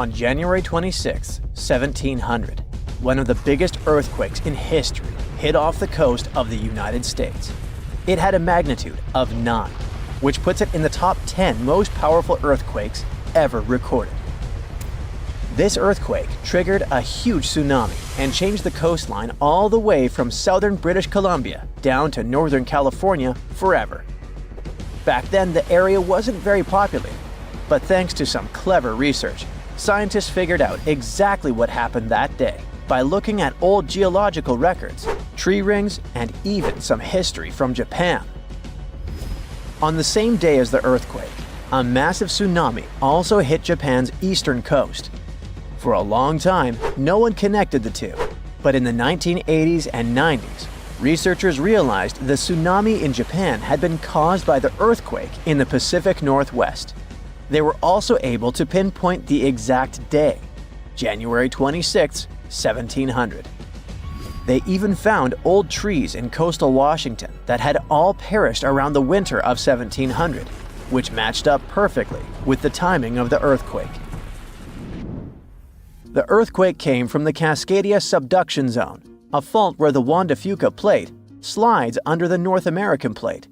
On January 26, 1700, one of the biggest earthquakes in history hit off the coast of the United States. It had a magnitude of 9, which puts it in the top 10 most powerful earthquakes ever recorded. This earthquake triggered a huge tsunami and changed the coastline all the way from southern British Columbia down to northern California forever. Back then, the area wasn't very populated, but thanks to some clever research, scientists figured out exactly what happened that day by looking at old geological records, tree rings, and even some history from Japan. On the same day as the earthquake, a massive tsunami also hit Japan's eastern coast. For a long time, no one connected the two, but in the 1980s and 90s, researchers realized the tsunami in Japan had been caused by the earthquake in the Pacific Northwest. They were also able to pinpoint the exact day, January 26, 1700. They even found old trees in coastal Washington that had all perished around the winter of 1700, which matched up perfectly with the timing of the earthquake. The earthquake came from the Cascadia subduction zone, a fault where the Juan de Fuca plate slides under the North American plate.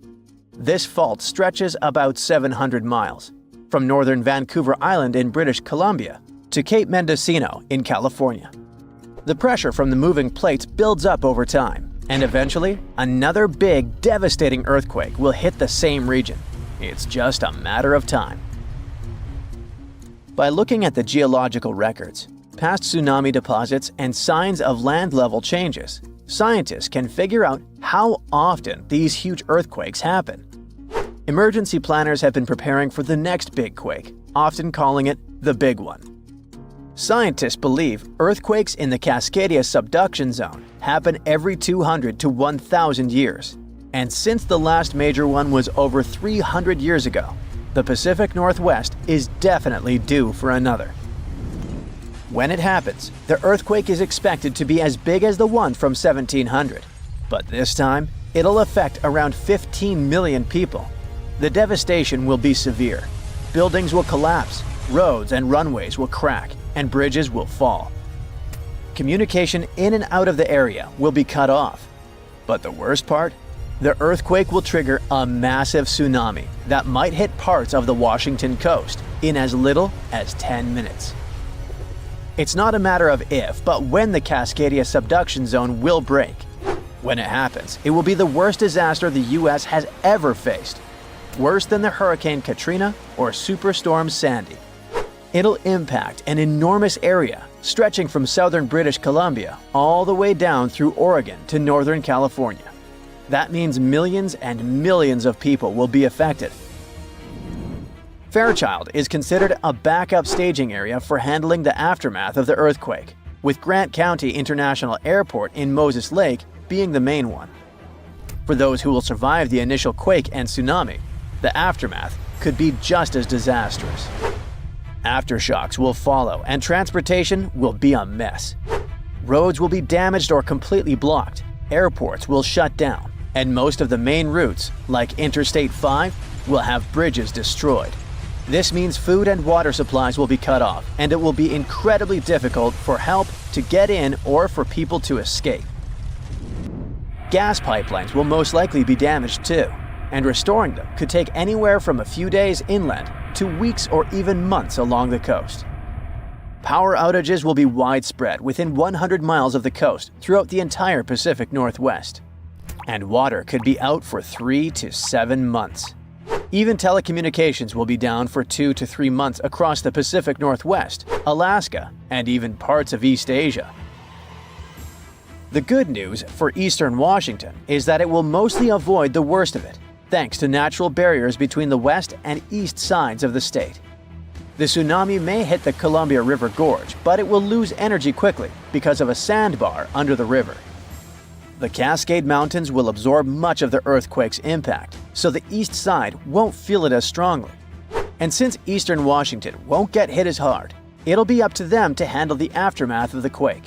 This fault stretches about 700 miles, from northern Vancouver Island in British Columbia to Cape Mendocino in California. The pressure from the moving plates builds up over time, and eventually, another big, devastating earthquake will hit the same region. It's just a matter of time. By looking at the geological records, past tsunami deposits, and signs of land level changes, scientists can figure out how often these huge earthquakes happen. Emergency planners have been preparing for the next big quake, often calling it the big one. Scientists believe earthquakes in the Cascadia subduction zone happen every 200 to 1,000 years. And since the last major one was over 300 years ago, the Pacific Northwest is definitely due for another. When it happens, the earthquake is expected to be as big as the one from 1700. But this time, it'll affect around 15 million people. The devastation will be severe. Buildings will collapse, roads and runways will crack, and bridges will fall. Communication in and out of the area will be cut off. But the worst part? The earthquake will trigger a massive tsunami that might hit parts of the Washington coast in as little as 10 minutes. It's not a matter of if, but when the Cascadia subduction zone will break. When it happens, it will be the worst disaster the US has ever faced. Worse than the Hurricane Katrina or Superstorm Sandy. It'll impact an enormous area, stretching from southern British Columbia all the way down through Oregon to northern California. That means millions and millions of people will be affected. Fairchild is considered a backup staging area for handling the aftermath of the earthquake, with Grant County International Airport in Moses Lake being the main one. For those who will survive the initial quake and tsunami, the aftermath could be just as disastrous. Aftershocks will follow, and transportation will be a mess. Roads will be damaged or completely blocked, airports will shut down, and most of the main routes, like Interstate 5, will have bridges destroyed. This means food and water supplies will be cut off, and it will be incredibly difficult for help to get in or for people to escape. Gas pipelines will most likely be damaged too, and restoring them could take anywhere from a few days inland to weeks or even months along the coast. Power outages will be widespread within 100 miles of the coast throughout the entire Pacific Northwest. And water could be out for 3 to 7 months. Even telecommunications will be down for 2 to 3 months across the Pacific Northwest, Alaska, and even parts of East Asia. The good news for eastern Washington is that it will mostly avoid the worst of it, thanks to natural barriers between the west and east sides of the state. The tsunami may hit the Columbia River Gorge, but it will lose energy quickly because of a sandbar under the river. The Cascade Mountains will absorb much of the earthquake's impact, so the east side won't feel it as strongly. And since eastern Washington won't get hit as hard, it'll be up to them to handle the aftermath of the quake.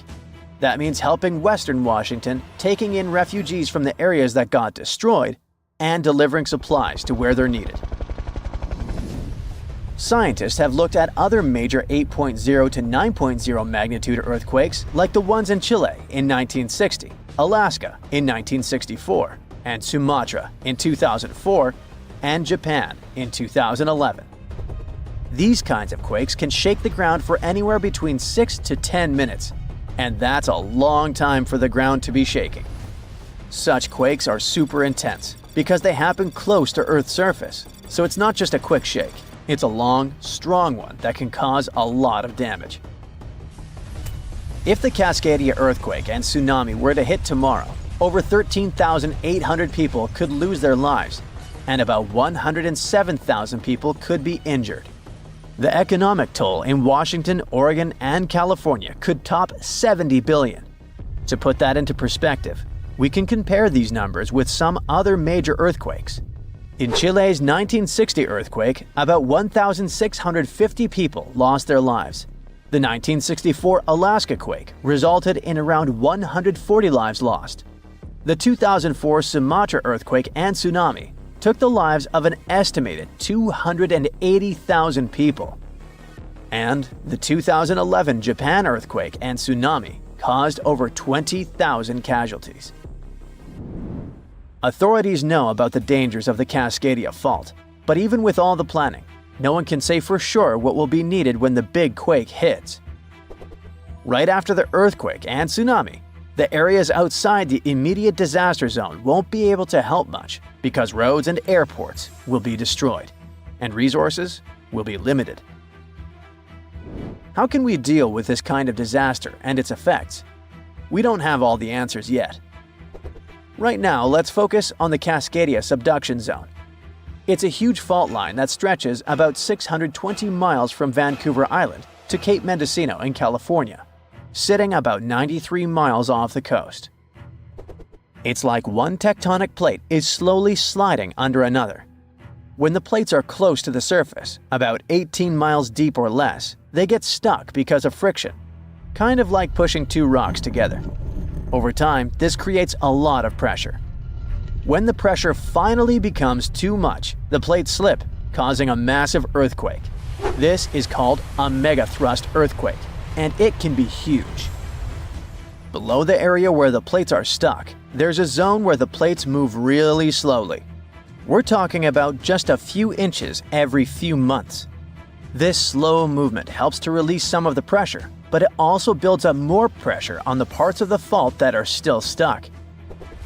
That means helping western Washington, taking in refugees from the areas that got destroyed, and delivering supplies to where they're needed. Scientists have looked at other major 8.0 to 9.0 magnitude earthquakes like the ones in Chile in 1960, Alaska in 1964, and Sumatra in 2004, and Japan in 2011. These kinds of quakes can shake the ground for anywhere between 6 to 10 minutes, and that's a long time for the ground to be shaking. Such quakes are super intense because they happen close to Earth's surface, so it's not just a quick shake. It's a long, strong one that can cause a lot of damage. If the Cascadia earthquake and tsunami were to hit tomorrow, over 13,800 people could lose their lives, and about 107,000 people could be injured. The economic toll in Washington, Oregon, and California could top 70 billion. To put that into perspective, we can compare these numbers with some other major earthquakes. In Chile's 1960 earthquake, about 1,650 people lost their lives. The 1964 Alaska quake resulted in around 140 lives lost. The 2004 Sumatra earthquake and tsunami took the lives of an estimated 280,000 people. And the 2011 Japan earthquake and tsunami caused over 20,000 casualties. Authorities know about the dangers of the Cascadia fault, but even with all the planning, no one can say for sure what will be needed when the big quake hits. Right after the earthquake and tsunami, the areas outside the immediate disaster zone won't be able to help much because roads and airports will be destroyed, and resources will be limited. How can we deal with this kind of disaster and its effects? We don't have all the answers yet. Right now, let's focus on the Cascadia subduction zone. It's a huge fault line that stretches about 620 miles from Vancouver Island to Cape Mendocino in California, sitting about 93 miles off the coast. It's like one tectonic plate is slowly sliding under another. When the plates are close to the surface, about 18 miles deep or less, they get stuck because of friction, kind of like pushing two rocks together. Over time, this creates a lot of pressure. When the pressure finally becomes too much, the plates slip, causing a massive earthquake. This is called a megathrust earthquake, and it can be huge. Below the area where the plates are stuck, there's a zone where the plates move really slowly. We're talking about just a few inches every few months. This slow movement helps to release some of the pressure, but it also builds up more pressure on the parts of the fault that are still stuck.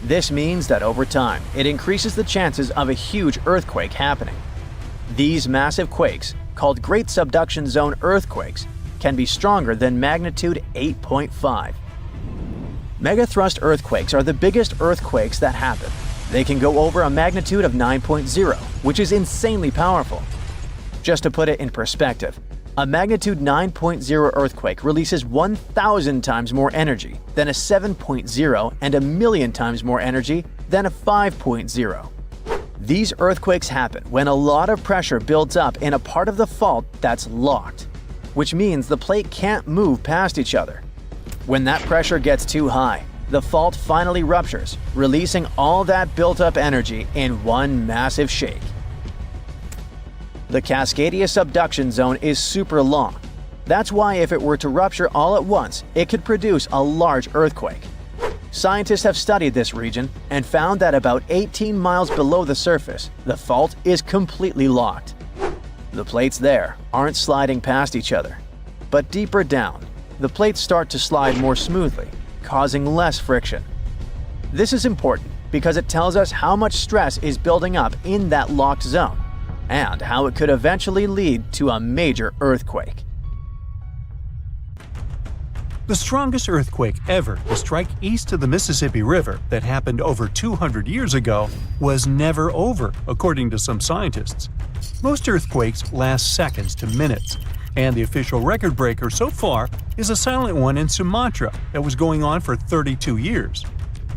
This means that over time, it increases the chances of a huge earthquake happening. These massive quakes, called Great Subduction Zone earthquakes, can be stronger than magnitude 8.5. Megathrust earthquakes are the biggest earthquakes that happen. They can go over a magnitude of 9.0, which is insanely powerful. Just to put it in perspective, a magnitude 9.0 earthquake releases 1,000 times more energy than a 7.0 and a million times more energy than a 5.0. These earthquakes happen when a lot of pressure builds up in a part of the fault that's locked, which means the plate can't move past each other. When that pressure gets too high, the fault finally ruptures, releasing all that built-up energy in one massive shake. The Cascadia subduction zone is super long. That's why if it were to rupture all at once, it could produce a large earthquake. Scientists have studied this region and found that about 18 miles below the surface, the fault is completely locked. The plates there aren't sliding past each other. But deeper down, the plates start to slide more smoothly, causing less friction. This is important because it tells us how much stress is building up in that locked zone, and how it could eventually lead to a major earthquake. The strongest earthquake ever to strike east of the Mississippi River that happened over 200 years ago was never over, according to some scientists. Most earthquakes last seconds to minutes, and the official record breaker so far is a silent one in Sumatra that was going on for 32 years.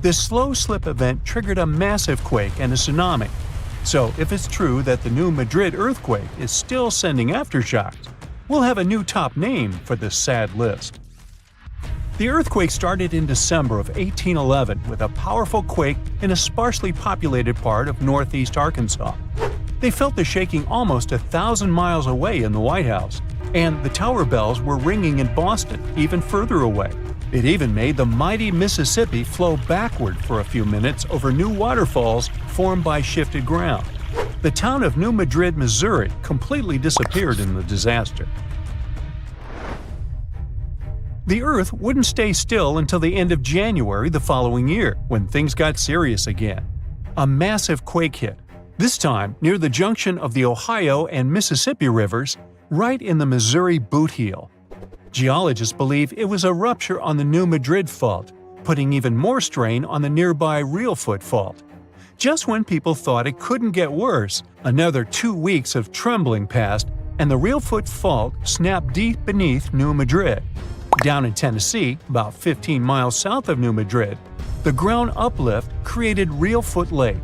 This slow slip event triggered a massive quake and a tsunami. So if it's true that the new Madrid earthquake is still sending aftershocks, we'll have a new top name for this sad list. The earthquake started in December of 1811 with a powerful quake in a sparsely populated part of northeast Arkansas. They felt the shaking almost 1,000 miles away in the White House, and the tower bells were ringing in Boston, even further away. It even made the mighty Mississippi flow backward for a few minutes over new waterfalls formed by shifted ground. The town of New Madrid, Missouri, completely disappeared in the disaster. The Earth wouldn't stay still until the end of January the following year, when things got serious again. A massive quake hit, this time near the junction of the Ohio and Mississippi rivers, right in the Missouri boot heel. Geologists believe it was a rupture on the New Madrid fault, putting even more strain on the nearby Reelfoot fault. Just when people thought it couldn't get worse, another 2 weeks of trembling passed, and the Reelfoot fault snapped deep beneath New Madrid. Down in Tennessee, about 15 miles south of New Madrid, the ground uplift created Reelfoot Lake.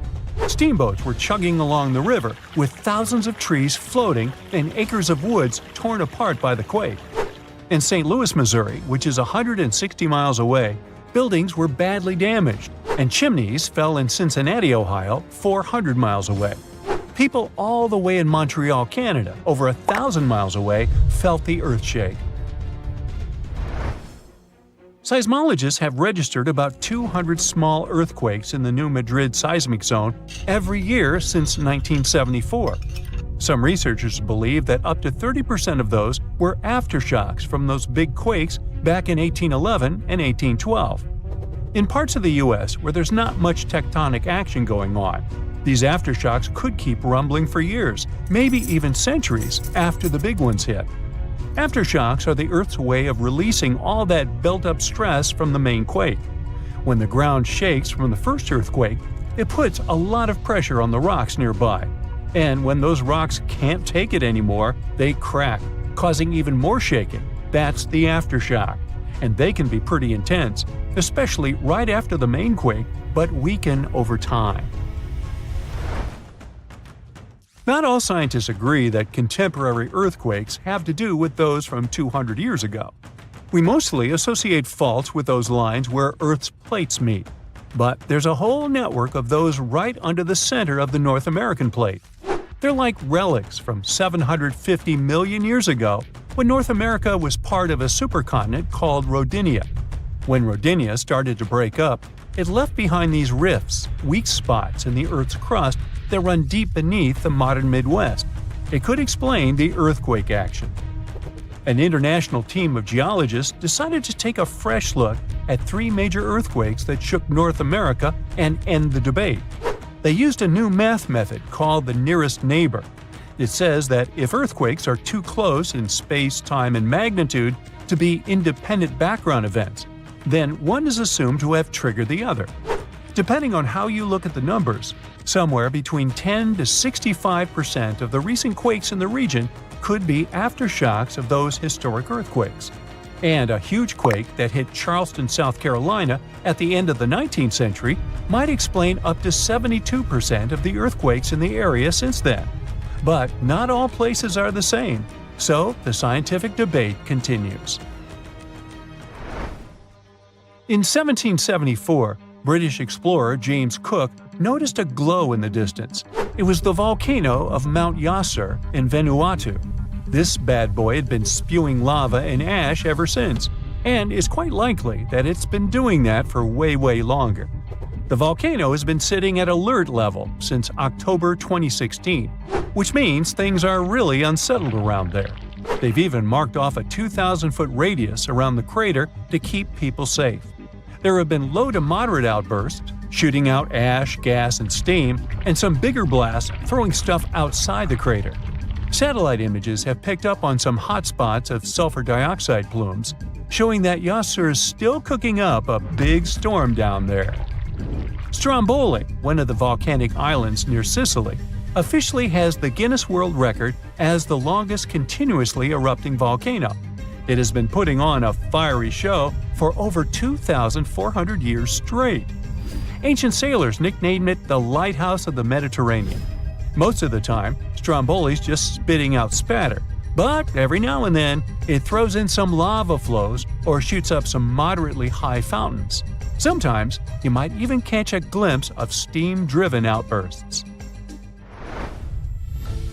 Steamboats were chugging along the river, with thousands of trees floating and acres of woods torn apart by the quake. In St. Louis, Missouri, which is 160 miles away, buildings were badly damaged, and chimneys fell in Cincinnati, Ohio, 400 miles away. People all the way in Montreal, Canada, over 1,000 miles away, felt the earthshake. Seismologists have registered about 200 small earthquakes in the New Madrid seismic zone every year since 1974. Some researchers believe that up to 30% of those were aftershocks from those big quakes back in 1811 and 1812. In parts of the U.S. where there's not much tectonic action going on, these aftershocks could keep rumbling for years, maybe even centuries, after the big ones hit. Aftershocks are the Earth's way of releasing all that built-up stress from the main quake. When the ground shakes from the first earthquake, it puts a lot of pressure on the rocks nearby. And when those rocks can't take it anymore, they crack, causing even more shaking. That's the aftershock. And they can be pretty intense, especially right after the main quake, but weaken over time. Not all scientists agree that contemporary earthquakes have to do with those from 200 years ago. We mostly associate faults with those lines where Earth's plates meet. But there's a whole network of those right under the center of the North American plate. They're like relics from 750 million years ago, when North America was part of a supercontinent called Rodinia. When Rodinia started to break up, it left behind these rifts, weak spots in the Earth's crust that run deep beneath the modern Midwest. It could explain the earthquake action. An international team of geologists decided to take a fresh look at 3 major earthquakes that shook North America and end the debate. They used a new math method called the nearest neighbor. It says that if earthquakes are too close in space, time, and magnitude to be independent background events, then one is assumed to have triggered the other. Depending on how you look at the numbers, somewhere between 10 to 65% of the recent quakes in the region could be aftershocks of those historic earthquakes. And a huge quake that hit Charleston, South Carolina at the end of the 19th century might explain up to 72% of the earthquakes in the area since then. But not all places are the same, so the scientific debate continues. In 1774, British explorer James Cook noticed a glow in the distance. It was the volcano of Mount Yasur in Vanuatu. This bad boy had been spewing lava and ash ever since, and it's quite likely that it's been doing that for way longer. The volcano has been sitting at alert level since October 2016, which means things are really unsettled around there. They've even marked off a 2,000-foot radius around the crater to keep people safe. There have been low to moderate outbursts, shooting out ash, gas, and steam, and some bigger blasts throwing stuff outside the crater. Satellite images have picked up on some hot spots of sulfur dioxide plumes, showing that Yasur is still cooking up a big storm down there. Stromboli, one of the volcanic islands near Sicily, officially has the Guinness World Record as the longest continuously erupting volcano. It has been putting on a fiery show for over 2,400 years straight. Ancient sailors nicknamed it the Lighthouse of the Mediterranean. Most of the time, Stromboli's just spitting out spatter, but every now and then it throws in some lava flows or shoots up some moderately high fountains. Sometimes you might even catch a glimpse of steam-driven outbursts.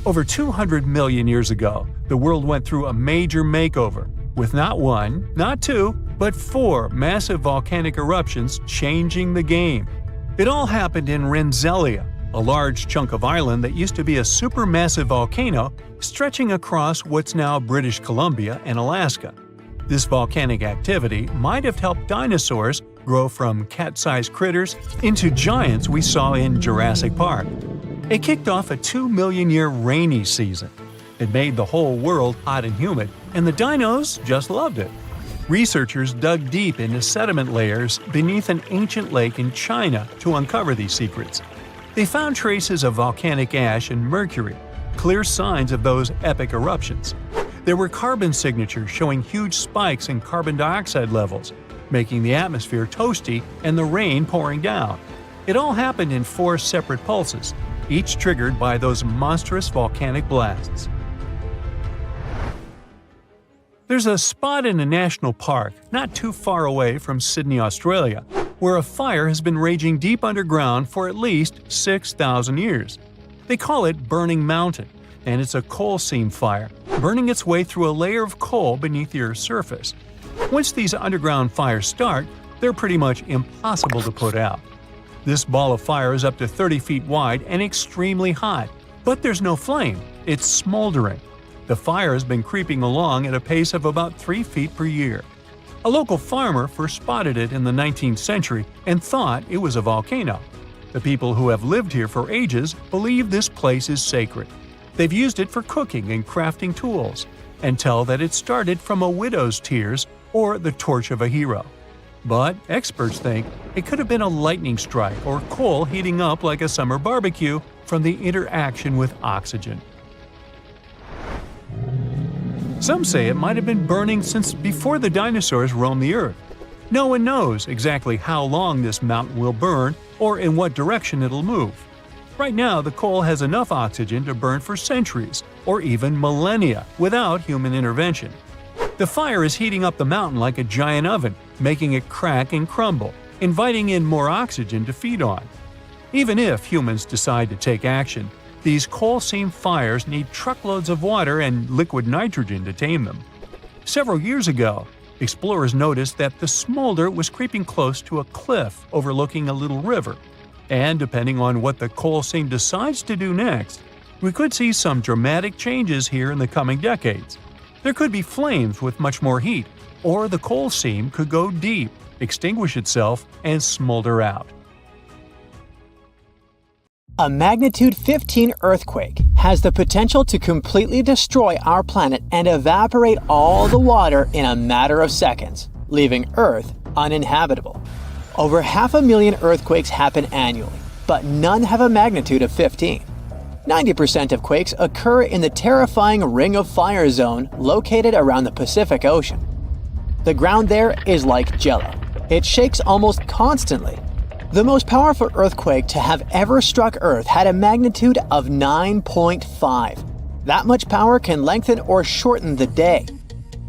Over 200 million years ago, the world went through a major makeover, with not one, not two, but 4 massive volcanic eruptions changing the game. It all happened in Rensselaer, a large chunk of island that used to be a supermassive volcano stretching across what's now British Columbia and Alaska. This volcanic activity might have helped dinosaurs grow from cat-sized critters into giants we saw in Jurassic Park. It kicked off a 2-million-year rainy season. It made the whole world hot and humid, and the dinos just loved it. Researchers dug deep into sediment layers beneath an ancient lake in China to uncover these secrets. They found traces of volcanic ash and mercury, clear signs of those epic eruptions. There were carbon signatures showing huge spikes in carbon dioxide levels, making the atmosphere toasty and the rain pouring down. It all happened in 4 separate pulses, each triggered by those monstrous volcanic blasts. There's a spot in a national park not too far away from Sydney, Australia, where a fire has been raging deep underground for at least 6,000 years. They call it Burning Mountain, and it's a coal seam fire, burning its way through a layer of coal beneath the Earth's surface. Once these underground fires start, they're pretty much impossible to put out. This ball of fire is up to 30 feet wide and extremely hot, but there's no flame, it's smoldering. The fire has been creeping along at a pace of about 3 feet per year. A local farmer first spotted it in the 19th century and thought it was a volcano. The people who have lived here for ages believe this place is sacred. They've used it for cooking and crafting tools, and tell that it started from a widow's tears or the torch of a hero. But experts think it could have been a lightning strike or coal heating up like a summer barbecue from the interaction with oxygen. Some say it might have been burning since before the dinosaurs roamed the Earth. No one knows exactly how long this mountain will burn or in what direction it'll move. Right now, the coal has enough oxygen to burn for centuries or even millennia without human intervention. The fire is heating up the mountain like a giant oven, making it crack and crumble, inviting in more oxygen to feed on. Even if humans decide to take action, these coal seam fires need truckloads of water and liquid nitrogen to tame them. Several years ago, explorers noticed that the smolder was creeping close to a cliff overlooking a little river. And depending on what the coal seam decides to do next, we could see some dramatic changes here in the coming decades. There could be flames with much more heat, or the coal seam could go deep, extinguish itself, and smolder out. A magnitude 15 earthquake has the potential to completely destroy our planet and evaporate all the water in a matter of seconds, leaving Earth uninhabitable. Over 500,000 earthquakes happen annually, but none have a magnitude of 15. 90% of quakes occur in the terrifying Ring of Fire zone located around the Pacific Ocean. The ground there is like jello. It shakes almost constantly. The most powerful earthquake to have ever struck Earth had a magnitude of 9.5. That much power can lengthen or shorten the day.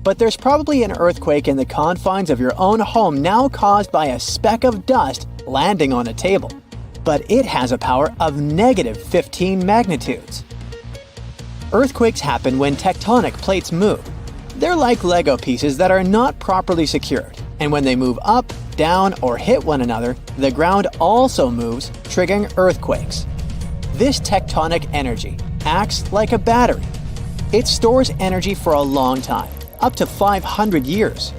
But there's probably an earthquake in the confines of your own home now caused by a speck of dust landing on a table. But it has a power of negative 15 magnitudes. Earthquakes happen when tectonic plates move. They're like Lego pieces that are not properly secured, and when they move up, down, or hit one another, the ground also moves, triggering earthquakes. This tectonic energy acts like a battery. It stores energy for a long time, up to 500 years.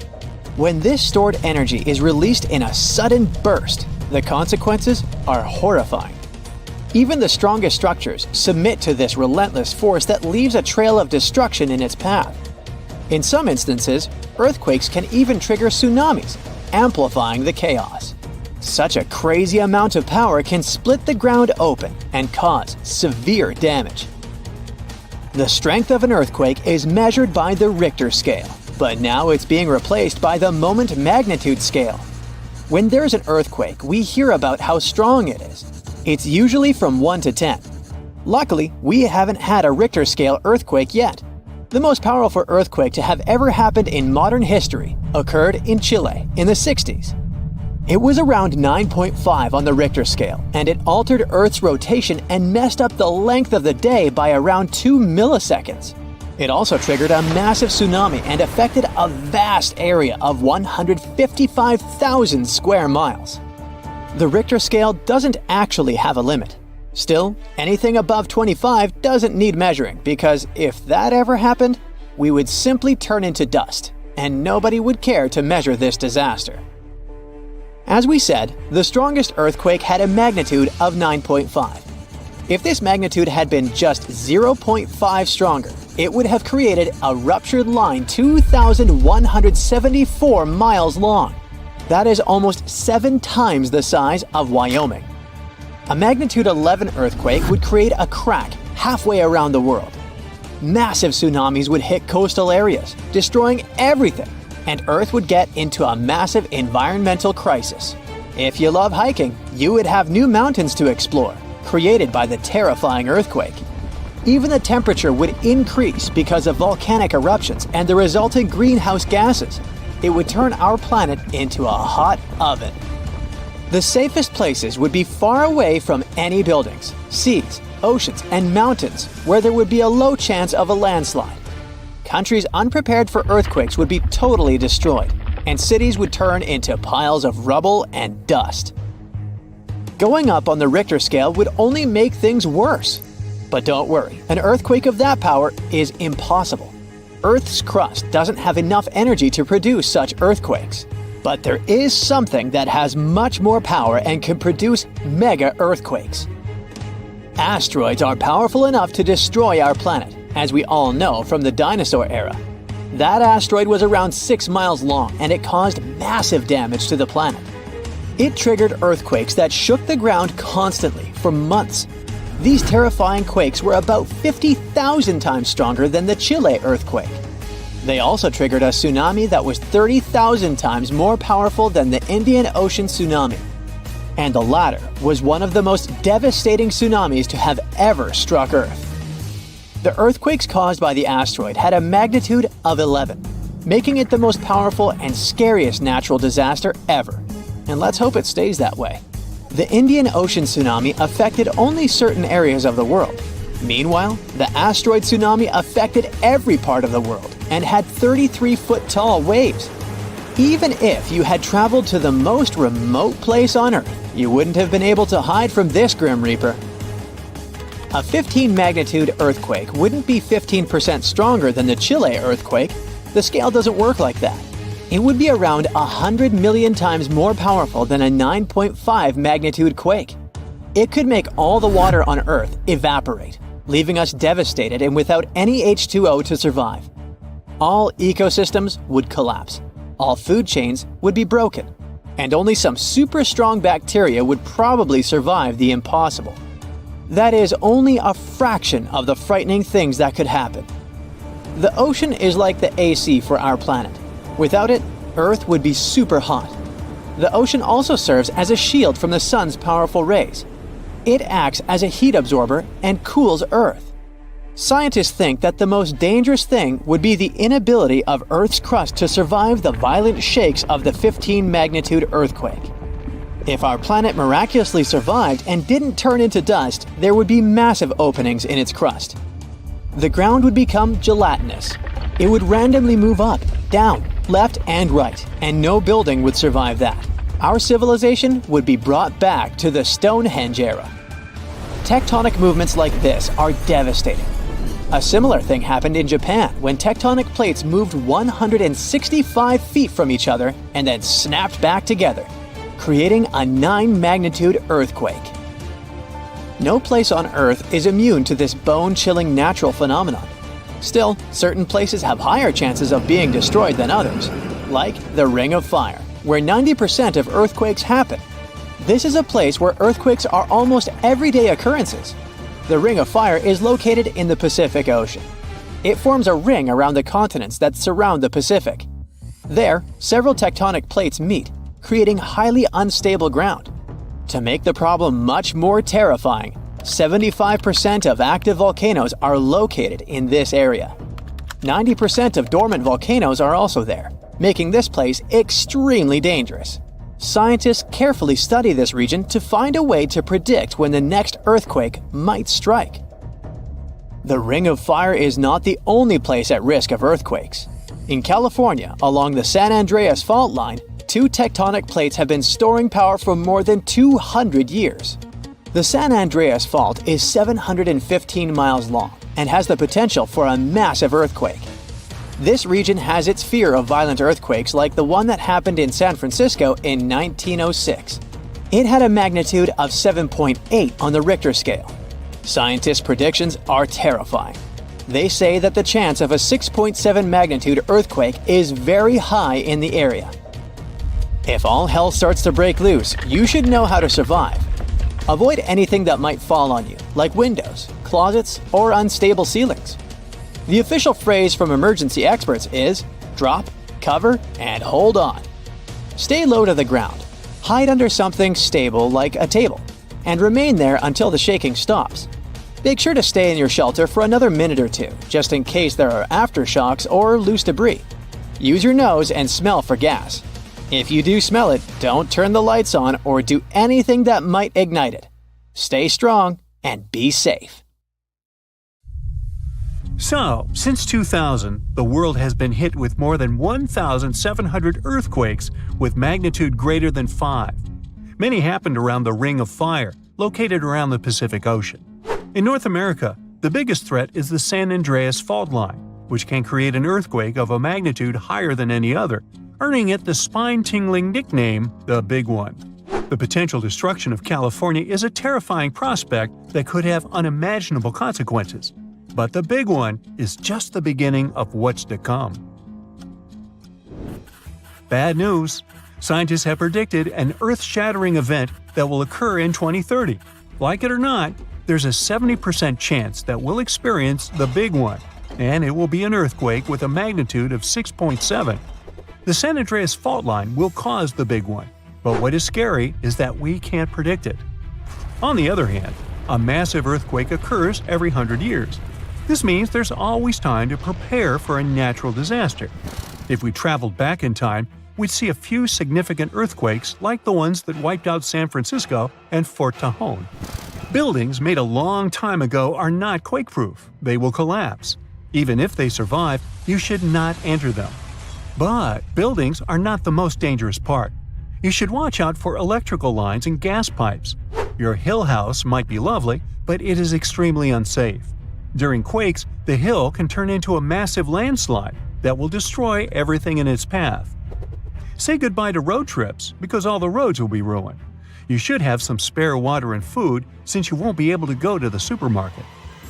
When this stored energy is released in a sudden burst, the consequences are horrifying. Even the strongest structures submit to this relentless force that leaves a trail of destruction in its path. In some instances, earthquakes can even trigger tsunamis, amplifying the chaos. Such a crazy amount of power can split the ground open and cause severe damage. The strength of an earthquake is measured by the Richter scale, but now it's being replaced by the moment magnitude scale. When there's an earthquake, we hear about how strong it is. It's usually from 1 to 10. Luckily, we haven't had a Richter scale earthquake yet. The most powerful earthquake to have ever happened in modern history occurred in Chile in the 60s. It was around 9.5 on the Richter scale, and it altered Earth's rotation and messed up the length of the day by around 2 milliseconds. It also triggered a massive tsunami and affected a vast area of 155,000 square miles. The Richter scale doesn't actually have a limit. Still, anything above 25 doesn't need measuring, because if that ever happened, we would simply turn into dust, and nobody would care to measure this disaster. As we said, the strongest earthquake had a magnitude of 9.5. If this magnitude had been just 0.5 stronger, it would have created a ruptured line 2,174 miles long. That is almost 7 times the size of Wyoming. A magnitude 11 earthquake would create a crack halfway around the world. Massive tsunamis would hit coastal areas, destroying everything, and Earth would get into a massive environmental crisis. If you love hiking, you would have new mountains to explore, created by the terrifying earthquake. Even the temperature would increase because of volcanic eruptions and the resulting greenhouse gases. It would turn our planet into a hot oven. The safest places would be far away from any buildings, seas, oceans, and mountains where there would be a low chance of a landslide. Countries unprepared for earthquakes would be totally destroyed, and cities would turn into piles of rubble and dust. Going up on the Richter scale would only make things worse. But don't worry, an earthquake of that power is impossible. Earth's crust doesn't have enough energy to produce such earthquakes. But there is something that has much more power and can produce mega earthquakes. Asteroids are powerful enough to destroy our planet, as we all know from the dinosaur era. That asteroid was around 6 miles long, and it caused massive damage to the planet. It triggered earthquakes that shook the ground constantly for months. These terrifying quakes were about 50,000 times stronger than the Chile earthquake. They also triggered a tsunami that was 30,000 times more powerful than the Indian Ocean tsunami. And the latter was one of the most devastating tsunamis to have ever struck Earth. The earthquakes caused by the asteroid had a magnitude of 11, making it the most powerful and scariest natural disaster ever. And let's hope it stays that way. The Indian Ocean tsunami affected only certain areas of the world. Meanwhile, the asteroid tsunami affected every part of the world and had 33-foot-tall waves. Even if you had traveled to the most remote place on Earth, you wouldn't have been able to hide from this Grim Reaper. A 15-magnitude earthquake wouldn't be 15% stronger than the Chile earthquake. The scale doesn't work like that. It would be around 100 million times more powerful than a 9.5 magnitude quake. It could make all the water on Earth evaporate, leaving us devastated and without any H2O to survive. All ecosystems would collapse. All food chains would be broken. And only some super strong bacteria would probably survive the impossible. That is only a fraction of the frightening things that could happen. The ocean is like the AC for our planet. Without it, Earth would be super hot. The ocean also serves as a shield from the sun's powerful rays. It acts as a heat absorber and cools Earth. Scientists think that the most dangerous thing would be the inability of Earth's crust to survive the violent shakes of the 15-magnitude earthquake. If our planet miraculously survived and didn't turn into dust, there would be massive openings in its crust. The ground would become gelatinous. It would randomly move up, down, left, and right, and no building would survive that. Our civilization would be brought back to the Stonehenge era. Tectonic movements like this are devastating. A similar thing happened in Japan when tectonic plates moved 165 feet from each other and then snapped back together, creating a 9-magnitude earthquake. No place on Earth is immune to this bone-chilling natural phenomenon. Still, certain places have higher chances of being destroyed than others, like the Ring of Fire, where 90% of earthquakes happen. This is a place where earthquakes are almost everyday occurrences. The Ring of Fire is located in the Pacific Ocean. It forms a ring around the continents that surround the Pacific. There, several tectonic plates meet, creating highly unstable ground. To make the problem much more terrifying, 75% of active volcanoes are located in this area. 90% of dormant volcanoes are also there, making this place extremely dangerous. scientists carefully study this region to find a way to predict when the next earthquake might strike. The Ring of Fire is not the only place at risk of earthquakes. In California, along the San Andreas fault line, two tectonic plates have been storing power for more than 200 years. The San Andreas fault is 715 miles long and has the potential for a massive earthquake. This region has its fear of violent earthquakes like the one that happened in San Francisco in 1906. It had a magnitude of 7.8 on the Richter scale. Scientists' predictions are terrifying. They say that the chance of a 6.7 magnitude earthquake is very high in the area. If all hell starts to break loose, you should know how to survive. Avoid anything that might fall on you, like windows, closets, or unstable ceilings. The official phrase from emergency experts is drop, cover, and hold on. Stay low to the ground. Hide under something stable like a table, and remain there until the shaking stops. Make sure to stay in your shelter for another minute or two, just in case there are aftershocks or loose debris. Use your nose and smell for gas. If you do smell it, don't turn the lights on or do anything that might ignite it. Stay strong and be safe. So, since 2000, the world has been hit with more than 1,700 earthquakes with magnitude greater than 5. Many happened around the Ring of Fire, located around the Pacific Ocean. In North America, the biggest threat is the San Andreas fault line, which can create an earthquake of a magnitude higher than any other, earning it the spine-tingling nickname, the Big One. The potential destruction of California is a terrifying prospect that could have unimaginable consequences. But the Big One is just the beginning of what's to come. Bad news! Scientists have predicted an earth-shattering event that will occur in 2030. Like it or not, there's a 70% chance that we'll experience the Big One, and it will be an earthquake with a magnitude of 6.7. The San Andreas fault line will cause the Big One, but what is scary is that we can't predict it. On the other hand, a massive earthquake occurs every 100 years. This means there's always time to prepare for a natural disaster. If we traveled back in time, we'd see a few significant earthquakes like the ones that wiped out San Francisco and Fort Tajon. Buildings made a long time ago are not quake-proof. They will collapse. Even if they survive, you should not enter them. But buildings are not the most dangerous part. You should watch out for electrical lines and gas pipes. Your hill house might be lovely, but it is extremely unsafe. During quakes, the hill can turn into a massive landslide that will destroy everything in its path. Say goodbye to road trips because all the roads will be ruined. You should have some spare water and food since you won't be able to go to the supermarket.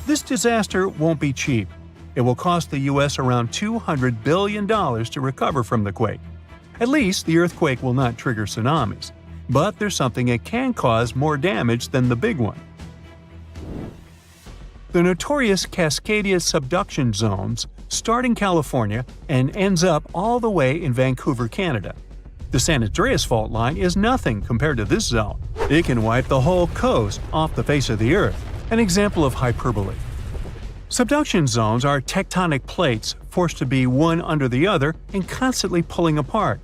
This disaster won't be cheap. It will cost the U.S. around $200 billion to recover from the quake. At least the earthquake will not trigger tsunamis. But there's something it can cause more damage than the big one. The notorious Cascadia subduction zones start in California and ends up all the way in Vancouver, Canada. The San Andreas fault line is nothing compared to this zone. It can wipe the whole coast off the face of the Earth, an example of hyperbole. Subduction zones are tectonic plates forced to be one under the other and constantly pulling apart.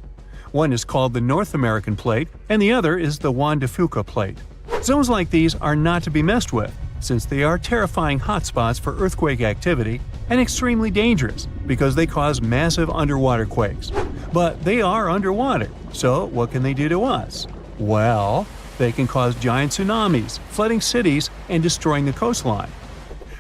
One is called the North American Plate and the other is the Juan de Fuca Plate. Zones like these are not to be messed with, since they are terrifying hotspots for earthquake activity and extremely dangerous because they cause massive underwater quakes. But they are underwater, so what can they do to us? Well, they can cause giant tsunamis, flooding cities, and destroying the coastline.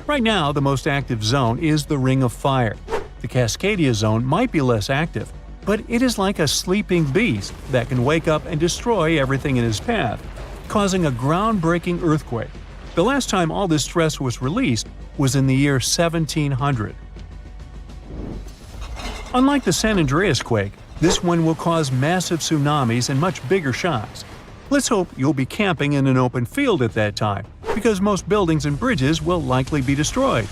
Right now, the most active zone is the Ring of Fire. The Cascadia zone might be less active, but it is like a sleeping beast that can wake up and destroy everything in its path, causing a groundbreaking earthquake. The last time all this stress was released was in the year 1700. Unlike the San Andreas quake, this one will cause massive tsunamis and much bigger shocks. Let's hope you'll be camping in an open field at that time, because most buildings and bridges will likely be destroyed.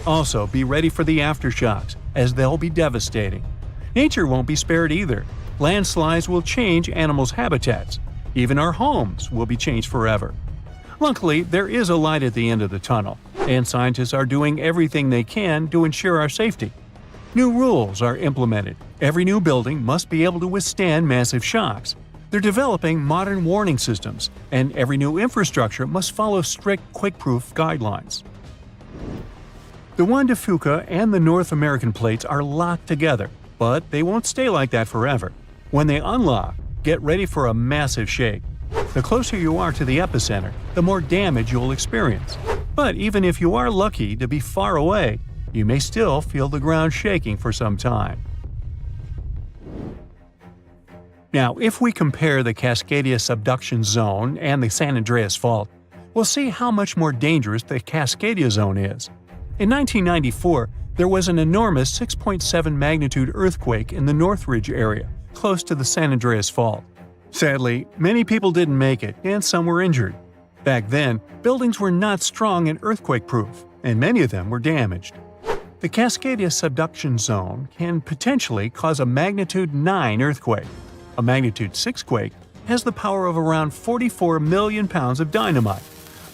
Also, be ready for the aftershocks, as they'll be devastating. Nature won't be spared either. Landslides will change animals' habitats. Even our homes will be changed forever. Luckily, there is a light at the end of the tunnel, and scientists are doing everything they can to ensure our safety. New rules are implemented. Every new building must be able to withstand massive shocks. They're developing modern warning systems, and every new infrastructure must follow strict quake-proof guidelines. The Juan de Fuca and the North American plates are locked together, but they won't stay like that forever. When they unlock, get ready for a massive shake. The closer you are to the epicenter, the more damage you'll experience. But even if you are lucky to be far away, you may still feel the ground shaking for some time. Now, if we compare the Cascadia subduction zone and the San Andreas fault, we'll see how much more dangerous the Cascadia zone is. In 1994, there was an enormous 6.7 magnitude earthquake in the Northridge area, close to the San Andreas fault. Sadly, many people didn't make it, and some were injured. Back then, buildings were not strong and earthquake-proof, and many of them were damaged. The Cascadia subduction zone can potentially cause a magnitude 9 earthquake. A magnitude 6 quake has the power of around 44 million pounds of dynamite,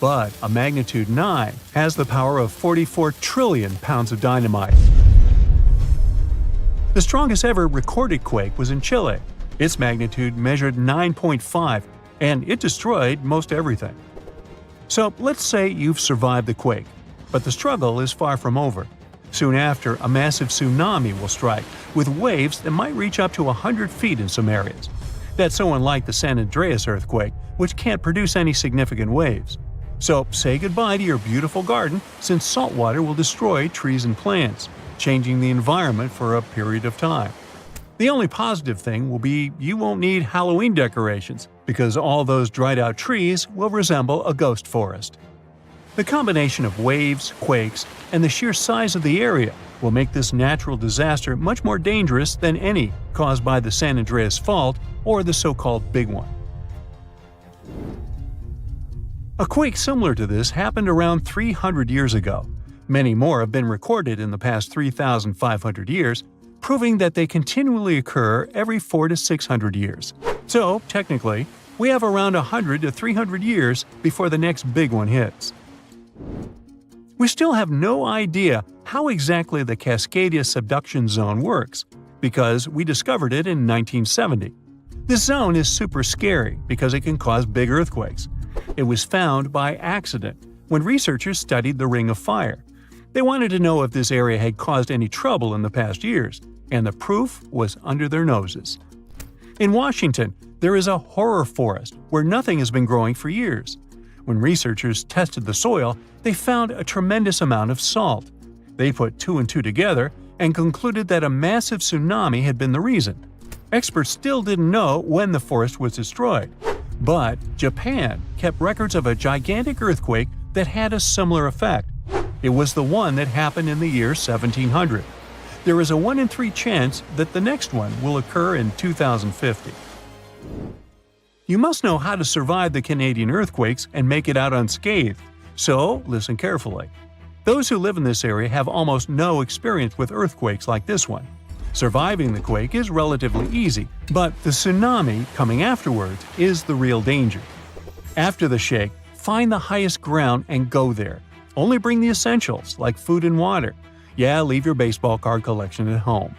but a magnitude 9 has the power of 44 trillion pounds of dynamite. The strongest ever recorded quake was in Chile. Its magnitude measured 9.5, and it destroyed most everything. So let's say you've survived the quake, but the struggle is far from over. Soon after, a massive tsunami will strike, with waves that might reach up to 100 feet in some areas. That's so unlike the San Andreas earthquake, which can't produce any significant waves. So say goodbye to your beautiful garden, since salt water will destroy trees and plants, changing the environment for a period of time. The only positive thing will be you won't need Halloween decorations, because all those dried-out trees will resemble a ghost forest. The combination of waves, quakes, and the sheer size of the area will make this natural disaster much more dangerous than any caused by the San Andreas fault or the so-called Big One. A quake similar to this happened around 300 years ago. Many more have been recorded in the past 3,500 years, proving that they continually occur every 400 to 600 years. So, technically, we have around 100 to 300 years before the next big one hits. We still have no idea how exactly the Cascadia subduction zone works, because we discovered it in 1970. This zone is super scary because it can cause big earthquakes. It was found by accident when researchers studied the Ring of Fire. They wanted to know if this area had caused any trouble in the past years, and the proof was under their noses. In Washington, there is a horror forest where nothing has been growing for years. When researchers tested the soil, they found a tremendous amount of salt. They put 2 and 2 together and concluded that a massive tsunami had been the reason. Experts still didn't know when the forest was destroyed. But Japan kept records of a gigantic earthquake that had a similar effect. It was the one that happened in the year 1700. There is a 1 in 3 chance that the next one will occur in 2050. You must know how to survive the Canadian earthquakes and make it out unscathed, so listen carefully. Those who live in this area have almost no experience with earthquakes like this one. Surviving the quake is relatively easy, but the tsunami coming afterwards is the real danger. After the shake, find the highest ground and go there. Only bring the essentials, like food and water. Yeah, leave your baseball card collection at home.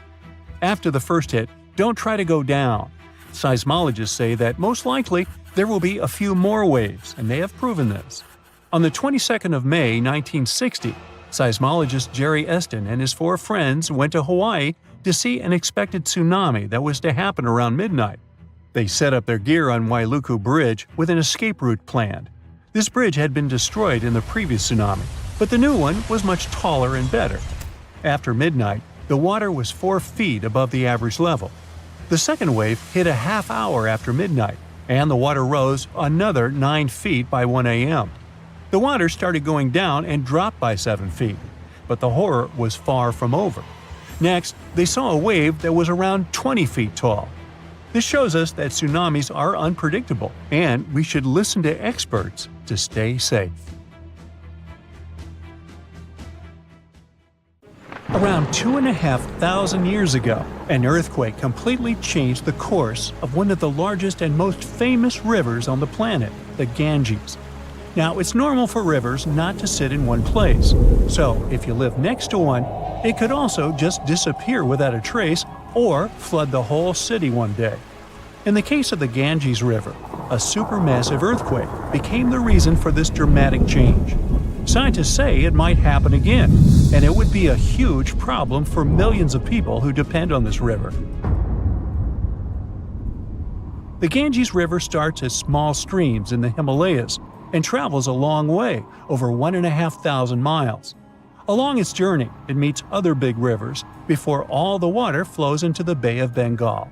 After the first hit, don't try to go down. Seismologists say that most likely there will be a few more waves, and they have proven this. On the 22nd of May, 1960, seismologist Jerry Eston and his 4 friends went to Hawaii to see an expected tsunami that was to happen around midnight. They set up their gear on Wailuku Bridge with an escape route planned. This bridge had been destroyed in the previous tsunami, but the new one was much taller and better. After midnight, the water was 4 feet above the average level. The second wave hit a half hour after midnight, and the water rose another 9 feet by 1 a.m. The water started going down and dropped by 7 feet, but the horror was far from over. Next, they saw a wave that was around 20 feet tall. This shows us that tsunamis are unpredictable, and we should listen to experts to stay safe. Around 2,500 years ago, an earthquake completely changed the course of one of the largest and most famous rivers on the planet, the Ganges. Now, it's normal for rivers not to sit in one place, so if you live next to one, it could also just disappear without a trace or flood the whole city one day. In the case of the Ganges River, a supermassive earthquake became the reason for this dramatic change. Scientists say it might happen again, and it would be a huge problem for millions of people who depend on this river. The Ganges River starts as small streams in the Himalayas and travels a long way, over 1,500 miles. Along its journey, it meets other big rivers before all the water flows into the Bay of Bengal.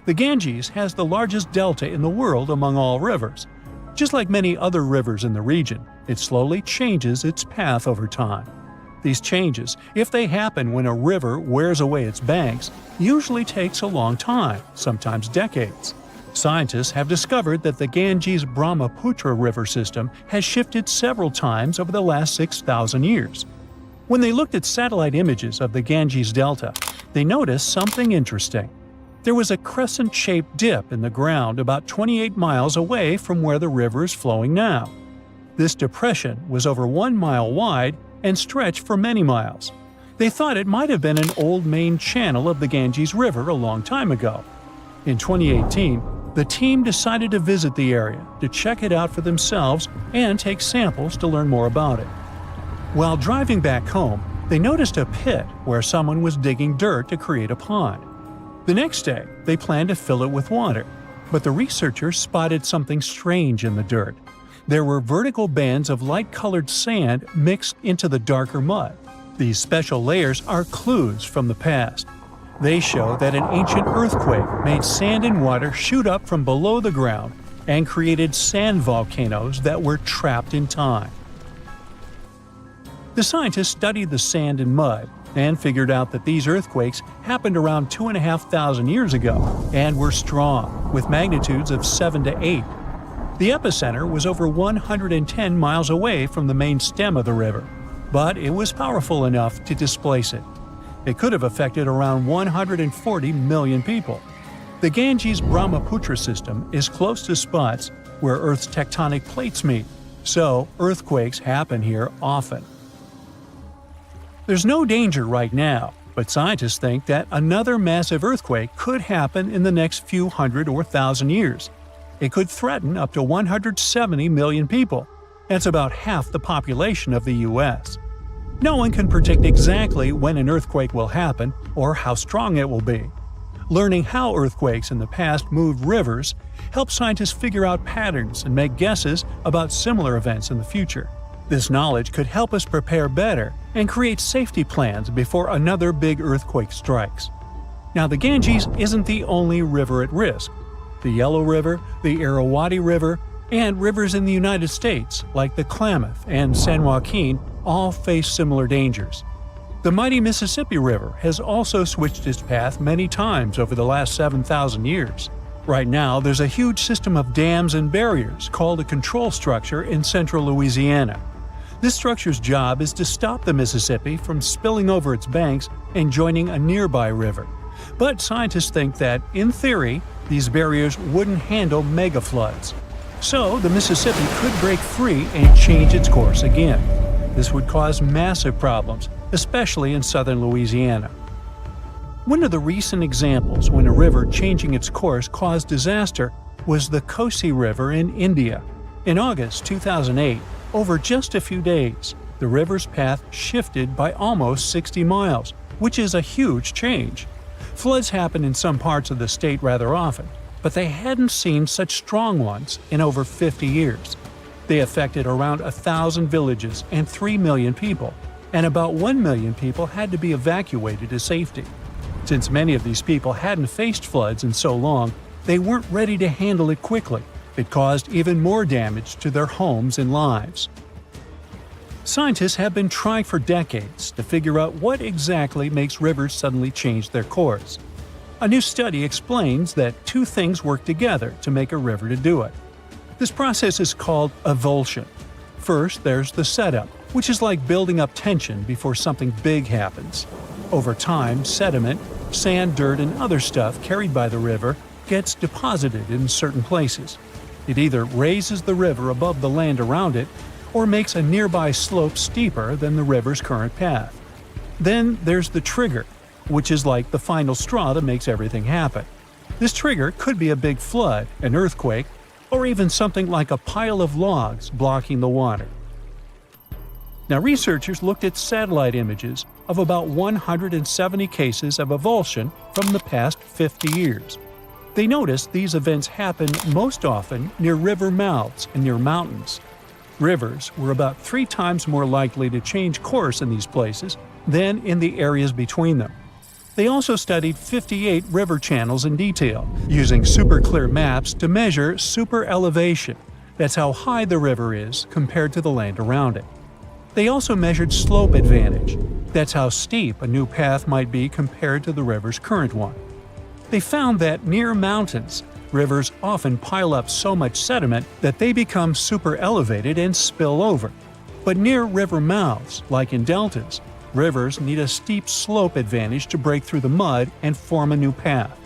The Ganges has the largest delta in the world among all rivers. Just like many other rivers in the region, it slowly changes its path over time. These changes, if they happen when a river wears away its banks, usually takes a long time, sometimes decades. Scientists have discovered that the Ganges-Brahmaputra river system has shifted several times over the last 6,000 years. When they looked at satellite images of the Ganges Delta, they noticed something interesting. There was a crescent-shaped dip in the ground about 28 miles away from where the river is flowing now. This depression was over 1 mile wide and stretched for many miles. They thought it might have been an old main channel of the Ganges River a long time ago. In 2018, the team decided to visit the area to check it out for themselves and take samples to learn more about it. While driving back home, they noticed a pit where someone was digging dirt to create a pond. The next day, they planned to fill it with water, but the researchers spotted something strange in the dirt. There were vertical bands of light-colored sand mixed into the darker mud. These special layers are clues from the past. They show that an ancient earthquake made sand and water shoot up from below the ground and created sand volcanoes that were trapped in time. The scientists studied the sand and mud and figured out that these earthquakes happened around 2,500 years ago and were strong, with magnitudes of 7 to 8. The epicenter was over 110 miles away from the main stem of the river, but it was powerful enough to displace it. It could have affected around 140 million people. The Ganges-Brahmaputra system is close to spots where Earth's tectonic plates meet, so earthquakes happen here often. There's no danger right now, but scientists think that another massive earthquake could happen in the next few hundred or thousand years. It could threaten up to 170 million people. That's about half the population of the U.S. No one can predict exactly when an earthquake will happen or how strong it will be. Learning how earthquakes in the past moved rivers helps scientists figure out patterns and make guesses about similar events in the future. This knowledge could help us prepare better and create safety plans before another big earthquake strikes. Now, the Ganges isn't the only river at risk. The Yellow River, the Irrawaddy River, and rivers in the United States like the Klamath and San Joaquin all face similar dangers. The mighty Mississippi River has also switched its path many times over the last 7,000 years. Right now, there's a huge system of dams and barriers called a control structure in central Louisiana. This structure's job is to stop the Mississippi from spilling over its banks and joining a nearby river. But scientists think that, in theory, these barriers wouldn't handle megafloods. So the Mississippi could break free and change its course again. This would cause massive problems, especially in southern Louisiana. One of the recent examples when a river changing its course caused disaster was the Kosi River in India. In August 2008, over just a few days, the river's path shifted by almost 60 miles, which is a huge change. Floods happen in some parts of the state rather often, but they hadn't seen such strong ones in over 50 years. They affected around 1,000 villages and 3 million people, and about 1 million people had to be evacuated to safety. Since many of these people hadn't faced floods in so long, they weren't ready to handle it quickly. It caused even more damage to their homes and lives. Scientists have been trying for decades to figure out what exactly makes rivers suddenly change their course. A new study explains that two things work together to make a river to do it. This process is called avulsion. First, there's the setup, which is like building up tension before something big happens. Over time, sediment, sand, dirt, and other stuff carried by the river gets deposited in certain places. It either raises the river above the land around it or makes a nearby slope steeper than the river's current path. Then there's the trigger, which is like the final straw that makes everything happen. This trigger could be a big flood, an earthquake, or even something like a pile of logs blocking the water. Now, researchers looked at satellite images of about 170 cases of avulsion from the past 50 years. They noticed these events happen most often near river mouths and near mountains. Rivers were about 3 times more likely to change course in these places than in the areas between them. They also studied 58 river channels in detail, using super clear maps to measure super elevation. That's how high the river is compared to the land around it. They also measured slope advantage. That's how steep a new path might be compared to the river's current one. They found that near mountains, rivers often pile up so much sediment that they become super elevated and spill over. But near river mouths, like in deltas, rivers need a steep slope advantage to break through the mud and form a new path.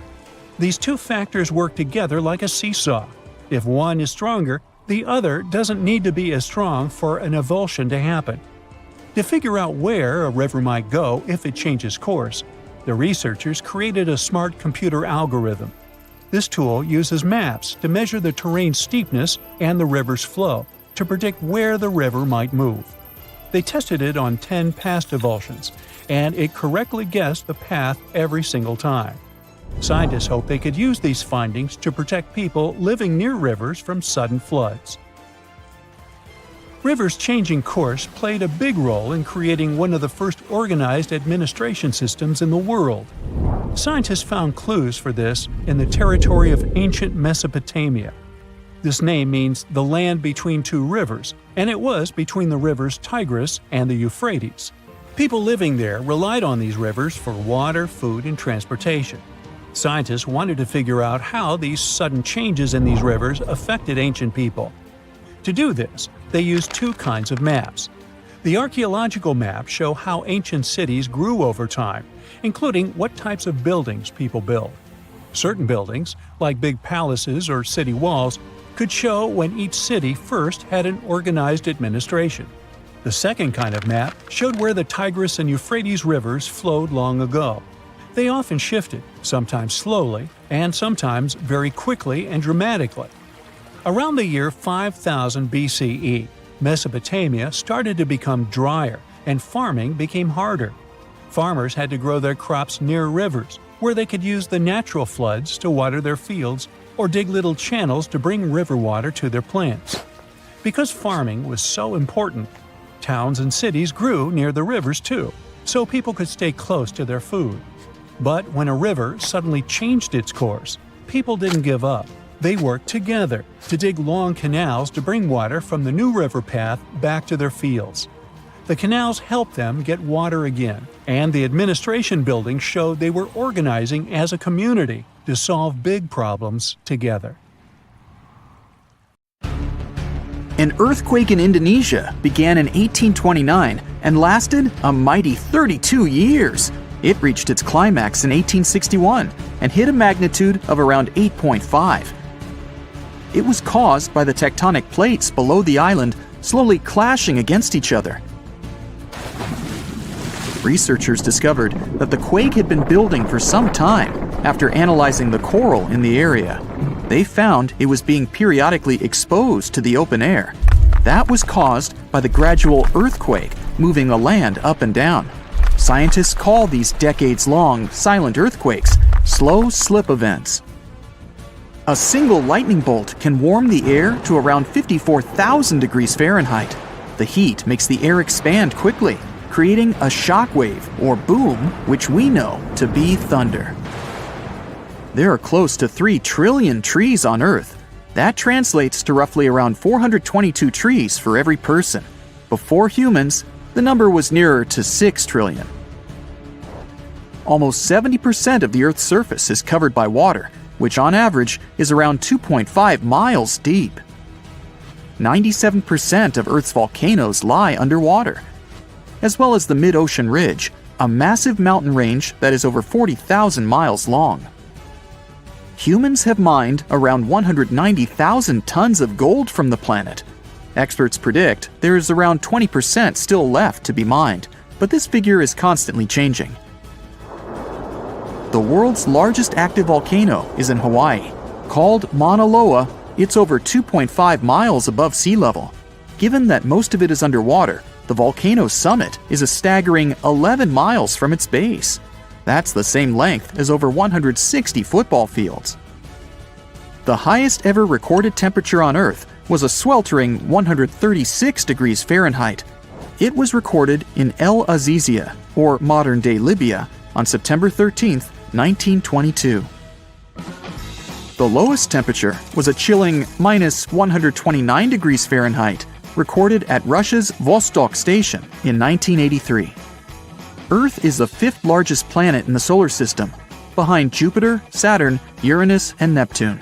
These two factors work together like a seesaw. If one is stronger, the other doesn't need to be as strong for an avulsion to happen. To figure out where a river might go if it changes course, the researchers created a smart computer algorithm. This tool uses maps to measure the terrain's steepness and the river's flow to predict where the river might move. They tested it on 10 past avulsions, and it correctly guessed the path every single time. Scientists hope they could use these findings to protect people living near rivers from sudden floods. Rivers changing course played a big role in creating one of the first organized administration systems in the world. Scientists found clues for this in the territory of ancient Mesopotamia. This name means the land between two rivers, and it was between the rivers Tigris and the Euphrates. People living there relied on these rivers for water, food, and transportation. Scientists wanted to figure out how these sudden changes in these rivers affected ancient people. To do this, they used 2 kinds of maps. The archaeological maps show how ancient cities grew over time, including what types of buildings people built. Certain buildings, like big palaces or city walls, could show when each city first had an organized administration. The second kind of map showed where the Tigris and Euphrates rivers flowed long ago. They often shifted, sometimes slowly, and sometimes very quickly and dramatically. Around the year 5000 BCE, Mesopotamia started to become drier and farming became harder. Farmers had to grow their crops near rivers, where they could use the natural floods to water their fields or dig little channels to bring river water to their plants. Because farming was so important, towns and cities grew near the rivers too, so people could stay close to their food. But when a river suddenly changed its course, people didn't give up. They worked together to dig long canals to bring water from the new river path back to their fields. The canals helped them get water again, and the administration buildings showed they were organizing as a community to solve big problems together. An earthquake in Indonesia began in 1829 and lasted a mighty 32 years. It reached its climax in 1861 and hit a magnitude of around 8.5. It was caused by the tectonic plates below the island slowly clashing against each other. Researchers discovered that the quake had been building for some time after analyzing the coral in the area. They found it was being periodically exposed to the open air. That was caused by the gradual earthquake moving the land up and down. Scientists call these decades-long silent earthquakes slow slip events. A single lightning bolt can warm the air to around 54,000 degrees Fahrenheit. The heat makes the air expand quickly, creating a shock wave or boom, which we know to be thunder. There are close to 3 trillion trees on Earth. That translates to roughly around 422 trees for every person. Before humans, the number was nearer to 6 trillion. Almost 70% of the Earth's surface is covered by water, which on average is around 2.5 miles deep. 97% of Earth's volcanoes lie underwater, as well as the mid-ocean ridge, a massive mountain range that is over 40,000 miles long. Humans have mined around 190,000 tons of gold from the planet. Experts predict there is around 20% still left to be mined, but this figure is constantly changing. The world's largest active volcano is in Hawaii. Called Mauna Loa, it's over 2.5 miles above sea level. Given that most of it is underwater, the volcano's summit is a staggering 11 miles from its base. That's the same length as over 160 football fields. The highest ever recorded temperature on Earth was a sweltering 136 degrees Fahrenheit. It was recorded in El Azizia, or modern-day Libya, on September 13, 1922. The lowest temperature was a chilling minus 129 degrees Fahrenheit, recorded at Russia's Vostok station in 1983. Earth is the fifth largest planet in the solar system, behind Jupiter, Saturn, Uranus, and Neptune.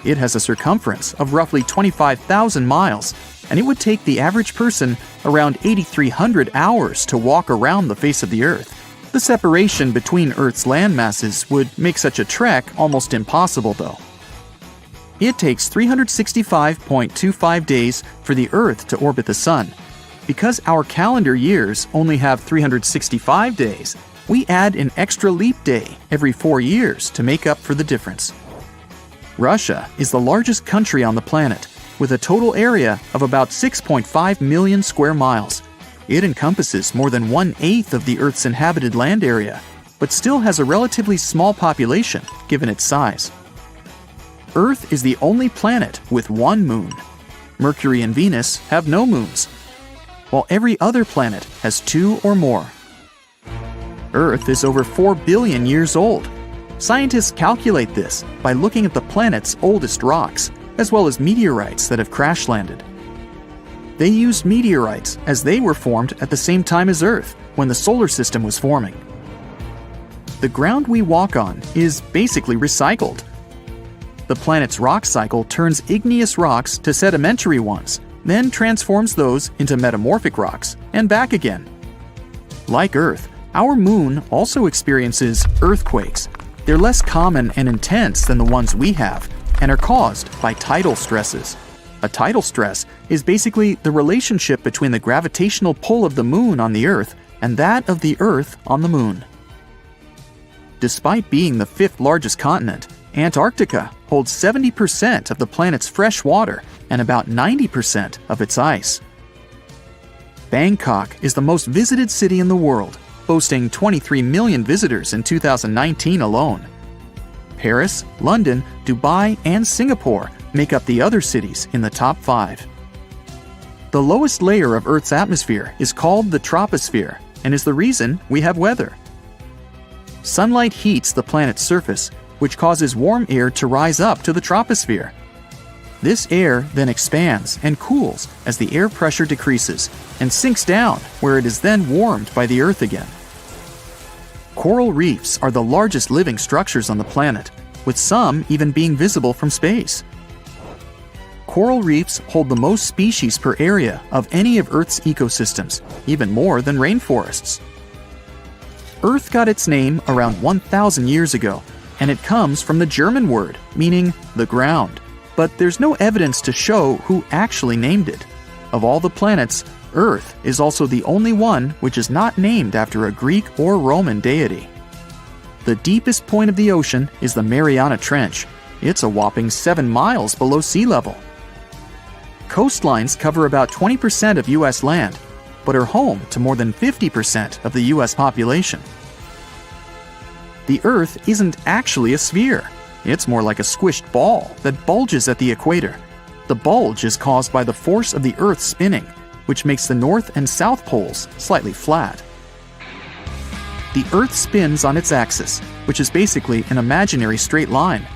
It has a circumference of roughly 25,000 miles, and it would take the average person around 8,300 hours to walk around the face of the Earth. The separation between Earth's land masses would make such a trek almost impossible, though. It takes 365.25 days for the Earth to orbit the Sun. Because our calendar years only have 365 days, we add an extra leap day every 4 years to make up for the difference. Russia is the largest country on the planet, with a total area of about 6.5 million square miles. It encompasses more than 1/8 of the Earth's inhabited land area, but still has a relatively small population given its size. Earth is the only planet with one moon. Mercury and Venus have no moons, while every other planet has 2 or more. Earth is over 4 billion years old. Scientists calculate this by looking at the planet's oldest rocks, as well as meteorites that have crash-landed. They used meteorites as they were formed at the same time as Earth, when the solar system was forming. The ground we walk on is basically recycled. The planet's rock cycle turns igneous rocks to sedimentary ones, then transforms those into metamorphic rocks, and back again. Like Earth, our moon also experiences earthquakes. They're less common and intense than the ones we have, and are caused by tidal stresses. A tidal stress is basically the relationship between the gravitational pull of the moon on the Earth and that of the Earth on the moon. Despite being the fifth largest continent, Antarctica holds 70% of the planet's fresh water and about 90% of its ice. Bangkok is the most visited city in the world, boasting 23 million visitors in 2019 alone. Paris, London, Dubai, and Singapore make up the other cities in the top 5. The lowest layer of Earth's atmosphere is called the troposphere and is the reason we have weather. Sunlight heats the planet's surface, which causes warm air to rise up to the troposphere. This air then expands and cools as the air pressure decreases and sinks down, where it is then warmed by the Earth again. Coral reefs are the largest living structures on the planet, with some even being visible from space. Coral reefs hold the most species per area of any of Earth's ecosystems, even more than rainforests. Earth got its name around 1,000 years ago, and it comes from the German word meaning the ground, but there's no evidence to show who actually named it. Of all the planets, Earth is also the only one which is not named after a Greek or Roman deity. The deepest point of the ocean is the Mariana Trench. It's a whopping 7 miles below sea level. Coastlines cover about 20% of U.S. land, but are home to more than 50% of the U.S. population. The Earth isn't actually a sphere. It's more like a squished ball that bulges at the equator. The bulge is caused by the force of the Earth spinning, which makes the north and south poles slightly flat. The Earth spins on its axis, which is basically an imaginary straight line.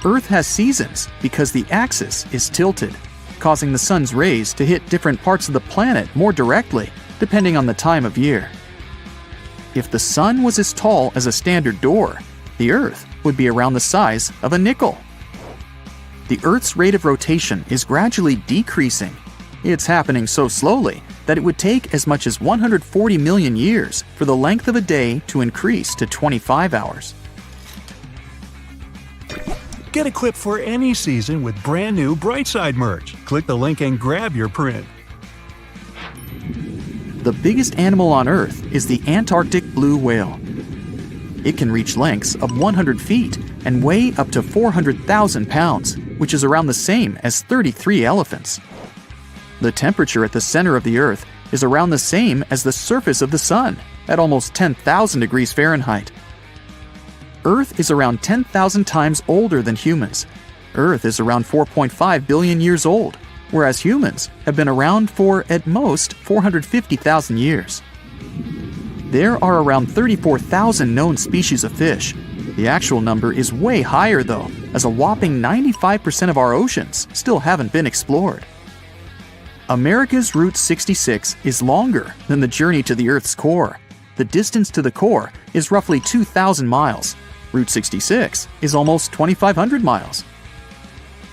Earth has seasons because the axis is tilted, causing the sun's rays to hit different parts of the planet more directly, depending on the time of year. If the sun was as tall as a standard door, the Earth would be around the size of a nickel. The Earth's rate of rotation is gradually decreasing. It's happening so slowly that it would take as much as 140 million years for the length of a day to increase to 25 hours. Get equipped for any season with brand new Brightside merch. Click the link and grab your print. The biggest animal on Earth is the Antarctic blue whale. It can reach lengths of 100 feet and weigh up to 400,000 pounds, which is around the same as 33 elephants. The temperature at the center of the Earth is around the same as the surface of the Sun, at almost 10,000 degrees Fahrenheit. Earth is around 10,000 times older than humans. Earth is around 4.5 billion years old, whereas humans have been around for, at most, 450,000 years. There are around 34,000 known species of fish. The actual number is way higher though, as a whopping 95% of our oceans still haven't been explored. America's Route 66 is longer than the journey to the Earth's core. The distance to the core is roughly 2,000 miles. Route 66 is almost 2,500 miles.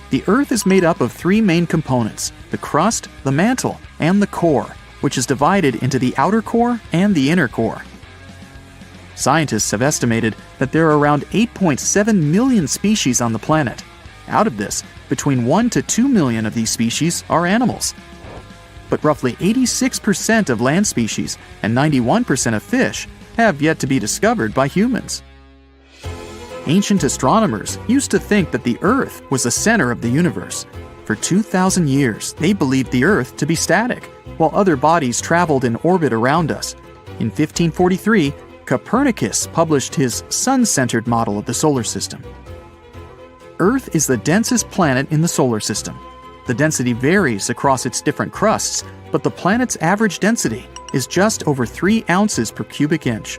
The Earth is made up of three main components: the crust, the mantle, and the core, which is divided into the outer core and the inner core. Scientists have estimated that there are around 8.7 million species on the planet. Out of this, between 1 to 2 million of these species are animals. But roughly 86% of land species and 91% of fish have yet to be discovered by humans. Ancient astronomers used to think that the Earth was the center of the universe. For 2,000 years, they believed the Earth to be static, while other bodies traveled in orbit around us. In 1543, Copernicus published his sun-centered model of the solar system. Earth is the densest planet in the solar system. The density varies across its different crusts, but the planet's average density is just over 3 ounces per cubic inch.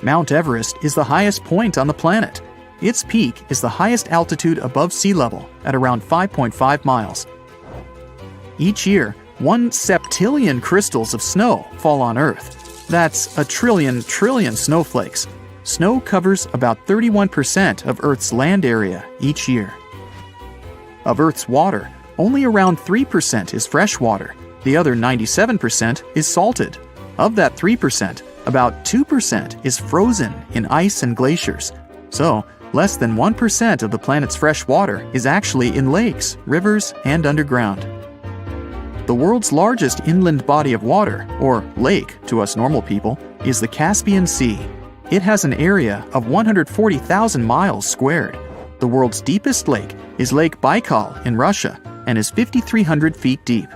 Mount Everest is the highest point on the planet. Its peak is the highest altitude above sea level at around 5.5 miles. Each year, 1 septillion crystals of snow fall on Earth. That's a trillion snowflakes. Snow covers about 31% of Earth's land area each year. Of Earth's water, only around 3% is fresh water. The other 97% is salted. Of that 3%, about 2% is frozen in ice and glaciers. So, less than 1% of the planet's fresh water is actually in lakes, rivers, and underground. The world's largest inland body of water, or lake to us normal people, is the Caspian Sea. It has an area of 140,000 miles squared. The world's deepest lake is Lake Baikal in Russia and is 5,300 feet deep.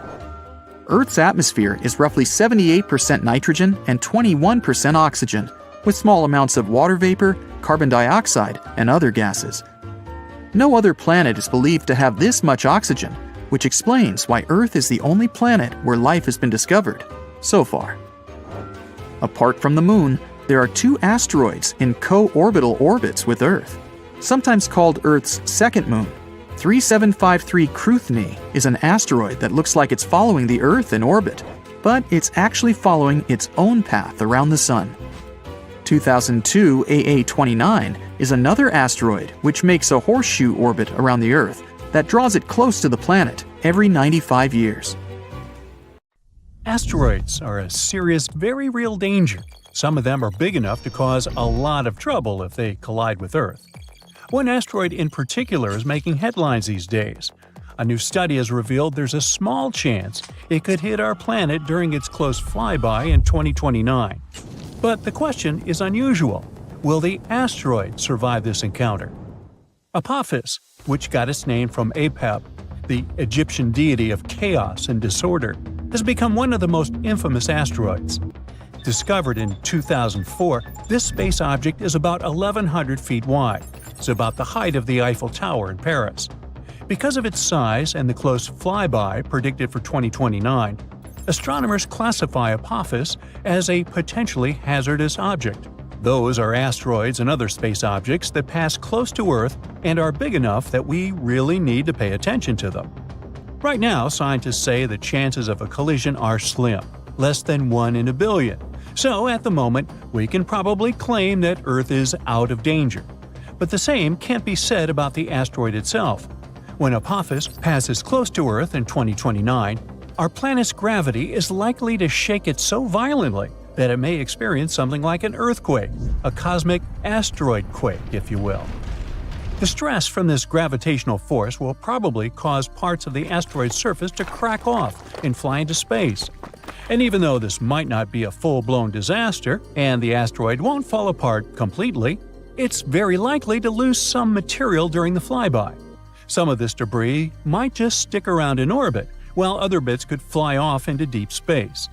Earth's atmosphere is roughly 78% nitrogen and 21% oxygen, with small amounts of water vapor, carbon dioxide, and other gases. No other planet is believed to have this much oxygen, which explains why Earth is the only planet where life has been discovered so far. Apart from the Moon, there are 2 asteroids in co-orbital orbits with Earth, sometimes called Earth's second moon. 3753 Cruithne is an asteroid that looks like it's following the Earth in orbit, but it's actually following its own path around the Sun. 2002 AA29 is another asteroid which makes a horseshoe orbit around the Earth that draws it close to the planet every 95 years. Asteroids are a serious, very real danger. Some of them are big enough to cause a lot of trouble if they collide with Earth. One asteroid in particular is making headlines these days. A new study has revealed there's a small chance it could hit our planet during its close flyby in 2029. But the question is unusual. Will the asteroid survive this encounter? Apophis, which got its name from Apep, the Egyptian deity of chaos and disorder, has become one of the most infamous asteroids. Discovered in 2004, this space object is about 1,100 feet wide. It's about the height of the Eiffel Tower in Paris. Because of its size and the close flyby predicted for 2029, astronomers classify Apophis as a potentially hazardous object. Those are asteroids and other space objects that pass close to Earth and are big enough that we really need to pay attention to them. Right now, scientists say the chances of a collision are slim, less than 1 in a billion. So, at the moment, we can probably claim that Earth is out of danger. But the same can't be said about the asteroid itself. When Apophis passes close to Earth in 2029, our planet's gravity is likely to shake it so violently that it may experience something like an earthquake, a cosmic asteroid quake, if you will. The stress from this gravitational force will probably cause parts of the asteroid's surface to crack off and fly into space. And even though this might not be a full-blown disaster and the asteroid won't fall apart completely, it's very likely to lose some material during the flyby. Some of this debris might just stick around in orbit, while other bits could fly off into deep space.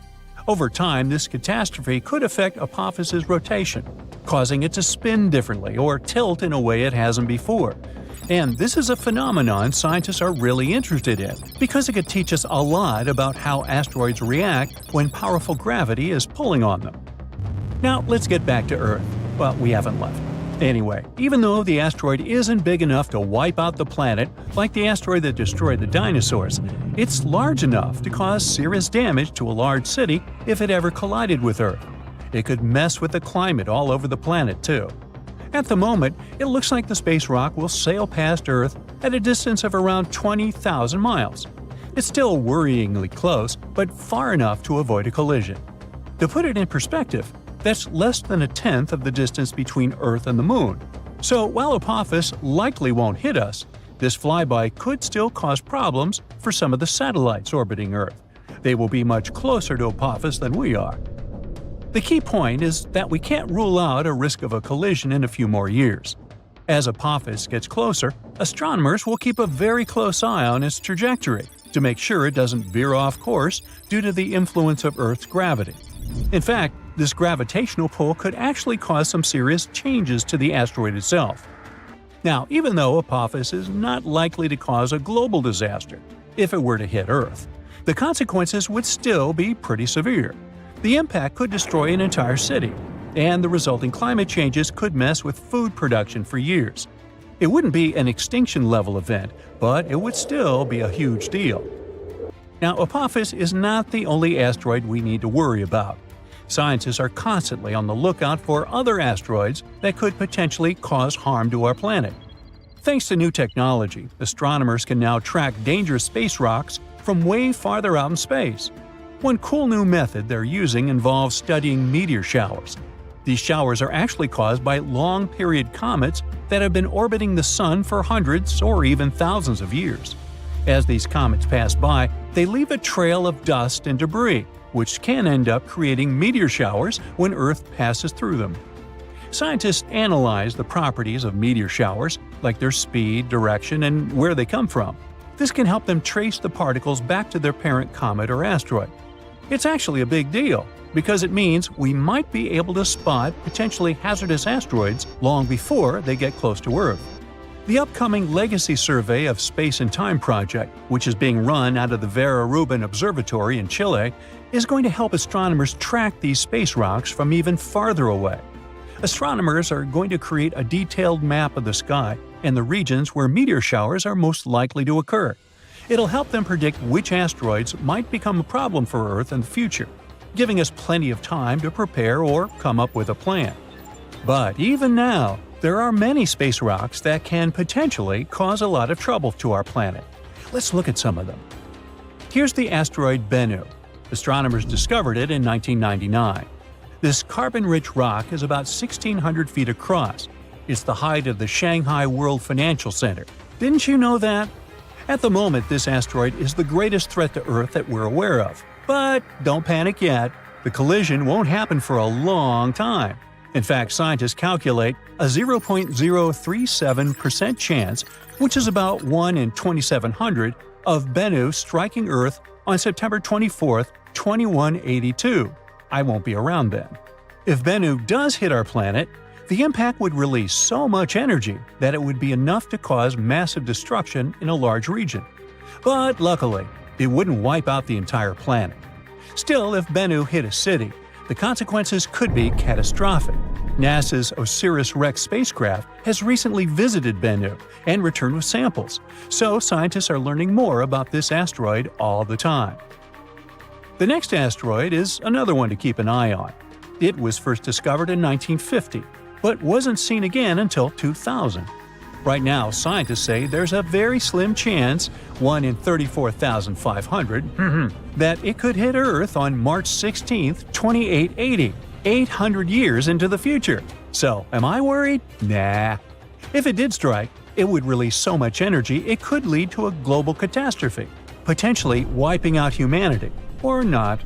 Over time, this catastrophe could affect Apophis's rotation, causing it to spin differently or tilt in a way it hasn't before. And this is a phenomenon scientists are really interested in, because it could teach us a lot about how asteroids react when powerful gravity is pulling on them. Now, let's get back to Earth. Well, we haven't left. Anyway, even though the asteroid isn't big enough to wipe out the planet like the asteroid that destroyed the dinosaurs, it's large enough to cause serious damage to a large city if it ever collided with Earth. It could mess with the climate all over the planet, too. At the moment, it looks like the space rock will sail past Earth at a distance of around 20,000 miles. It's still worryingly close, but far enough to avoid a collision. To put it in perspective, that's less than a tenth of the distance between Earth and the Moon. So while Apophis likely won't hit us, this flyby could still cause problems for some of the satellites orbiting Earth. They will be much closer to Apophis than we are. The key point is that we can't rule out a risk of a collision in a few more years. As Apophis gets closer, astronomers will keep a very close eye on its trajectory to make sure it doesn't veer off course due to the influence of Earth's gravity. In fact, this gravitational pull could actually cause some serious changes to the asteroid itself. Now, even though Apophis is not likely to cause a global disaster if it were to hit Earth, the consequences would still be pretty severe. The impact could destroy an entire city, and the resulting climate changes could mess with food production for years. It wouldn't be an extinction-level event, but it would still be a huge deal. Now, Apophis is not the only asteroid we need to worry about. Scientists are constantly on the lookout for other asteroids that could potentially cause harm to our planet. Thanks to new technology, astronomers can now track dangerous space rocks from way farther out in space. One cool new method they're using involves studying meteor showers. These showers are actually caused by long-period comets that have been orbiting the Sun for hundreds or even thousands of years. As these comets pass by, they leave a trail of dust and debris, which can end up creating meteor showers when Earth passes through them. Scientists analyze the properties of meteor showers, like their speed, direction, and where they come from. This can help them trace the particles back to their parent comet or asteroid. It's actually a big deal, because it means we might be able to spot potentially hazardous asteroids long before they get close to Earth. The upcoming Legacy Survey of Space and Time project, which is being run out of the Vera Rubin Observatory in Chile, is going to help astronomers track these space rocks from even farther away. Astronomers are going to create a detailed map of the sky and the regions where meteor showers are most likely to occur. It'll help them predict which asteroids might become a problem for Earth in the future, giving us plenty of time to prepare or come up with a plan. But even now, there are many space rocks that can potentially cause a lot of trouble to our planet. Let's look at some of them. Here's the asteroid Bennu. Astronomers discovered it in 1999. This carbon-rich rock is about 1,600 feet across. It's the height of the Shanghai World Financial Center. Didn't you know that? At the moment, this asteroid is the greatest threat to Earth that we're aware of. But don't panic yet. The collision won't happen for a long time. In fact, scientists calculate a 0.037% chance, which is about 1 in 2,700, of Bennu striking Earth on September 24, 2182. I won't be around then. If Bennu does hit our planet, the impact would release so much energy that it would be enough to cause massive destruction in a large region. But luckily, it wouldn't wipe out the entire planet. Still, if Bennu hit a city, the consequences could be catastrophic. NASA's OSIRIS-REx spacecraft has recently visited Bennu and returned with samples, so scientists are learning more about this asteroid all the time. The next asteroid is another one to keep an eye on. It was first discovered in 1950, but wasn't seen again until 2000. Right now, scientists say there's a very slim chance, 1 in 34,500, that it could hit Earth on March 16, 2880, 800 years into the future. So, am I worried? Nah. If it did strike, it would release so much energy it could lead to a global catastrophe, potentially wiping out humanity. Or not.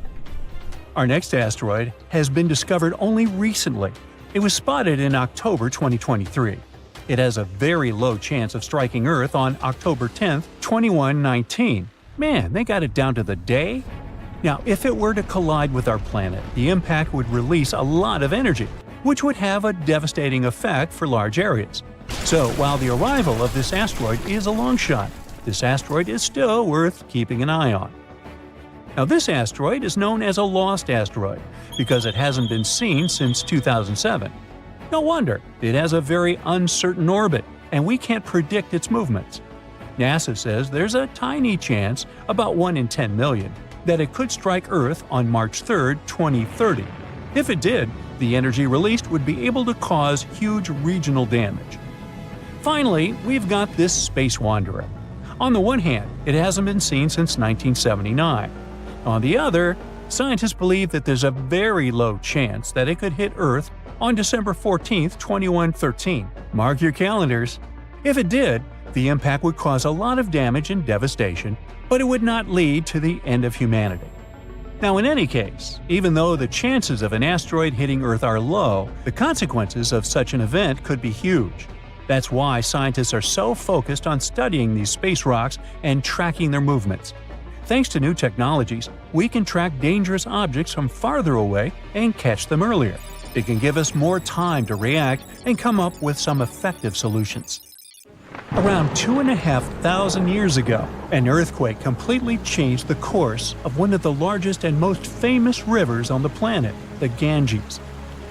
Our next asteroid has been discovered only recently. It was spotted in October 2023. It has a very low chance of striking Earth on October 10, 2119. Man, they got it down to the day? Now, if it were to collide with our planet, the impact would release a lot of energy, which would have a devastating effect for large areas. So, while the arrival of this asteroid is a long shot, this asteroid is still worth keeping an eye on. Now, this asteroid is known as a lost asteroid because it hasn't been seen since 2007. No wonder, it has a very uncertain orbit, and we can't predict its movements. NASA says there's a tiny chance, about 1 in 10 million, that it could strike Earth on March 3, 2030. If it did, the energy released would be able to cause huge regional damage. Finally, we've got this space wanderer. On the one hand, it hasn't been seen since 1979. On the other, scientists believe that there's a very low chance that it could hit Earth on December 14, 2113. Mark your calendars. If it did, the impact would cause a lot of damage and devastation, but it would not lead to the end of humanity. Now, in any case, even though the chances of an asteroid hitting Earth are low, the consequences of such an event could be huge. That's why scientists are so focused on studying these space rocks and tracking their movements. Thanks to new technologies, we can track dangerous objects from farther away and catch them earlier. It can give us more time to react and come up with some effective solutions. Around 2,500 years ago, an earthquake completely changed the course of one of the largest and most famous rivers on the planet, the Ganges.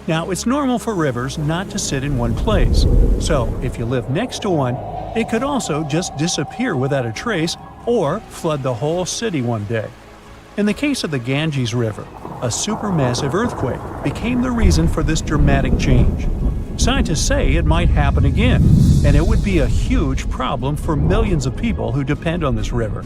Now, it's normal for rivers not to sit in one place, so if you live next to one, it could also just disappear without a trace or flood the whole city one day. In the case of the Ganges River, a supermassive earthquake became the reason for this dramatic change. Scientists say it might happen again, and it would be a huge problem for millions of people who depend on this river.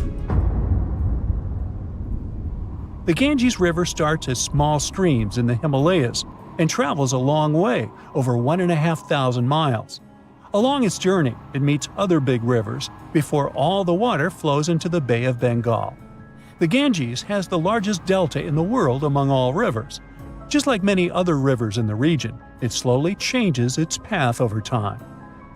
The Ganges River starts as small streams in the Himalayas and travels a long way, over 1,500 miles. Along its journey, it meets other big rivers before all the water flows into the Bay of Bengal. The Ganges has the largest delta in the world among all rivers. Just like many other rivers in the region, it slowly changes its path over time.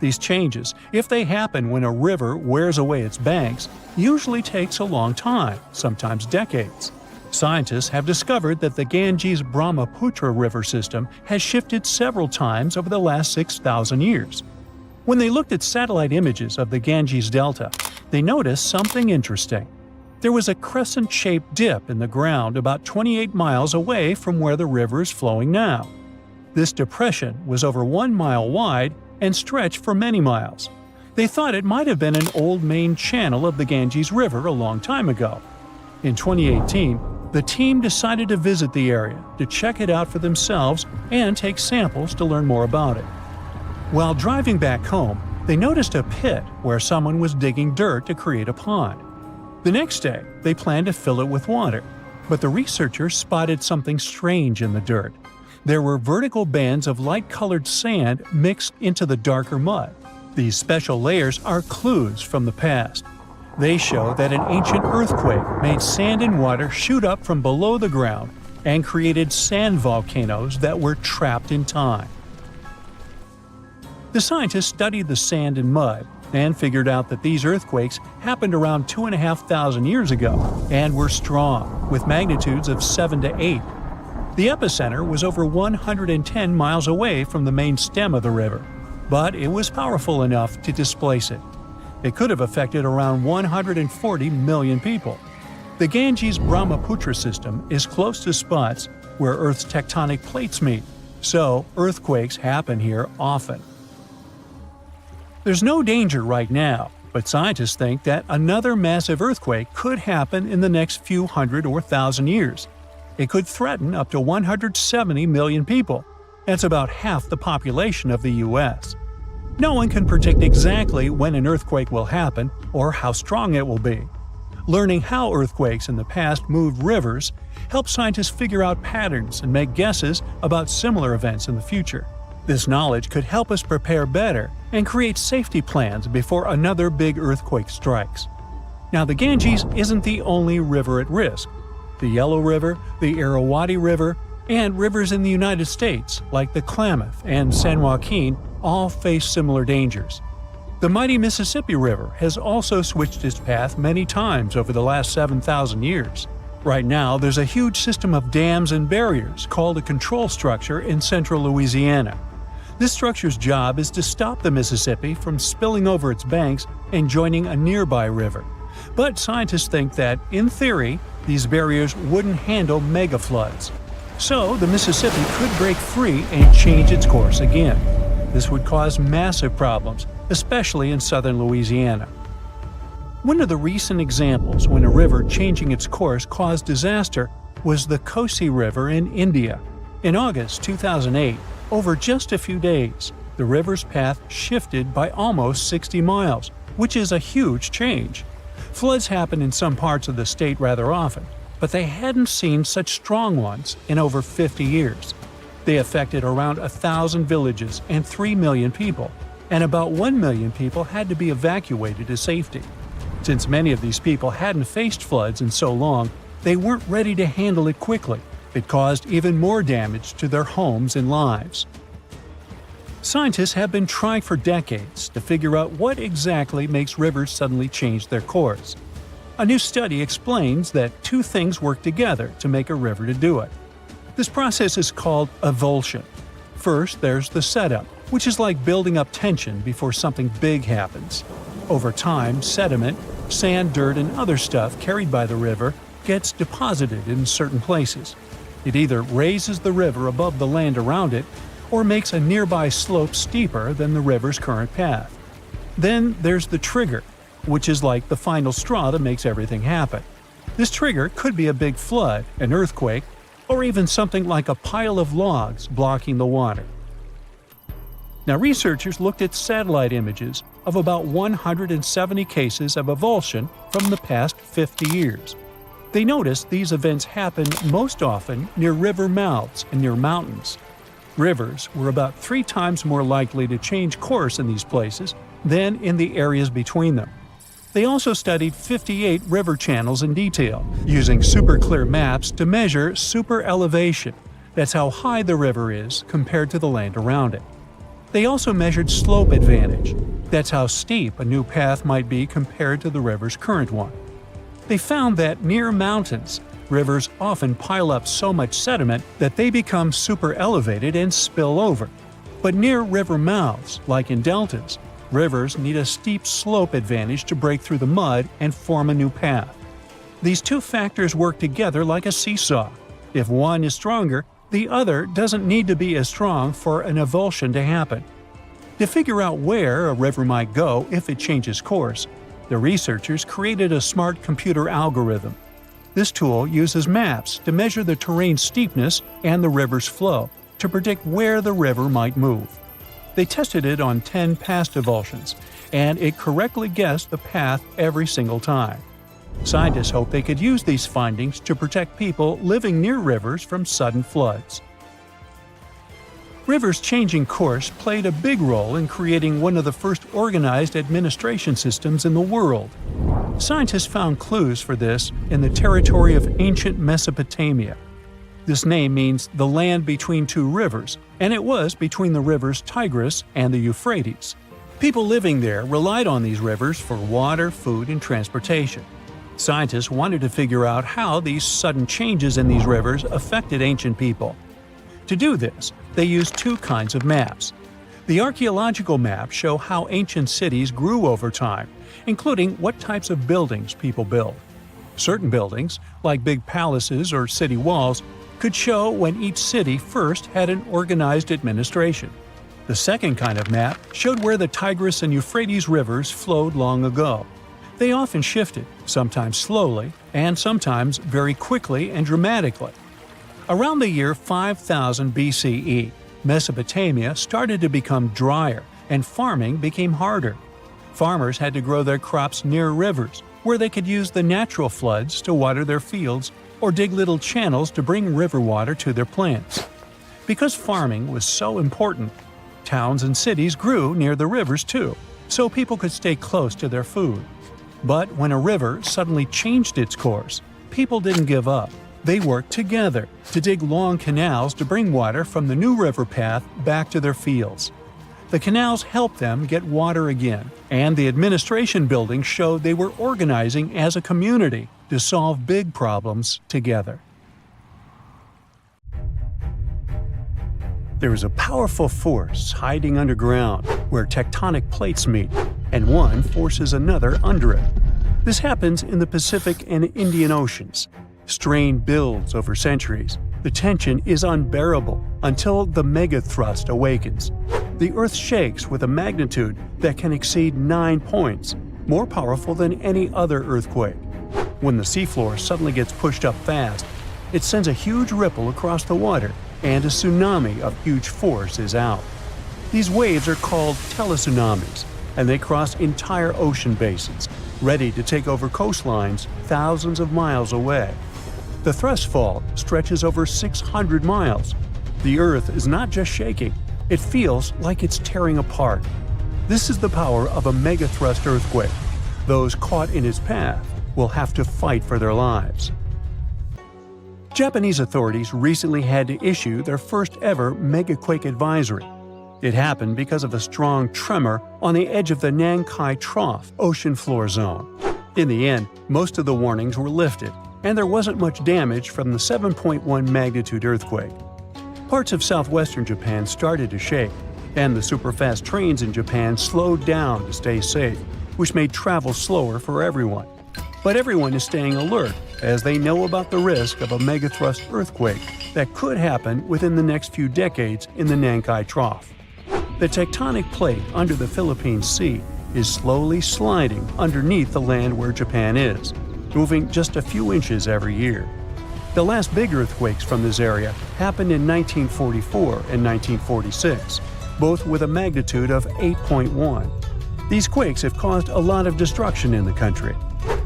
These changes, if they happen when a river wears away its banks, usually takes a long time, sometimes decades. Scientists have discovered that the Ganges-Brahmaputra river system has shifted several times over the last 6,000 years. When they looked at satellite images of the Ganges Delta, they noticed something interesting. There was a crescent-shaped dip in the ground about 28 miles away from where the river is flowing now. This depression was over 1 mile wide and stretched for many miles. They thought it might have been an old main channel of the Ganges River a long time ago. In 2018, the team decided to visit the area to check it out for themselves and take samples to learn more about it. While driving back home, they noticed a pit where someone was digging dirt to create a pond. The next day, they planned to fill it with water, but the researchers spotted something strange in the dirt. There were vertical bands of light-colored sand mixed into the darker mud. These special layers are clues from the past. They show that an ancient earthquake made sand and water shoot up from below the ground and created sand volcanoes that were trapped in time. The scientists studied the sand and mud and figured out that these earthquakes happened around 2,500 years ago and were strong, with magnitudes of 7 to 8. The epicenter was over 110 miles away from the main stem of the river, but it was powerful enough to displace it. It could have affected around 140 million people. The Ganges-Brahmaputra system is close to spots where Earth's tectonic plates meet, so earthquakes happen here often. There's no danger right now, but scientists think that another massive earthquake could happen in the next few hundred or thousand years. It could threaten up to 170 million people. That's about half the population of the U.S. No one can predict exactly when an earthquake will happen or how strong it will be. Learning how earthquakes in the past moved rivers helps scientists figure out patterns and make guesses about similar events in the future. This knowledge could help us prepare better and create safety plans before another big earthquake strikes. Now, the Ganges isn't the only river at risk. the Yellow River, the Irrawaddy River, and rivers in the United States like the Klamath and San Joaquin all face similar dangers. The mighty Mississippi River has also switched its path many times over the last 7,000 years. Right now, there's a huge system of dams and barriers called a control structure in central Louisiana. This structure's job is to stop the Mississippi from spilling over its banks and joining a nearby river. But scientists think that, in theory, these barriers wouldn't handle megafloods. So, the Mississippi could break free and change its course again. This would cause massive problems, especially in southern Louisiana. One of the recent examples when a river changing its course caused disaster was the Kosi River in India. In August 2008, over just a few days, the river's path shifted by almost 60 miles, which is a huge change. Floods happen in some parts of the state rather often, but they hadn't seen such strong ones in over 50 years. They affected around 1,000 villages and 3 million people, and about 1 million people had to be evacuated to safety. Since many of these people hadn't faced floods in so long, they weren't ready to handle it quickly. It caused even more damage to their homes and lives. Scientists have been trying for decades to figure out what exactly makes rivers suddenly change their course. A new study explains that two things work together to make a river to do it. This process is called avulsion. First, there's the setup, which is like building up tension before something big happens. Over time, sediment, sand, dirt, and other stuff carried by the river gets deposited in certain places. It either raises the river above the land around it or makes a nearby slope steeper than the river's current path. Then there's the trigger, which is like the final straw that makes everything happen. This trigger could be a big flood, an earthquake, or even something like a pile of logs blocking the water. Now, researchers looked at satellite images of about 170 cases of avulsion from the past 50 years. They noticed these events happen most often near river mouths and near mountains. Rivers were about 3 times more likely to change course in these places than in the areas between them. They also studied 58 river channels in detail, using super clear maps to measure super elevation. That's how high the river is compared to the land around it. They also measured slope advantage. That's how steep a new path might be compared to the river's current one. They found that near mountains, rivers often pile up so much sediment that they become super elevated and spill over. But near river mouths, like in deltas, rivers need a steep slope advantage to break through the mud and form a new path. These two factors work together like a seesaw. If one is stronger, the other doesn't need to be as strong for an avulsion to happen. To figure out where a river might go if it changes course, the researchers created a smart computer algorithm. This tool uses maps to measure the terrain's steepness and the river's flow to predict where the river might move. They tested it on 10 past avulsions, and it correctly guessed the path every single time. Scientists hope they could use these findings to protect people living near rivers from sudden floods. Rivers changing course played a big role in creating one of the first organized administration systems in the world. Scientists found clues for this in the territory of ancient Mesopotamia. This name means the land between two rivers, and it was between the rivers Tigris and the Euphrates. People living there relied on these rivers for water, food, and transportation. Scientists wanted to figure out how these sudden changes in these rivers affected ancient people. To do this, they used 2 kinds of maps. The archaeological maps show how ancient cities grew over time, including what types of buildings people built. Certain buildings, like big palaces or city walls, could show when each city first had an organized administration. The second kind of map showed where the Tigris and Euphrates rivers flowed long ago. They often shifted, sometimes slowly, and sometimes very quickly and dramatically. Around the year 5000 BCE, Mesopotamia started to become drier, and farming became harder. Farmers had to grow their crops near rivers, where they could use the natural floods to water their fields or dig little channels to bring river water to their plants. Because farming was so important, towns and cities grew near the rivers too, so people could stay close to their food. But when a river suddenly changed its course, people didn't give up. They work together to dig long canals to bring water from the new river path back to their fields. The canals help them get water again, and the administration buildings showed they were organizing as a community to solve big problems together. There is a powerful force hiding underground where tectonic plates meet, and one forces another under it. This happens in the Pacific and Indian Oceans. Strain builds over centuries. The tension is unbearable until the megathrust awakens. The Earth shakes with a magnitude that can exceed 9 points, more powerful than any other earthquake. When the seafloor suddenly gets pushed up fast, it sends a huge ripple across the water, and a tsunami of huge force is out. These waves are called teletsunamis, and they cross entire ocean basins, ready to take over coastlines thousands of miles away. The thrust fault stretches over 600 miles. The Earth is not just shaking, it feels like it's tearing apart. This is the power of a megathrust earthquake. Those caught in its path will have to fight for their lives. Japanese authorities recently had to issue their first ever megaquake advisory. It happened because of a strong tremor on the edge of the Nankai Trough ocean floor zone. In the end, most of the warnings were lifted, and there wasn't much damage from the 7.1 magnitude earthquake. Parts of southwestern Japan started to shake, and the superfast trains in Japan slowed down to stay safe, which made travel slower for everyone. But everyone is staying alert as they know about the risk of a megathrust earthquake that could happen within the next few decades in the Nankai Trough. The tectonic plate under the Philippine Sea is slowly sliding underneath the land where Japan is, moving just a few inches every year. The last big earthquakes from this area happened in 1944 and 1946, both with a magnitude of 8.1. These quakes have caused a lot of destruction in the country.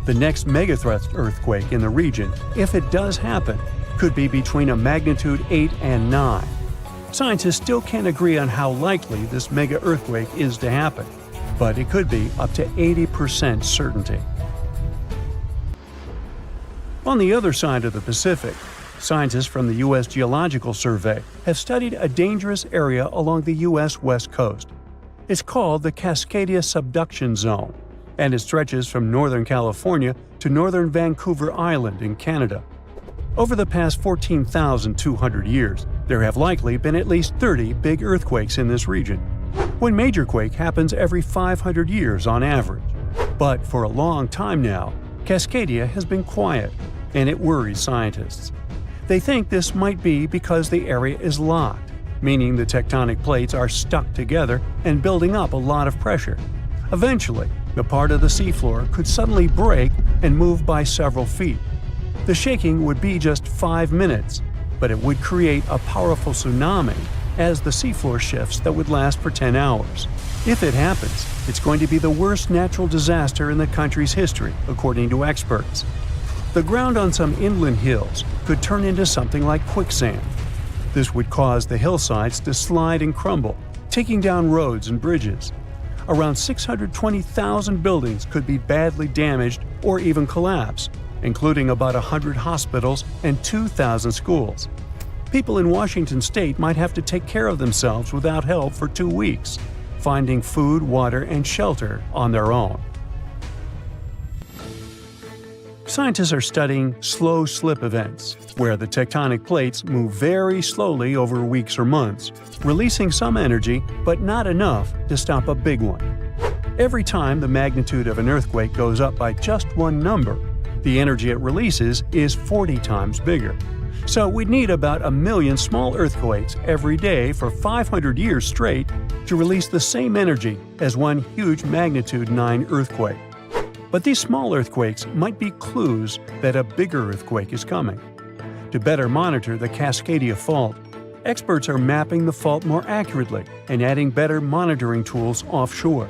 The next megathrust earthquake in the region, if it does happen, could be between a magnitude 8 and 9. Scientists still can't agree on how likely this mega earthquake is to happen, but it could be up to 80% certainty. On the other side of the Pacific, scientists from the U.S. Geological Survey have studied a dangerous area along the U.S. West Coast. It's called the Cascadia Subduction Zone, and it stretches from northern California to northern Vancouver Island in Canada. Over the past 14,200 years, there have likely been at least 30 big earthquakes in this region. One major quake happens every 500 years on average. But for a long time now, Cascadia has been quiet, and it worries scientists. They think this might be because the area is locked, meaning the tectonic plates are stuck together and building up a lot of pressure. Eventually, the part of the seafloor could suddenly break and move by several feet. The shaking would be just 5 minutes, but it would create a powerful tsunami as the seafloor shifts that would last for 10 hours. If it happens, it's going to be the worst natural disaster in the country's history, according to experts. The ground on some inland hills could turn into something like quicksand. This would cause the hillsides to slide and crumble, taking down roads and bridges. Around 620,000 buildings could be badly damaged or even collapse, including about 100 hospitals and 2,000 schools. People in Washington state might have to take care of themselves without help for 2 weeks, finding food, water, and shelter on their own. Scientists are studying slow slip events, where the tectonic plates move very slowly over weeks or months, releasing some energy but not enough to stop a big one. Every time the magnitude of an earthquake goes up by just one number, the energy it releases is 40 times bigger. So we'd need about 1 million small earthquakes every day for 500 years straight to release the same energy as one huge magnitude 9 earthquake. But these small earthquakes might be clues that a bigger earthquake is coming. To better monitor the Cascadia fault, experts are mapping the fault more accurately and adding better monitoring tools offshore.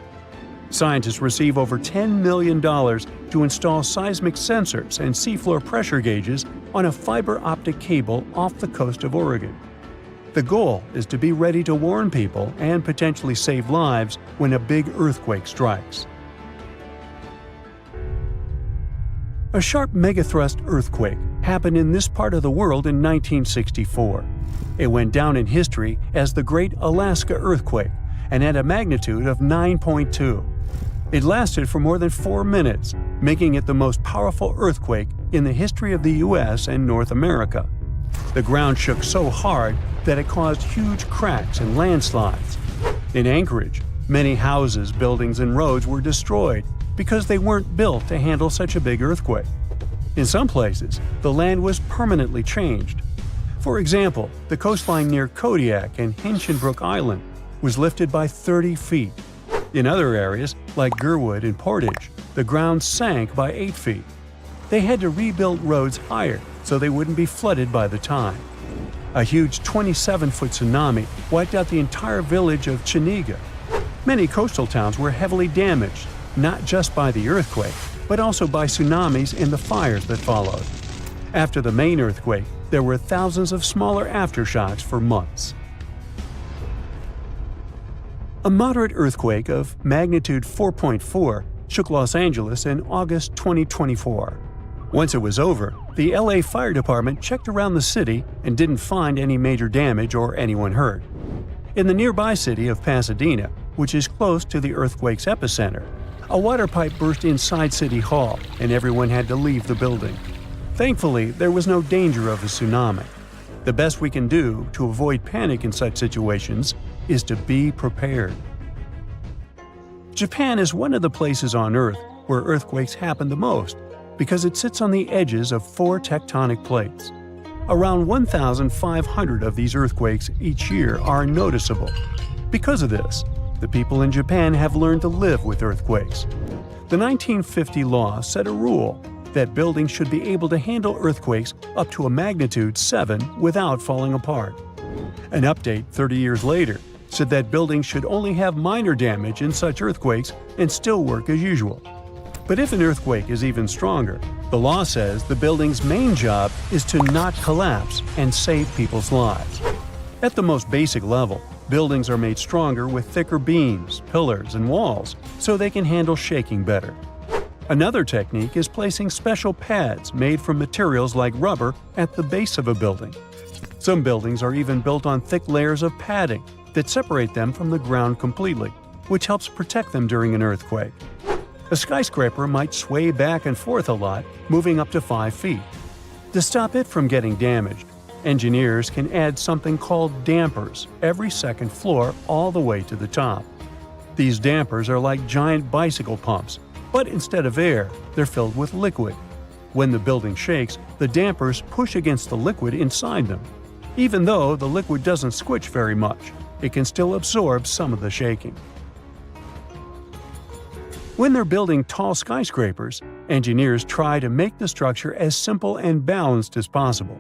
Scientists receive over $10 million to install seismic sensors and seafloor pressure gauges on a fiber optic cable off the coast of Oregon. The goal is to be ready to warn people and potentially save lives when a big earthquake strikes. A sharp megathrust earthquake happened in this part of the world in 1964. It went down in history as the Great Alaska Earthquake and had a magnitude of 9.2. It lasted for more than 4 minutes, making it the most powerful earthquake in the history of the US and North America. The ground shook so hard that it caused huge cracks and landslides. In Anchorage, many houses, buildings, and roads were destroyed because they weren't built to handle such a big earthquake. In some places, the land was permanently changed. For example, the coastline near Kodiak and Hinchinbrook Island was lifted by 30 feet. In other areas, like Gurwood and Portage, the ground sank by 8 feet. They had to rebuild roads higher so they wouldn't be flooded by the tide. A huge 27-foot tsunami wiped out the entire village of Chiniga. Many coastal towns were heavily damaged, not just by the earthquake, but also by tsunamis and the fires that followed. After the main earthquake, there were thousands of smaller aftershocks for months. A moderate earthquake of magnitude 4.4 shook Los Angeles in August 2024. Once it was over, the LA Fire Department checked around the city and didn't find any major damage or anyone hurt. In the nearby city of Pasadena, which is close to the earthquake's epicenter, a water pipe burst inside City Hall and everyone had to leave the building. Thankfully, there was no danger of a tsunami. The best we can do to avoid panic in such situations is to be prepared. Japan is one of the places on Earth where earthquakes happen the most because it sits on the edges of 4 tectonic plates. Around 1,500 of these earthquakes each year are noticeable. Because of this, the people in Japan have learned to live with earthquakes. The 1950 law set a rule that buildings should be able to handle earthquakes up to a magnitude 7 without falling apart. An update 30 years later said that buildings should only have minor damage in such earthquakes and still work as usual. But if an earthquake is even stronger, the law says the building's main job is to not collapse and save people's lives. At the most basic level, buildings are made stronger with thicker beams, pillars, and walls so they can handle shaking better. Another technique is placing special pads made from materials like rubber at the base of a building. Some buildings are even built on thick layers of padding that separate them from the ground completely, which helps protect them during an earthquake. A skyscraper might sway back and forth a lot, moving up to 5 feet. To stop it from getting damaged, engineers can add something called dampers every second floor all the way to the top. These dampers are like giant bicycle pumps, but instead of air, they're filled with liquid. When the building shakes, the dampers push against the liquid inside them. Even though the liquid doesn't squish very much, it can still absorb some of the shaking. When they're building tall skyscrapers, engineers try to make the structure as simple and balanced as possible.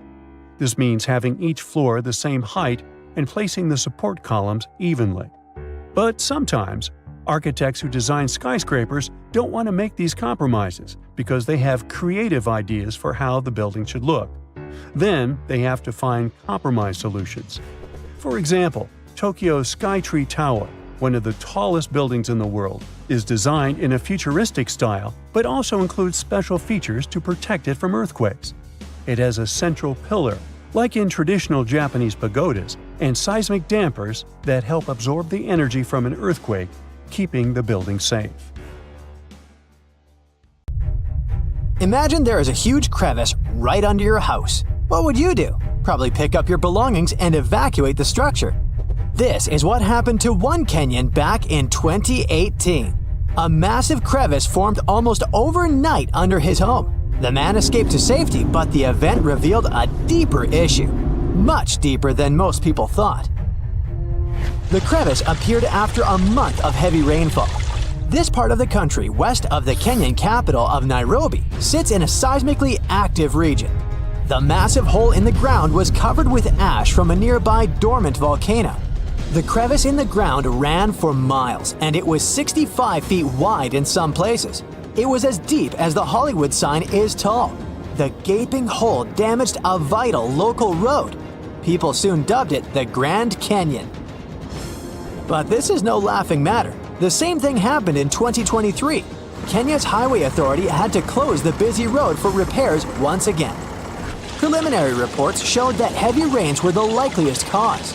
This means having each floor the same height and placing the support columns evenly. But sometimes, architects who design skyscrapers don't want to make these compromises because they have creative ideas for how the building should look. Then they have to find compromise solutions. For example, Tokyo's Skytree Tower, one of the tallest buildings in the world, is designed in a futuristic style but also includes special features to protect it from earthquakes. It has a central pillar, like in traditional Japanese pagodas, and seismic dampers that help absorb the energy from an earthquake, keeping the building safe. Imagine there is a huge crevice right under your house. What would you do? Probably pick up your belongings and evacuate the structure. This is what happened to one Kenyan back in 2018. A massive crevice formed almost overnight under his home. The man escaped to safety, but the event revealed a deeper issue. Much deeper than most people thought. The crevice appeared after a month of heavy rainfall. This part of the country, west of the Kenyan capital of Nairobi, sits in a seismically active region. The massive hole in the ground was covered with ash from a nearby dormant volcano. The crevice in the ground ran for miles, and it was 65 feet wide in some places. It was as deep as the Hollywood sign is tall. The gaping hole damaged a vital local road. People soon dubbed it the Grand Canyon. But this is no laughing matter. The same thing happened in 2023. Kenya's highway authority had to close the busy road for repairs once again. Preliminary reports showed that heavy rains were the likeliest cause.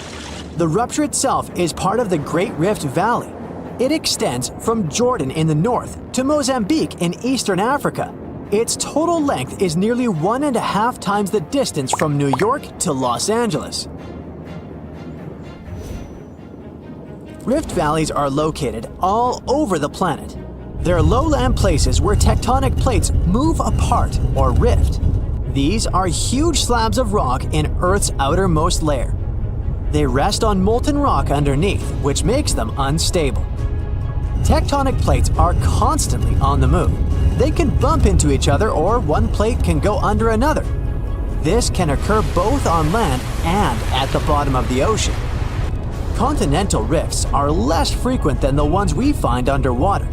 The rupture itself is part of the Great Rift Valley. It extends from Jordan in the north to Mozambique in eastern Africa. Its total length is nearly 1.5 times the distance from New York to Los Angeles. Rift valleys are located all over the planet. They're lowland places where tectonic plates move apart or rift. These are huge slabs of rock in Earth's outermost layer. They rest on molten rock underneath, which makes them unstable. Tectonic plates are constantly on the move. They can bump into each other, or one plate can go under another. This can occur both on land and at the bottom of the ocean. Continental rifts are less frequent than the ones we find underwater.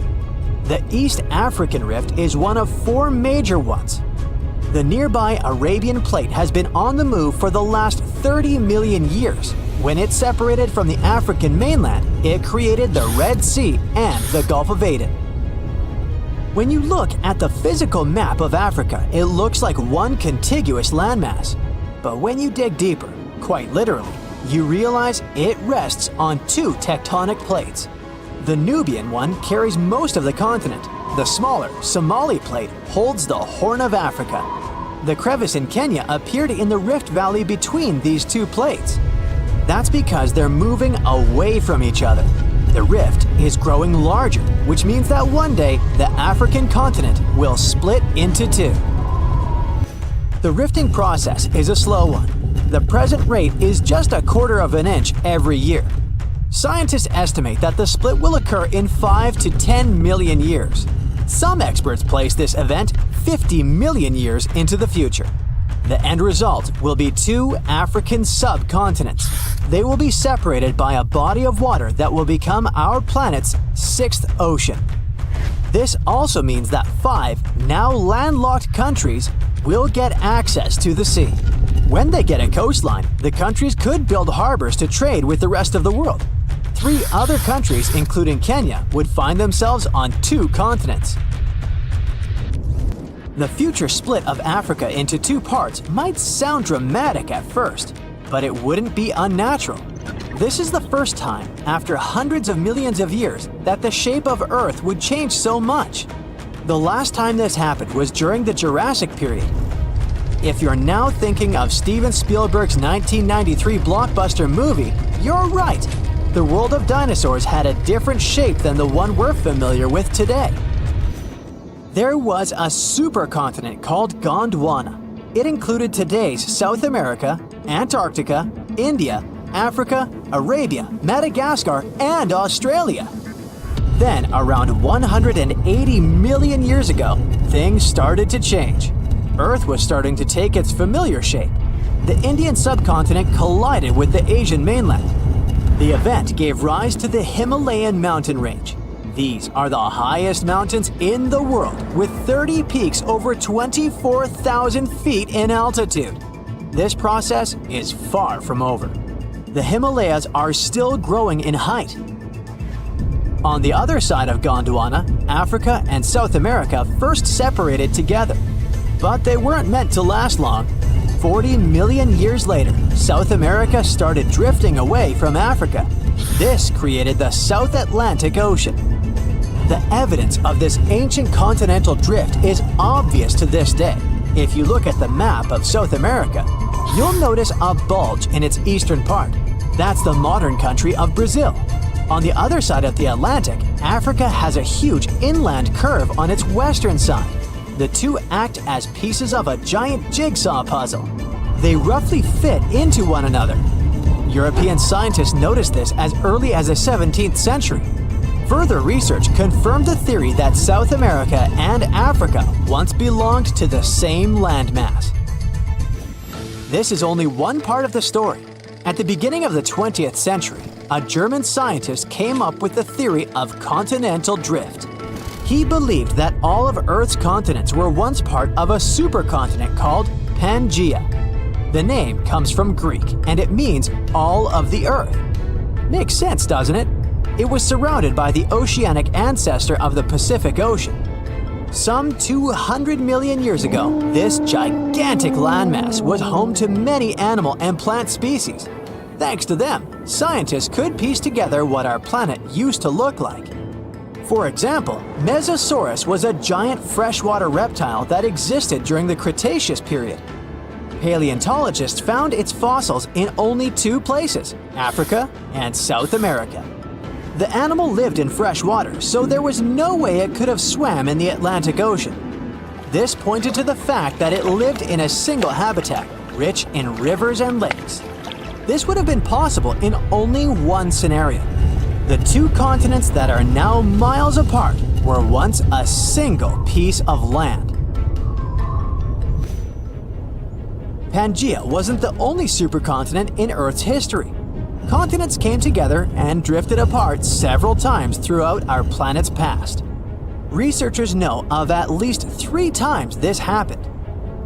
The East African Rift is one of 4 major ones. The nearby Arabian Plate has been on the move for the last 30 million years. When it separated from the African mainland, it created the Red Sea and the Gulf of Aden. When you look at the physical map of Africa, it looks like one contiguous landmass. But when you dig deeper, quite literally, you realize it rests on 2 tectonic plates. The Nubian one carries most of the continent. The smaller Somali plate holds the Horn of Africa. The crevice in Kenya appeared in the rift valley between these 2 plates. That's because they're moving away from each other. The rift is growing larger, which means that one day the African continent will split into 2. The rifting process is a slow one. The present rate is just 1/4 of an inch every year. Scientists estimate that the split will occur in 5 to 10 million years. Some experts place this event 50 million years into the future. The end result will be 2 African subcontinents. They will be separated by a body of water that will become our planet's 6th ocean. This also means that 5 now landlocked countries will get access to the sea. When they get a coastline, the countries could build harbors to trade with the rest of the world. 3 other countries, including Kenya, would find themselves on 2 continents. The future split of Africa into 2 parts might sound dramatic at first, but it wouldn't be unnatural. This is the first time, after hundreds of millions of years, that the shape of Earth would change so much. The last time this happened was during the Jurassic period. If you're now thinking of Steven Spielberg's 1993 blockbuster movie, you're right. The world of dinosaurs had a different shape than the one we're familiar with today. There was a supercontinent called Gondwana. It included today's South America, Antarctica, India, Africa, Arabia, Madagascar, and Australia. Then, around 180 million years ago, things started to change. Earth was starting to take its familiar shape. The Indian subcontinent collided with the Asian mainland. The event gave rise to the Himalayan mountain range. These are the highest mountains in the world, with 30 peaks over 24,000 feet in altitude. This process is far from over. The Himalayas are still growing in height. On the other side of Gondwana, Africa and South America first separated together. But they weren't meant to last long. 40 million years later, South America started drifting away from Africa. This created the South Atlantic Ocean. The evidence of this ancient continental drift is obvious to this day. If you look at the map of South America, you'll notice a bulge in its eastern part. That's the modern country of Brazil. On the other side of the Atlantic, Africa has a huge inland curve on its western side. The 2 act as pieces of a giant jigsaw puzzle. They roughly fit into one another. European scientists noticed this as early as the 17th century. Further research confirmed the theory that South America and Africa once belonged to the same landmass. This is only one part of the story. At the beginning of the 20th century, a German scientist came up with the theory of continental drift. He believed that all of Earth's continents were once part of a supercontinent called Pangaea. The name comes from Greek, and it means all of the Earth. Makes sense, doesn't it? It was surrounded by the oceanic ancestor of the Pacific Ocean. Some 200 million years ago, this gigantic landmass was home to many animal and plant species. Thanks to them, scientists could piece together what our planet used to look like. For example, Mesosaurus was a giant freshwater reptile that existed during the Cretaceous period. Paleontologists found its fossils in only two places, Africa and South America. The animal lived in fresh water, so there was no way it could have swam in the Atlantic Ocean. This pointed to the fact that it lived in a single habitat, rich in rivers and lakes. This would have been possible in only one scenario. The two continents that are now miles apart were once a single piece of land. Pangaea wasn't the only supercontinent in Earth's history. Continents came together and drifted apart several times throughout our planet's past. Researchers know of at least 3 times this happened.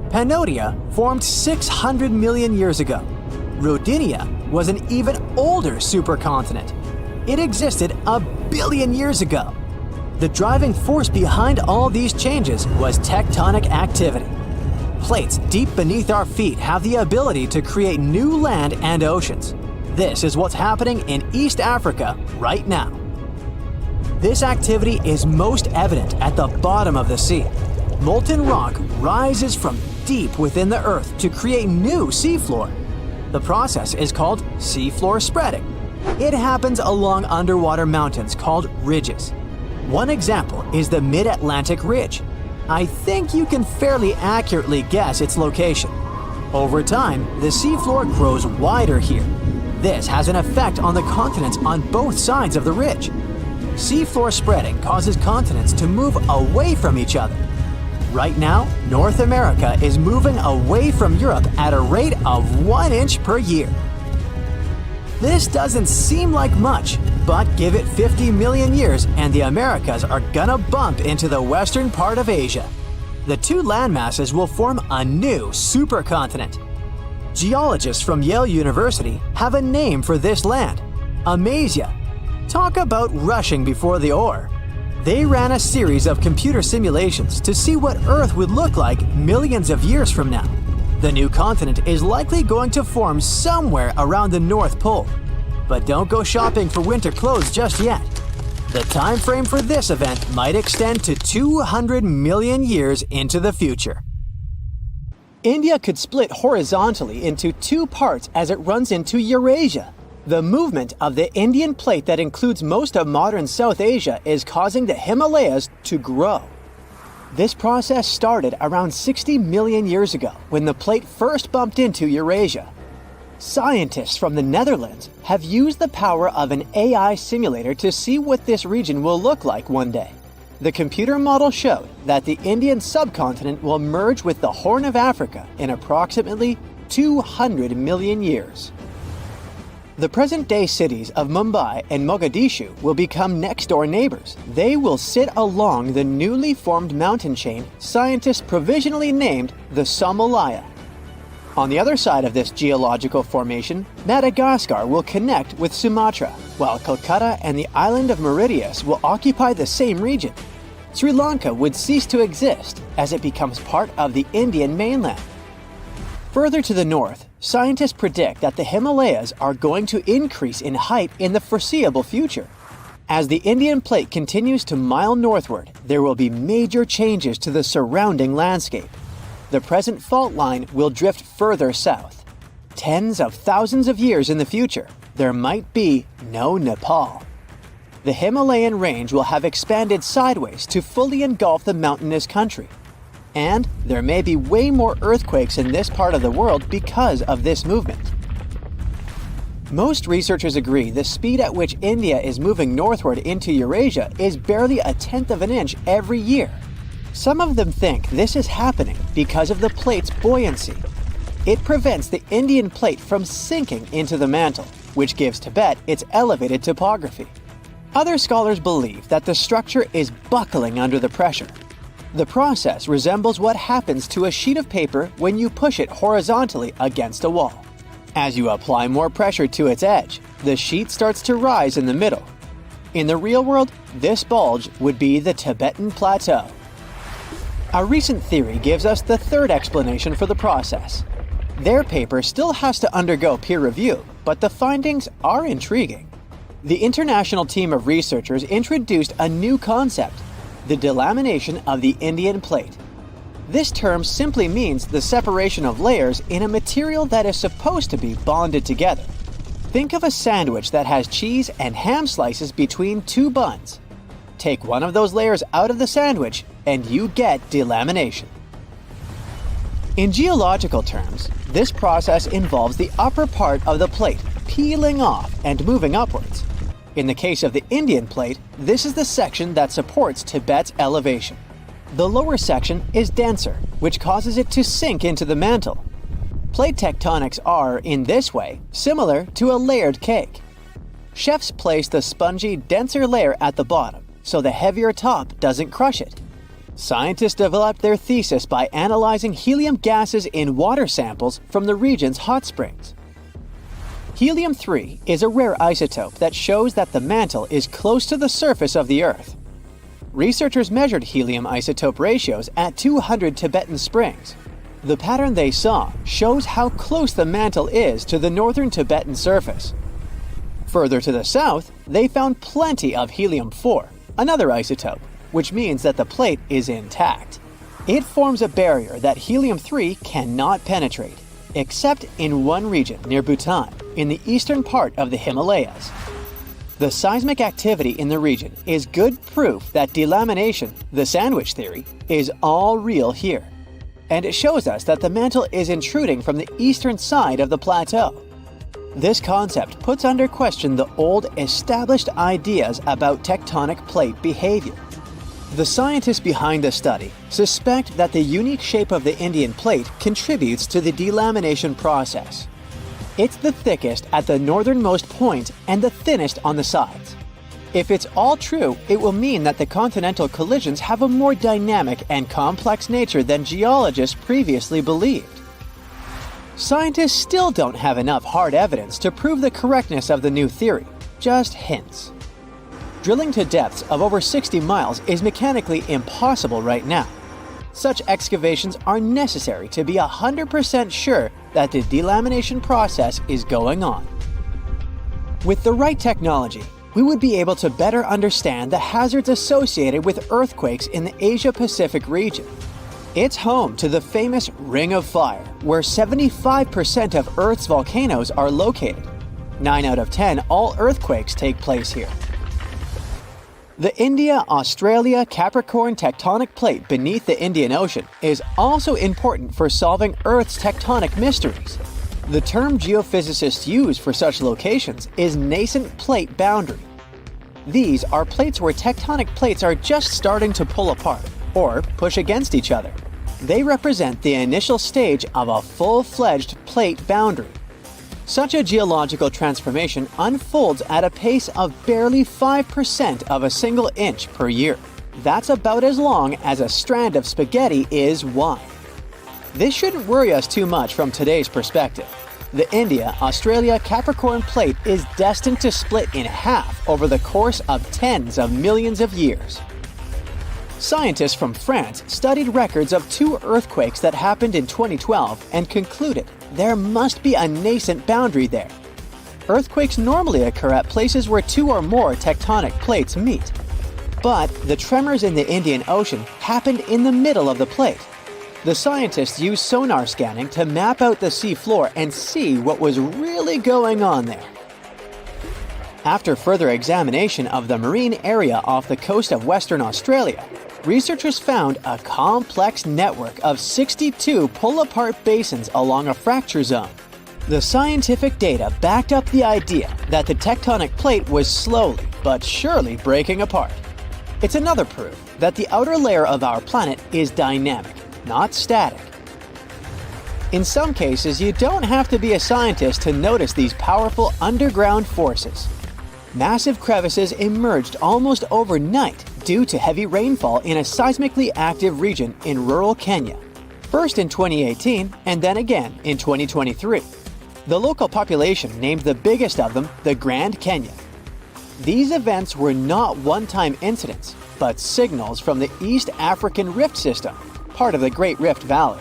Pannonia formed 600 million years ago. Rodinia was an even older supercontinent. It existed 1 billion years ago. The driving force behind all these changes was tectonic activity. Plates deep beneath our feet have the ability to create new land and oceans. This is what's happening in East Africa right now. This activity is most evident at the bottom of the sea. Molten rock rises from deep within the Earth to create new seafloor. The process is called seafloor spreading. It happens along underwater mountains called ridges. One example is the Mid-Atlantic Ridge. I think you can fairly accurately guess its location. Over time, the seafloor grows wider here. This has an effect on the continents on both sides of the ridge. Seafloor spreading causes continents to move away from each other. Right now, North America is moving away from Europe at a rate of 1 inch per year. This doesn't seem like much, but give it 50 million years and the Americas are gonna bump into the western part of Asia. The two landmasses will form a new supercontinent. Geologists from Yale University have a name for this land, Amasia. Talk about rushing before the ore. They ran a series of computer simulations to see what Earth would look like millions of years from now. The new continent is likely going to form somewhere around the North Pole. But don't go shopping for winter clothes just yet. The time frame for this event might extend to 200 million years into the future. India could split horizontally into 2 parts as it runs into Eurasia. The movement of the Indian plate that includes most of modern South Asia is causing the Himalayas to grow. This process started around 60 million years ago when the plate first bumped into Eurasia. Scientists from the Netherlands have used the power of an AI simulator to see what this region will look like one day. The computer model showed that the Indian subcontinent will merge with the Horn of Africa in approximately 200 million years. The present-day cities of Mumbai and Mogadishu will become next-door neighbors. They will sit along the newly formed mountain chain scientists provisionally named the Somalaya. On the other side of this geological formation, Madagascar will connect with Sumatra, while Calcutta and the island of Mauritius will occupy the same region. Sri Lanka would cease to exist as it becomes part of the Indian mainland. Further to the north, scientists predict that the Himalayas are going to increase in height in the foreseeable future. As the Indian plate continues to mile northward, there will be major changes to the surrounding landscape. The present fault line will drift further south. Tens of thousands of years in the future, there might be no Nepal. The Himalayan range will have expanded sideways to fully engulf the mountainous country. And there may be way more earthquakes in this part of the world because of this movement. Most researchers agree the speed at which India is moving northward into Eurasia is barely 1/10 of an inch every year. Some of them think this is happening because of the plate's buoyancy. It prevents the Indian plate from sinking into the mantle, which gives Tibet its elevated topography. Other scholars believe that the structure is buckling under the pressure. The process resembles what happens to a sheet of paper when you push it horizontally against a wall. As you apply more pressure to its edge, the sheet starts to rise in the middle. In the real world, this bulge would be the Tibetan Plateau. A recent theory gives us the third explanation for the process. Their paper still has to undergo peer review, but the findings are intriguing. The international team of researchers introduced a new concept, the delamination of the Indian plate. This term simply means the separation of layers in a material that is supposed to be bonded together. Think of a sandwich that has cheese and ham slices between two buns. Take one of those layers out of the sandwich and you get delamination. In geological terms, this process involves the upper part of the plate peeling off and moving upwards. In the case of the Indian plate, this is the section that supports Tibet's elevation. The lower section is denser, which causes it to sink into the mantle. Plate tectonics are, in this way, similar to a layered cake. Chefs place the spongy, denser layer at the bottom, so the heavier top doesn't crush it. Scientists developed their thesis by analyzing helium gases in water samples from the region's hot springs. Helium-3 is a rare isotope that shows that the mantle is close to the surface of the Earth. Researchers measured helium isotope ratios at 200 Tibetan springs. The pattern they saw shows how close the mantle is to the northern Tibetan surface. Further to the south, they found plenty of helium-4, another isotope, which means that the plate is intact. It forms a barrier that helium-3 cannot penetrate, except in one region near Bhutan, in the eastern part of the Himalayas. The seismic activity in the region is good proof that delamination, the sandwich theory, is all real here. And it shows us that the mantle is intruding from the eastern side of the plateau. This concept puts under question the old, established ideas about tectonic plate behavior. The scientists behind the study suspect that the unique shape of the Indian plate contributes to the delamination process. It's the thickest at the northernmost point and the thinnest on the sides. If it's all true, it will mean that the continental collisions have a more dynamic and complex nature than geologists previously believed. Scientists still don't have enough hard evidence to prove the correctness of the new theory, just hints. Drilling to depths of over 60 miles is mechanically impossible right now. Such excavations are necessary to be 100% sure that the delamination process is going on. With the right technology, we would be able to better understand the hazards associated with earthquakes in the Asia-Pacific region. It's home to the famous Ring of Fire, where 75% of Earth's volcanoes are located. 9 out of 10 all earthquakes take place here. The India-Australia-Capricorn tectonic plate beneath the Indian Ocean is also important for solving Earth's tectonic mysteries. The term geophysicists use for such locations is nascent plate boundary. These are plates where tectonic plates are just starting to pull apart or push against each other. They represent the initial stage of a full-fledged plate boundary. Such a geological transformation unfolds at a pace of barely 5% of a single inch per year. That's about as long as a strand of spaghetti is wide. This shouldn't worry us too much from today's perspective. The India-Australia-Capricorn plate is destined to split in half over the course of tens of millions of years. Scientists from France studied records of 2 earthquakes that happened in 2012 and concluded there must be a nascent boundary there. Earthquakes normally occur at places where 2 or more tectonic plates meet. But the tremors in the Indian Ocean happened in the middle of the plate. The scientists used sonar scanning to map out the sea floor and see what was really going on there. After further examination of the marine area off the coast of Western Australia, researchers found a complex network of 62 pull-apart basins along a fracture zone. The scientific data backed up the idea that the tectonic plate was slowly but surely breaking apart. It's another proof that the outer layer of our planet is dynamic, not static. In some cases, you don't have to be a scientist to notice these powerful underground forces. Massive crevices emerged almost overnight due to heavy rainfall in a seismically active region in rural Kenya, first in 2018 and then again in 2023. The local population named the biggest of them the Grand Canyon. These events were not one-time incidents, but signals from the East African Rift System, part of the Great Rift Valley.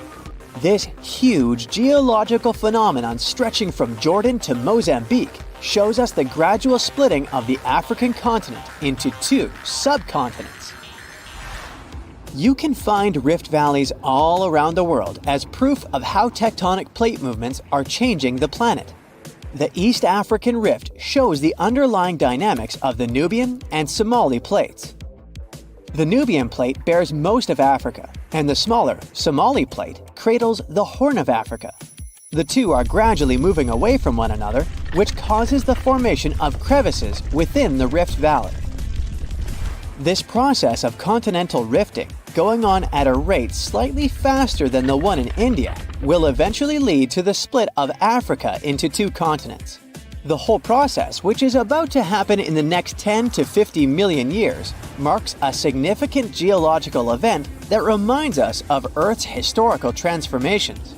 This huge geological phenomenon stretching from Jordan to Mozambique shows us the gradual splitting of the African continent into two subcontinents. You can find rift valleys all around the world as proof of how tectonic plate movements are changing the planet. The East African Rift shows the underlying dynamics of the Nubian and Somali plates. The Nubian plate bears most of Africa, and the smaller Somali plate cradles the Horn of Africa. The two are gradually moving away from one another, which causes the formation of crevices within the Rift Valley. This process of continental rifting, going on at a rate slightly faster than the one in India, will eventually lead to the split of Africa into two continents. The whole process, which is about to happen in the next 10 to 50 million years, marks a significant geological event that reminds us of Earth's historical transformations.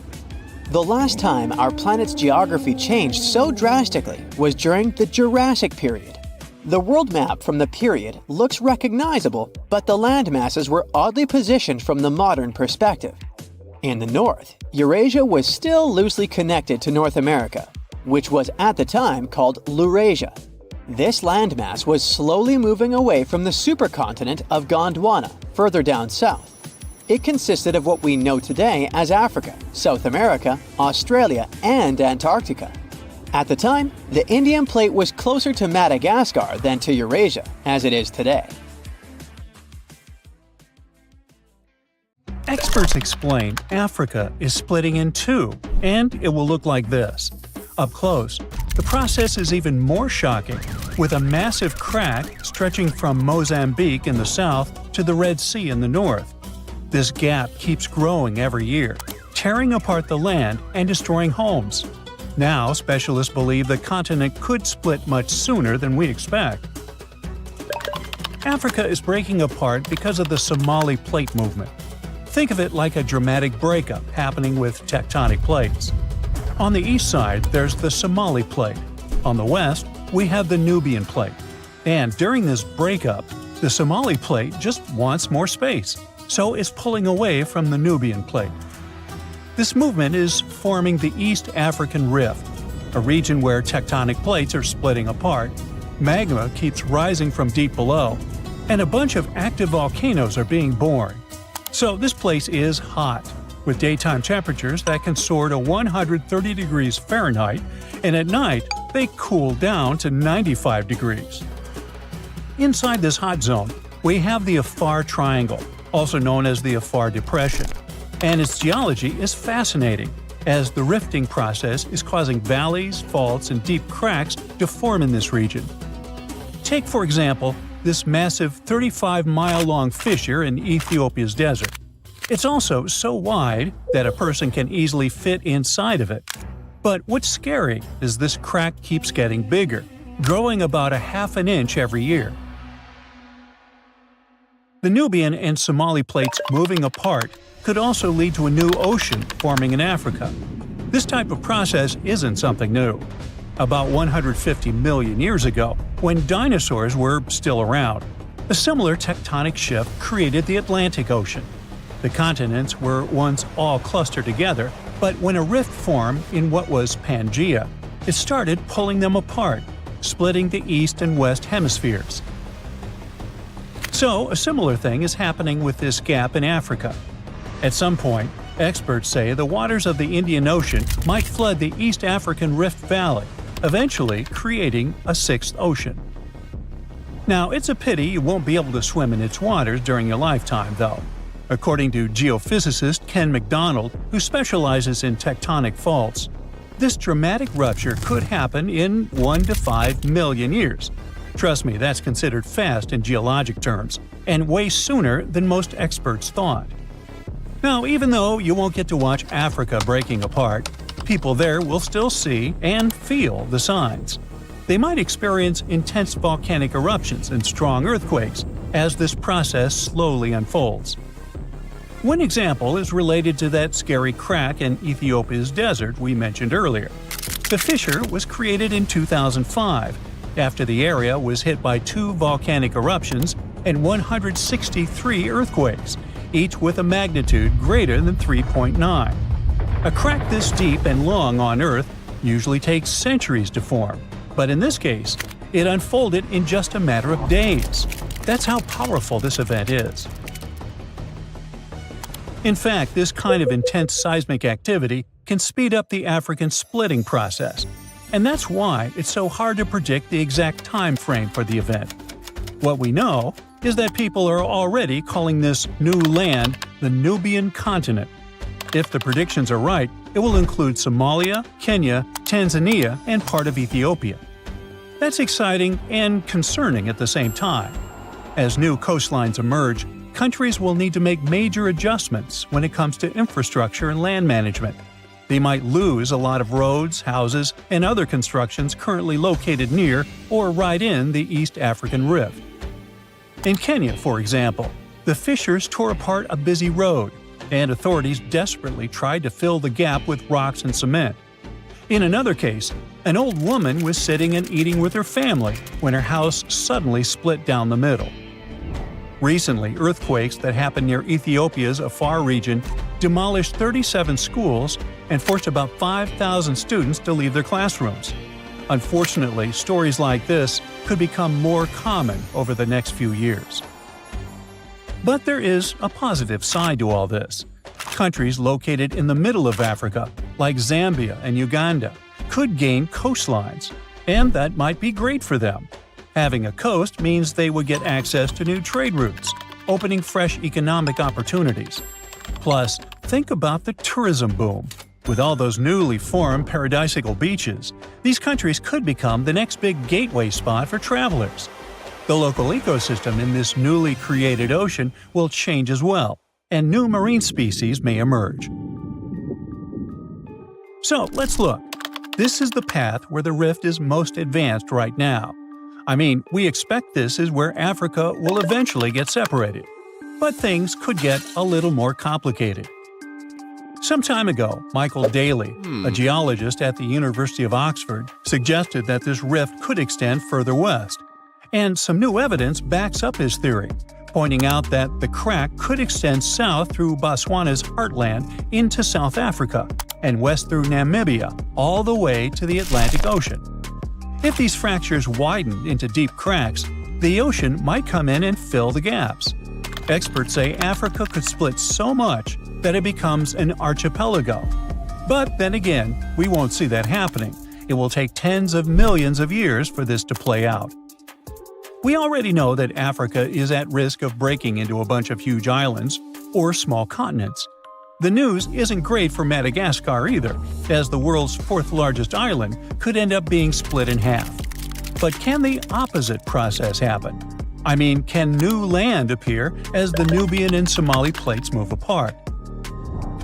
The last time our planet's geography changed so drastically was during the Jurassic period. The world map from the period looks recognizable, but the land masses were oddly positioned from the modern perspective. In the north, Eurasia was still loosely connected to North America, which was at the time called Laurasia. This landmass was slowly moving away from the supercontinent of Gondwana, further down south. It consisted of what we know today as Africa, South America, Australia, and Antarctica. At the time, the Indian plate was closer to Madagascar than to Eurasia, as it is today. Experts explain Africa is splitting in two, and it will look like this. Up close, the process is even more shocking, with a massive crack stretching from Mozambique in the south to the Red Sea in the north. This gap keeps growing every year, tearing apart the land and destroying homes. Now, specialists believe the continent could split much sooner than we expect. Africa is breaking apart because of the Somali plate movement. Think of it like a dramatic breakup happening with tectonic plates. On the east side, there's the Somali plate. On the west, we have the Nubian plate. And during this breakup, the Somali plate just wants more space, so it's pulling away from the Nubian plate. This movement is forming the East African Rift, a region where tectonic plates are splitting apart, magma keeps rising from deep below, and a bunch of active volcanoes are being born. So this place is hot, with daytime temperatures that can soar to 130 degrees Fahrenheit, and at night they cool down to 95 degrees. Inside this hot zone, we have the Afar Triangle, also known as the Afar Depression, and its geology is fascinating, as the rifting process is causing valleys, faults, and deep cracks to form in this region. Take, for example, this massive 35-mile-long fissure in Ethiopia's desert. It's also so wide that a person can easily fit inside of it. But what's scary is this crack keeps getting bigger, growing about a half an inch every year. The Nubian and Somali plates moving apart could also lead to a new ocean forming in Africa. This type of process isn't something new. About 150 million years ago, when dinosaurs were still around, a similar tectonic shift created the Atlantic Ocean. The continents were once all clustered together, but when a rift formed in what was Pangaea, it started pulling them apart, splitting the east and west hemispheres. So, a similar thing is happening with this gap in Africa. At some point, experts say the waters of the Indian Ocean might flood the East African Rift Valley, eventually creating a sixth ocean. Now, it's a pity you won't be able to swim in its waters during your lifetime, though. According to geophysicist Ken McDonald, who specializes in tectonic faults, this dramatic rupture could happen in 1 to 5 million years. Trust me, that's considered fast in geologic terms, and way sooner than most experts thought. Now, even though you won't get to watch Africa breaking apart, people there will still see and feel the signs. They might experience intense volcanic eruptions and strong earthquakes as this process slowly unfolds. One example is related to that scary crack in Ethiopia's desert we mentioned earlier. The fissure was created in 2005, after the area was hit by 2 volcanic eruptions and 163 earthquakes, each with a magnitude greater than 3.9. A crack this deep and long on Earth usually takes centuries to form, but in this case, it unfolded in just a matter of days. That's how powerful this event is. In fact, this kind of intense seismic activity can speed up the African splitting process, and that's why it's so hard to predict the exact time frame for the event. What we know is that people are already calling this new land the Nubian continent. If the predictions are right, it will include Somalia, Kenya, Tanzania, and part of Ethiopia. That's exciting and concerning at the same time. As new coastlines emerge, countries will need to make major adjustments when it comes to infrastructure and land management. They might lose a lot of roads, houses, and other constructions currently located near or right in the East African Rift. In Kenya, for example, the fissures tore apart a busy road, and authorities desperately tried to fill the gap with rocks and cement. In another case, an old woman was sitting and eating with her family when her house suddenly split down the middle. Recently, earthquakes that happened near Ethiopia's Afar region demolished 37 schools and forced about 5,000 students to leave their classrooms. Unfortunately, stories like this could become more common over the next few years. But there is a positive side to all this. Countries located in the middle of Africa, like Zambia and Uganda, could gain coastlines, and that might be great for them. Having a coast means they would get access to new trade routes, opening fresh economic opportunities. Plus, think about the tourism boom. With all those newly formed paradisical beaches, these countries could become the next big gateway spot for travelers. The local ecosystem in this newly created ocean will change as well, and new marine species may emerge. So let's look. This is the path where the rift is most advanced right now. I mean, we expect this is where Africa will eventually get separated. But things could get a little more complicated. Some time ago, Michael Daly, a geologist at the University of Oxford, suggested that this rift could extend further west. And some new evidence backs up his theory, pointing out that the crack could extend south through Botswana's heartland into South Africa, and west through Namibia, all the way to the Atlantic Ocean. If these fractures widened into deep cracks, the ocean might come in and fill the gaps. Experts say Africa could split so much that it becomes an archipelago. But then again, we won't see that happening. It will take tens of millions of years for this to play out. We already know that Africa is at risk of breaking into a bunch of huge islands, or small continents. The news isn't great for Madagascar either, as the world's fourth largest island could end up being split in half. But can the opposite process happen? I mean, can new land appear as the Nubian and Somali plates move apart?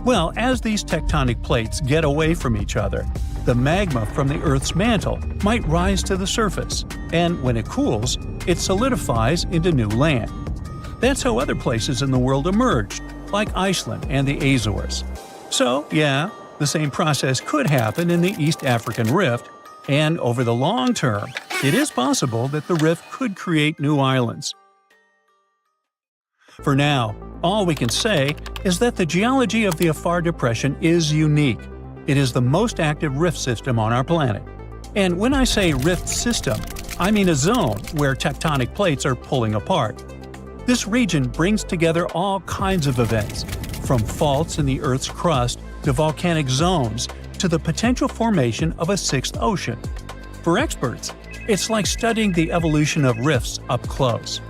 Well, as these tectonic plates get away from each other, the magma from the Earth's mantle might rise to the surface, and when it cools, it solidifies into new land. That's how other places in the world emerged, like Iceland and the Azores. So, yeah, the same process could happen in the East African Rift, and over the long term, it is possible that the rift could create new islands. For now, all we can say is that the geology of the Afar Depression is unique. It is the most active rift system on our planet. And when I say rift system, I mean a zone where tectonic plates are pulling apart. This region brings together all kinds of events, from faults in the Earth's crust to volcanic zones to the potential formation of a sixth ocean. For experts, it's like studying the evolution of rifts up close.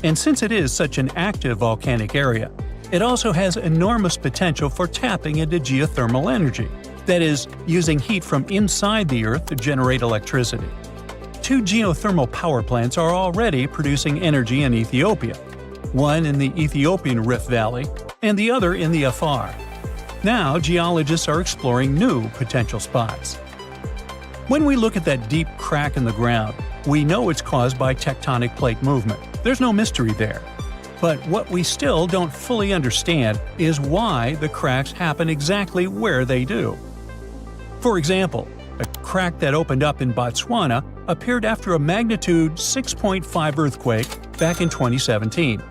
And since it is such an active volcanic area, it also has enormous potential for tapping into geothermal energy, that is, using heat from inside the Earth to generate electricity. 2 geothermal power plants are already producing energy in Ethiopia, one in the Ethiopian Rift Valley and the other in the Afar. Now, geologists are exploring new potential spots. When we look at that deep crack in the ground, we know it's caused by tectonic plate movement. There's no mystery there. But what we still don't fully understand is why the cracks happen exactly where they do. For example, a crack that opened up in Botswana appeared after a magnitude 6.5 earthquake back in 2017.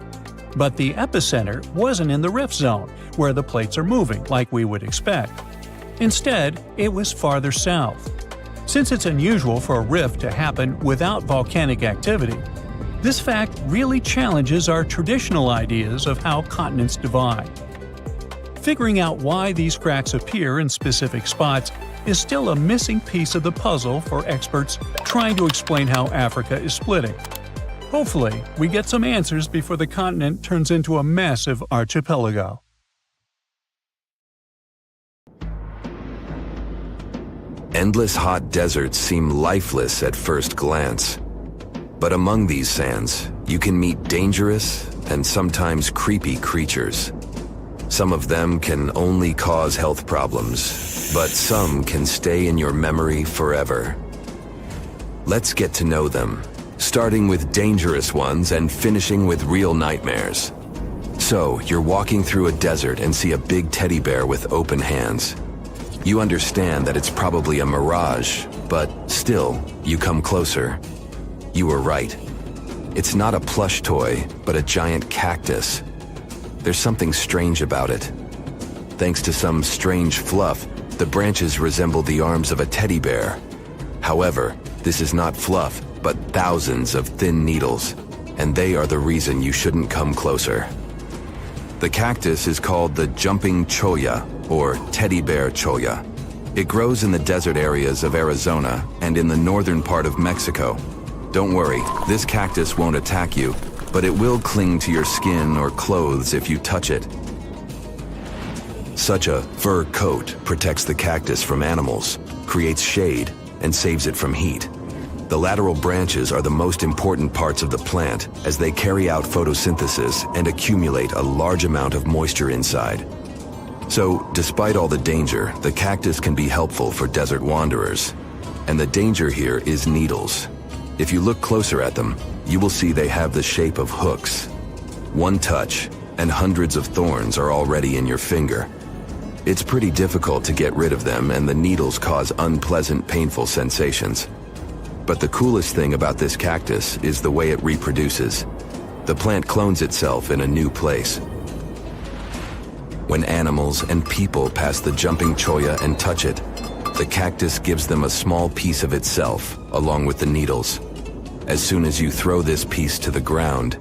But the epicenter wasn't in the rift zone, where the plates are moving like we would expect. Instead, it was farther south. Since it's unusual for a rift to happen without volcanic activity, this fact really challenges our traditional ideas of how continents divide. Figuring out why these cracks appear in specific spots is still a missing piece of the puzzle for experts trying to explain how Africa is splitting. Hopefully, we get some answers before the continent turns into a massive archipelago. Endless hot deserts seem lifeless at first glance. But among these sands, you can meet dangerous and sometimes creepy creatures. Some of them can only cause health problems, but some can stay in your memory forever. Let's get to know them, starting with dangerous ones and finishing with real nightmares. So, you're walking through a desert and see a big teddy bear with open hands. You understand that it's probably a mirage, but still, you come closer. You were right. It's not a plush toy, but a giant cactus. There's something strange about it. Thanks to some strange fluff, the branches resemble the arms of a teddy bear. However, this is not fluff, but thousands of thin needles, and they are the reason you shouldn't come closer. The cactus is called the jumping cholla, or teddy bear cholla. It grows in the desert areas of Arizona and in the northern part of Mexico. Don't worry, this cactus won't attack you, but it will cling to your skin or clothes if you touch it. Such a fur coat protects the cactus from animals, creates shade, and saves it from heat. The lateral branches are the most important parts of the plant as they carry out photosynthesis and accumulate a large amount of moisture inside. So, despite all the danger, the cactus can be helpful for desert wanderers. And the danger here is needles. If you look closer at them, you will see they have the shape of hooks. One touch, and hundreds of thorns are already in your finger. It's pretty difficult to get rid of them, and the needles cause unpleasant, painful sensations. But the coolest thing about this cactus is the way it reproduces. The plant clones itself in a new place. When animals and people pass the jumping cholla and touch it, the cactus gives them a small piece of itself, along with the needles. As soon as you throw this piece to the ground,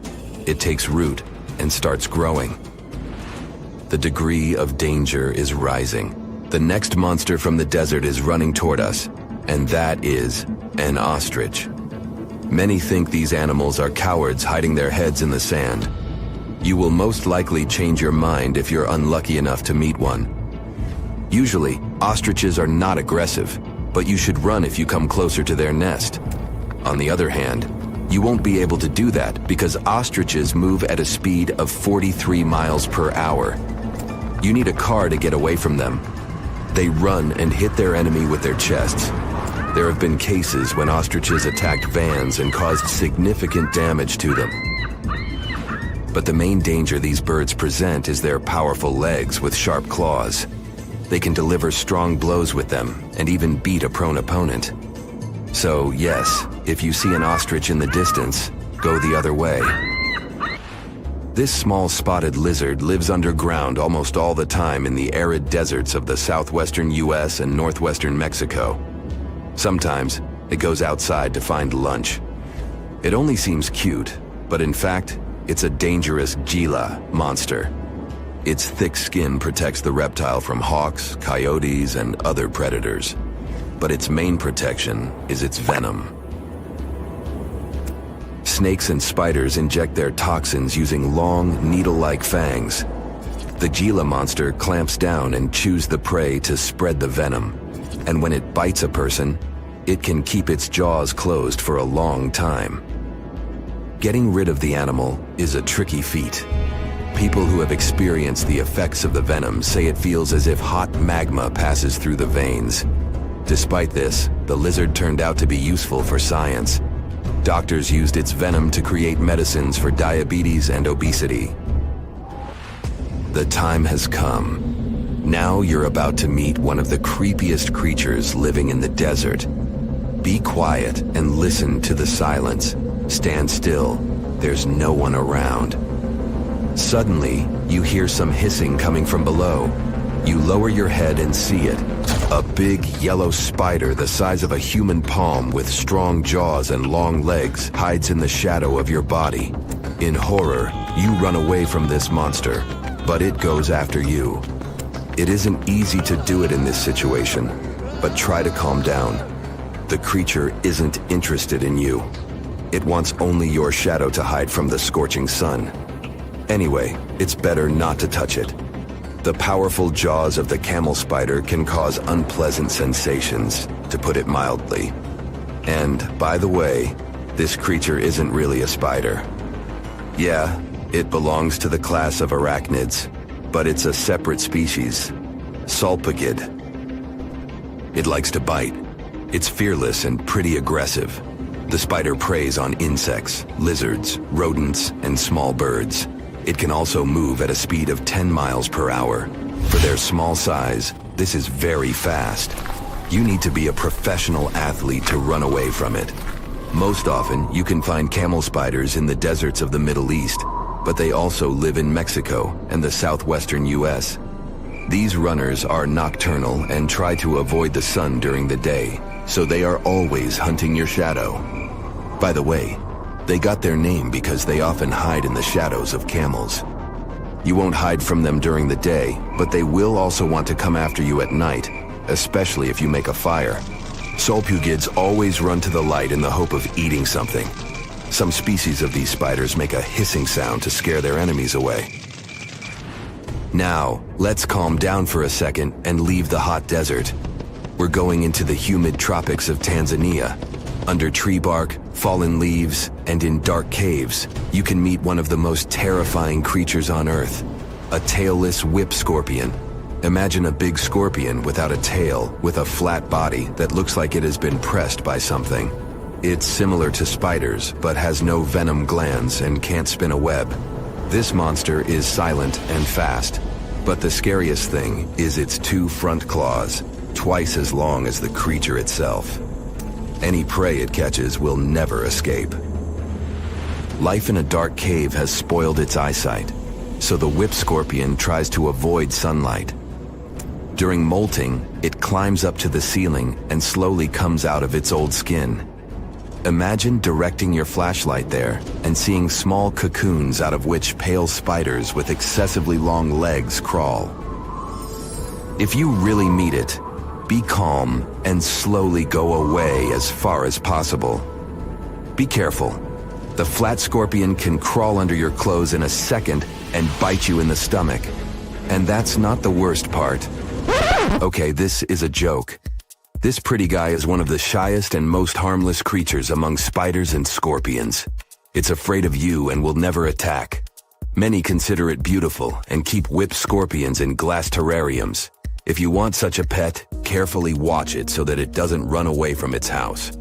it takes root and starts growing. The degree of danger is rising. The next monster from the desert is running toward us, and that is an ostrich. Many think these animals are cowards hiding their heads in the sand. You will most likely change your mind if you're unlucky enough to meet one. Usually, ostriches are not aggressive, but you should run if you come closer to their nest. On the other hand, you won't be able to do that because ostriches move at a speed of 43 miles per hour. You need a car to get away from them. They run and hit their enemy with their chests. There have been cases when ostriches attacked vans and caused significant damage to them. But the main danger these birds present is their powerful legs with sharp claws. They can deliver strong blows with them and even beat a prone opponent. So yes, if you see an ostrich in the distance, go the other way. This small spotted lizard lives underground almost all the time in the arid deserts of the southwestern US and northwestern Mexico. Sometimes, it goes outside to find lunch. It only seems cute, but in fact, it's a dangerous Gila monster. Its thick skin protects the reptile from hawks, coyotes, and other predators. But its main protection is its venom. Snakes and spiders inject their toxins using long, needle-like fangs. The Gila monster clamps down and chews the prey to spread the venom. And when it bites a person, it can keep its jaws closed for a long time. Getting rid of the animal is a tricky feat. People who have experienced the effects of the venom say it feels as if hot magma passes through the veins. Despite this, the lizard turned out to be useful for science. Doctors used its venom to create medicines for diabetes and obesity. The time has come. Now you're about to meet one of the creepiest creatures living in the desert. Be quiet and listen to the silence. Stand still. There's no one around. Suddenly, you hear some hissing coming from below. You lower your head and see it. A big yellow spider the size of a human palm with strong jaws and long legs hides in the shadow of your body. In horror, you run away from this monster, but it goes after you. It isn't easy to do it in this situation, but try to calm down. The creature isn't interested in you. It wants only your shadow to hide from the scorching sun. Anyway, it's better not to touch it. The powerful jaws of the camel spider can cause unpleasant sensations, to put it mildly. And, by the way, this creature isn't really a spider. Yeah, it belongs to the class of arachnids, but it's a separate species, Salpigid. It likes to bite. It's fearless and pretty aggressive. The spider preys on insects, lizards, rodents, and small birds. It can also move at a speed of 10 miles per hour. For their small size, this is very fast. You need to be a professional athlete to run away from it. Most often, you can find camel spiders in the deserts of the Middle East, but they also live in Mexico and the southwestern US. These runners are nocturnal and try to avoid the sun during the day, so they are always hunting your shadow. By the way, they got their name because they often hide in the shadows of camels. You won't hide from them during the day, but they will also want to come after you at night, especially if you make a fire. Salpugids always run to the light in the hope of eating something. Some species of these spiders make a hissing sound to scare their enemies away. Now, let's calm down for a second and leave the hot desert. We're going into the humid tropics of Tanzania. Under tree bark, fallen leaves, and in dark caves, you can meet one of the most terrifying creatures on Earth, a tailless whip scorpion. Imagine a big scorpion without a tail, with a flat body that looks like it has been pressed by something. It's similar to spiders, but has no venom glands and can't spin a web. This monster is silent and fast, but the scariest thing is its 2 front claws, twice as long as the creature itself. Any prey it catches will never escape. Life in a dark cave has spoiled its eyesight, so the whip scorpion tries to avoid sunlight. During molting, it climbs up to the ceiling and slowly comes out of its old skin. Imagine directing your flashlight there and seeing small cocoons out of which pale spiders with excessively long legs crawl. If you really meet it, be calm and slowly go away as far as possible. Be careful. The flat scorpion can crawl under your clothes in a second and bite you in the stomach. And that's not the worst part. Okay, this is a joke. This pretty guy is one of the shyest and most harmless creatures among spiders and scorpions. It's afraid of you and will never attack. Many consider it beautiful and keep whip scorpions in glass terrariums. If you want such a pet, carefully watch it so that it doesn't run away from its house.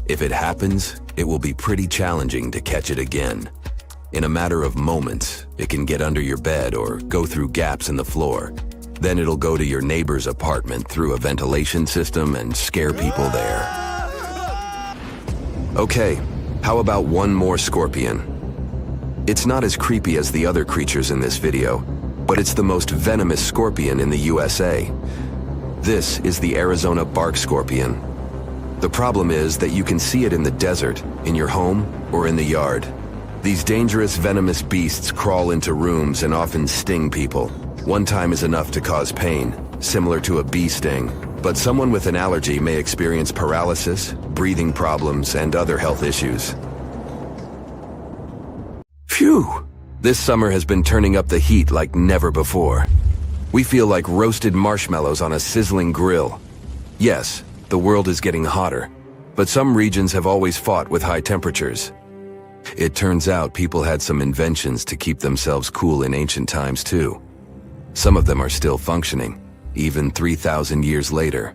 If it happens, it will be pretty challenging to catch it again. In a matter of moments, it can get under your bed or go through gaps in the floor. Then it'll go to your neighbor's apartment through a ventilation system and scare people there. Okay, how about one more scorpion? It's not as creepy as the other creatures in this video, but it's the most venomous scorpion in the USA. This is the Arizona bark scorpion. The problem is that you can see it in the desert, in your home, or in the yard. These dangerous venomous beasts crawl into rooms and often sting people. One time is enough to cause pain, similar to a bee sting, but someone with an allergy may experience paralysis, breathing problems, and other health issues. Phew! This summer has been turning up the heat like never before. We feel like roasted marshmallows on a sizzling grill. Yes, the world is getting hotter, but some regions have always fought with high temperatures. It turns out people had some inventions to keep themselves cool in ancient times too. Some of them are still functioning, even 3,000 years later.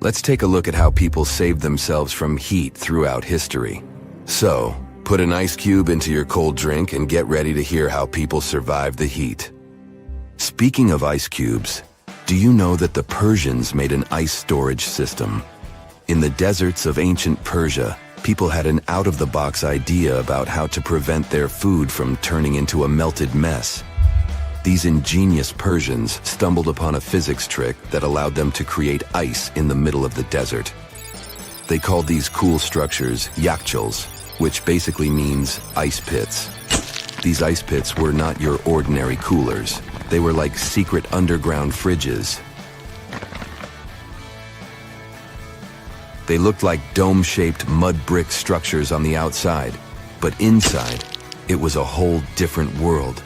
Let's take a look at how people saved themselves from heat throughout history. So, put an ice cube into your cold drink and get ready to hear how people survived the heat. Speaking of ice cubes, do you know that the Persians made an ice storage system? In the deserts of ancient Persia, people had an out-of-the-box idea about how to prevent their food from turning into a melted mess. These ingenious Persians stumbled upon a physics trick that allowed them to create ice in the middle of the desert. They called these cool structures yakhchals, which basically means ice pits. These ice pits were not your ordinary coolers. They were like secret underground fridges. They looked like dome-shaped mud brick structures on the outside, but inside, it was a whole different world.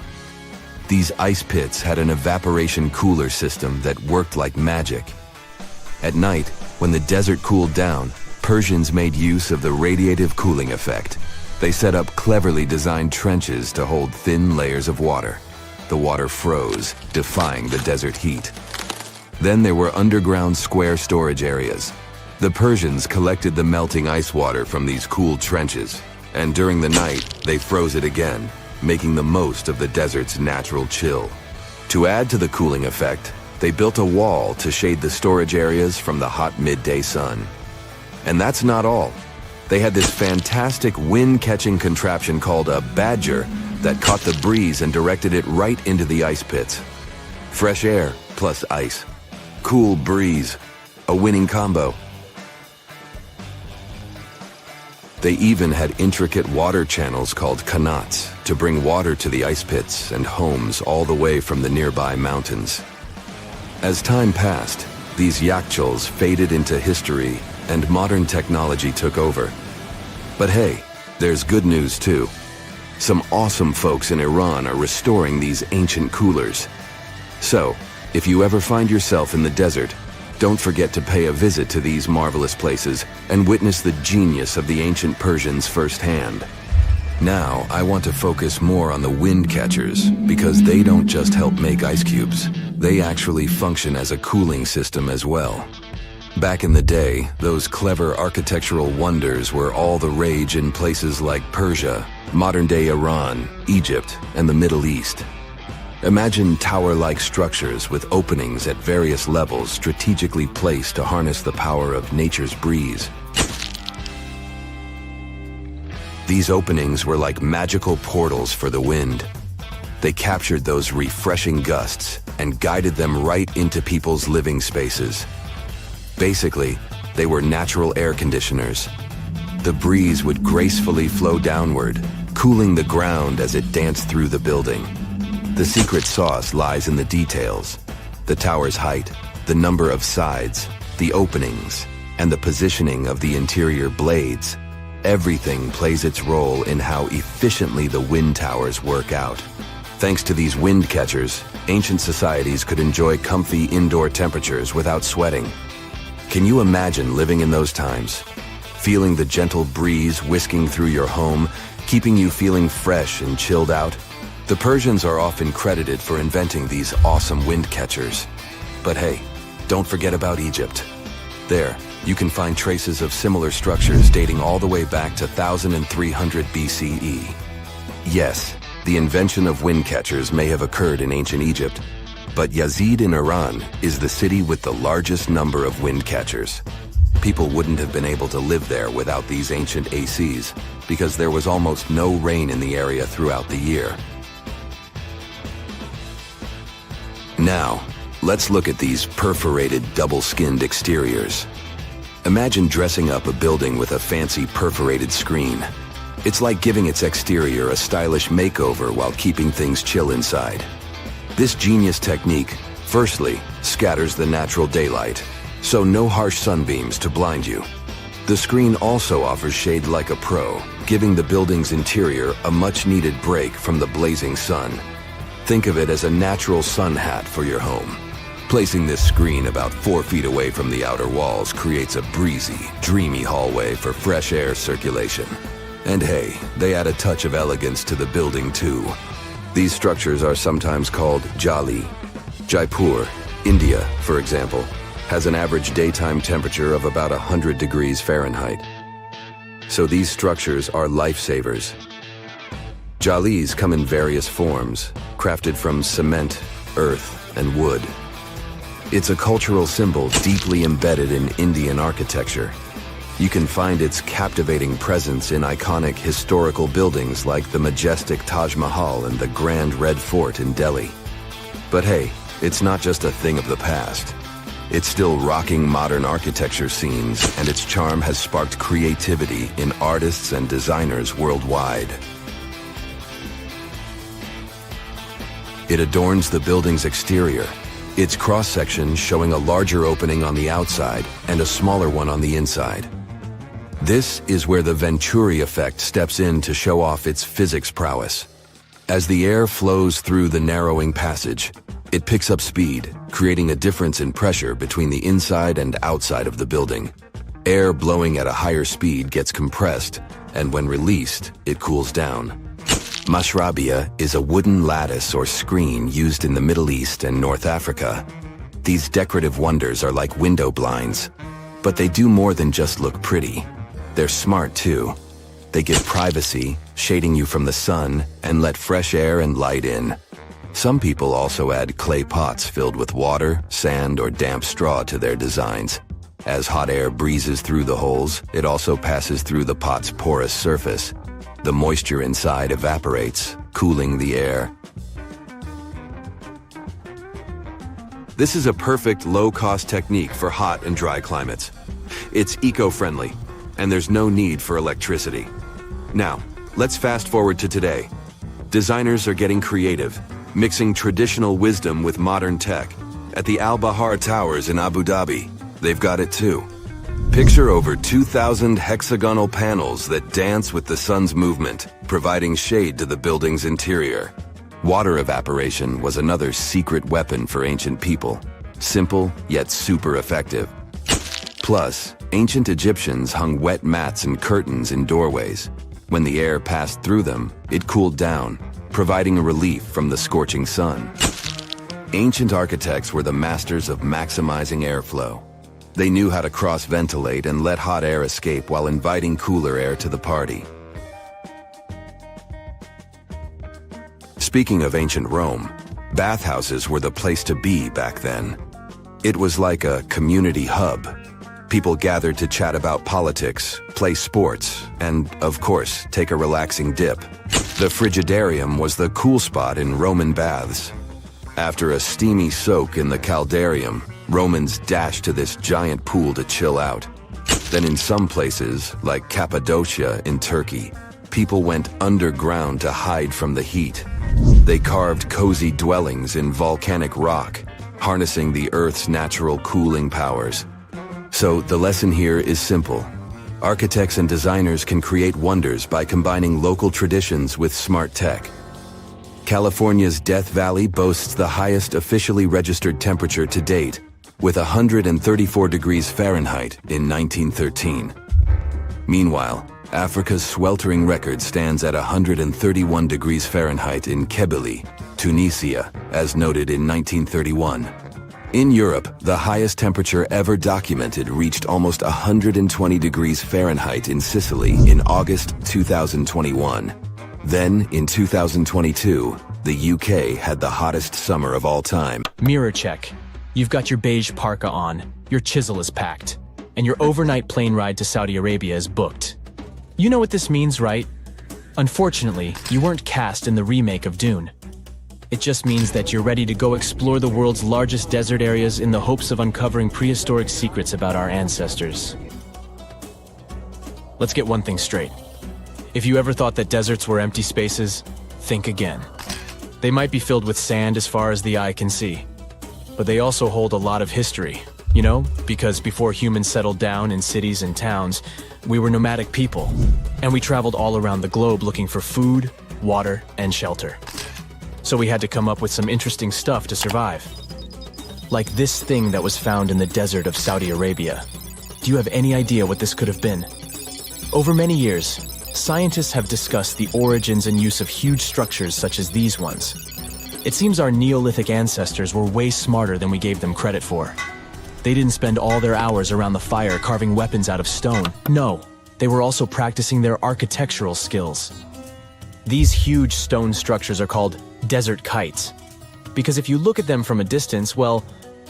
These ice pits had an evaporation cooler system that worked like magic. At night, when the desert cooled down, Persians made use of the radiative cooling effect. They set up cleverly designed trenches to hold thin layers of water. The water froze, defying the desert heat. Then there were underground square storage areas. The Persians collected the melting ice water from these cooled trenches, and during the night, they froze it again, making the most of the desert's natural chill. To add to the cooling effect, they built a wall to shade the storage areas from the hot midday sun. And that's not all. They had this fantastic wind-catching contraption called a badger that caught the breeze and directed it right into the ice pits. Fresh air plus ice. Cool breeze. A winning combo. They even had intricate water channels called qanats to bring water to the ice pits and homes all the way from the nearby mountains. As time passed, these yakhchals faded into history and modern technology took over. But hey, there's good news too. Some awesome folks in Iran are restoring these ancient coolers. So, if you ever find yourself in the desert, don't forget to pay a visit to these marvelous places and witness the genius of the ancient Persians firsthand. Now, I want to focus more on the wind catchers because they don't just help make ice cubes. They actually function as a cooling system as well. Back in the day, those clever architectural wonders were all the rage in places like Persia, modern-day Iran, Egypt, and the Middle East. Imagine tower-like structures with openings at various levels strategically placed to harness the power of nature's breeze. These openings were like magical portals for the wind. They captured those refreshing gusts and guided them right into people's living spaces. Basically, they were natural air conditioners. The breeze would gracefully flow downward, cooling the ground as it danced through the building. The secret sauce lies in the details. The tower's height, the number of sides, the openings, and the positioning of the interior blades. Everything plays its role in how efficiently the wind towers work out. Thanks to these wind catchers, ancient societies could enjoy comfy indoor temperatures without sweating. Can you imagine living in those times? Feeling the gentle breeze whisking through your home, keeping you feeling fresh and chilled out? The Persians are often credited for inventing these awesome wind catchers. But hey, don't forget about Egypt. There, you can find traces of similar structures dating all the way back to 1300 BCE. Yes, the invention of wind catchers may have occurred in ancient Egypt, but Yazid in Iran is the city with the largest number of wind catchers. People wouldn't have been able to live there without these ancient ACs because there was almost no rain in the area throughout the year. Now, let's look at these perforated double-skinned exteriors. Imagine dressing up a building with a fancy perforated screen. It's like giving its exterior a stylish makeover while keeping things chill inside. This genius technique, firstly, scatters the natural daylight, so no harsh sunbeams to blind you. The screen also offers shade like a pro, giving the building's interior a much-needed break from the blazing sun. Think of it as a natural sun hat for your home. Placing this screen about 4 feet away from the outer walls creates a breezy, dreamy hallway for fresh air circulation. And hey, they add a touch of elegance to the building too. These structures are sometimes called jali. Jaipur, India, for example, has an average daytime temperature of about 100 degrees Fahrenheit. So these structures are lifesavers. Jalis come in various forms, crafted from cement, earth, and wood. It's a cultural symbol deeply embedded in Indian architecture. You can find its captivating presence in iconic historical buildings like the majestic Taj Mahal and the Grand Red Fort in Delhi. But hey, it's not just a thing of the past. It's still rocking modern architecture scenes, and its charm has sparked creativity in artists and designers worldwide. It adorns the building's exterior, its cross-section showing a larger opening on the outside and a smaller one on the inside. This is where the Venturi effect steps in to show off its physics prowess. As the air flows through the narrowing passage, it picks up speed, creating a difference in pressure between the inside and outside of the building. Air blowing at a higher speed gets compressed, and when released, it cools down. Mashrabia is a wooden lattice or screen used in the Middle East and North Africa. These decorative wonders are like window blinds, but they do more than just look pretty. They're smart too. They give privacy, shading you from the sun, and let fresh air and light in. Some people also add clay pots filled with water, sand, or damp straw to their designs. As hot air breezes through the holes, it also passes through the pot's porous surface. The moisture inside evaporates, cooling the air. This is a perfect low-cost technique for hot and dry climates. It's eco-friendly, and there's no need for electricity. Now, let's fast forward to today. Designers are getting creative, mixing traditional wisdom with modern tech. At the Al Bahar Towers in Abu Dhabi, they've got it too. Picture over 2,000 hexagonal panels that dance with the sun's movement, providing shade to the building's interior. Water evaporation was another secret weapon for ancient people. Simple, yet super effective. Plus, ancient Egyptians hung wet mats and curtains in doorways. When the air passed through them, it cooled down, providing a relief from the scorching sun. Ancient architects were the masters of maximizing airflow. They knew how to cross-ventilate and let hot air escape while inviting cooler air to the party. Speaking of ancient Rome, bathhouses were the place to be back then. It was like a community hub. People gathered to chat about politics, play sports, and, of course, take a relaxing dip. The frigidarium was the cool spot in Roman baths. After a steamy soak in the caldarium, Romans dashed to this giant pool to chill out. Then in some places, like Cappadocia in Turkey, people went underground to hide from the heat. They carved cozy dwellings in volcanic rock, harnessing the Earth's natural cooling powers. So the lesson here is simple. Architects and designers can create wonders by combining local traditions with smart tech. California's Death Valley boasts the highest officially registered temperature to date, with 134 degrees Fahrenheit in 1913. Meanwhile, Africa's sweltering record stands at 131 degrees Fahrenheit in Kebili, Tunisia, as noted in 1931. In Europe, the highest temperature ever documented reached almost 120 degrees Fahrenheit in Sicily in August 2021. Then, in 2022, the UK had the hottest summer of all time. Mirror check. You've got your beige parka on, your chisel is packed, and your overnight plane ride to Saudi Arabia is booked. You know what this means, right? Unfortunately, you weren't cast in the remake of Dune. It just means that you're ready to go explore the world's largest desert areas in the hopes of uncovering prehistoric secrets about our ancestors. Let's get one thing straight. If you ever thought that deserts were empty spaces, think again. They might be filled with sand as far as the eye can see, but they also hold a lot of history, you know, because before humans settled down in cities and towns, we were nomadic people, and we traveled all around the globe looking for food, water, and shelter. So we had to come up with some interesting stuff to survive. Like this thing that was found in the desert of Saudi Arabia. Do you have any idea what this could have been? Over many years, scientists have discussed the origins and use of huge structures such as these ones. It seems our Neolithic ancestors were way smarter than we gave them credit for. They didn't spend all their hours around the fire carving weapons out of stone. No, they were also practicing their architectural skills. These huge stone structures are called desert kites, because if you look at them from a distance, well,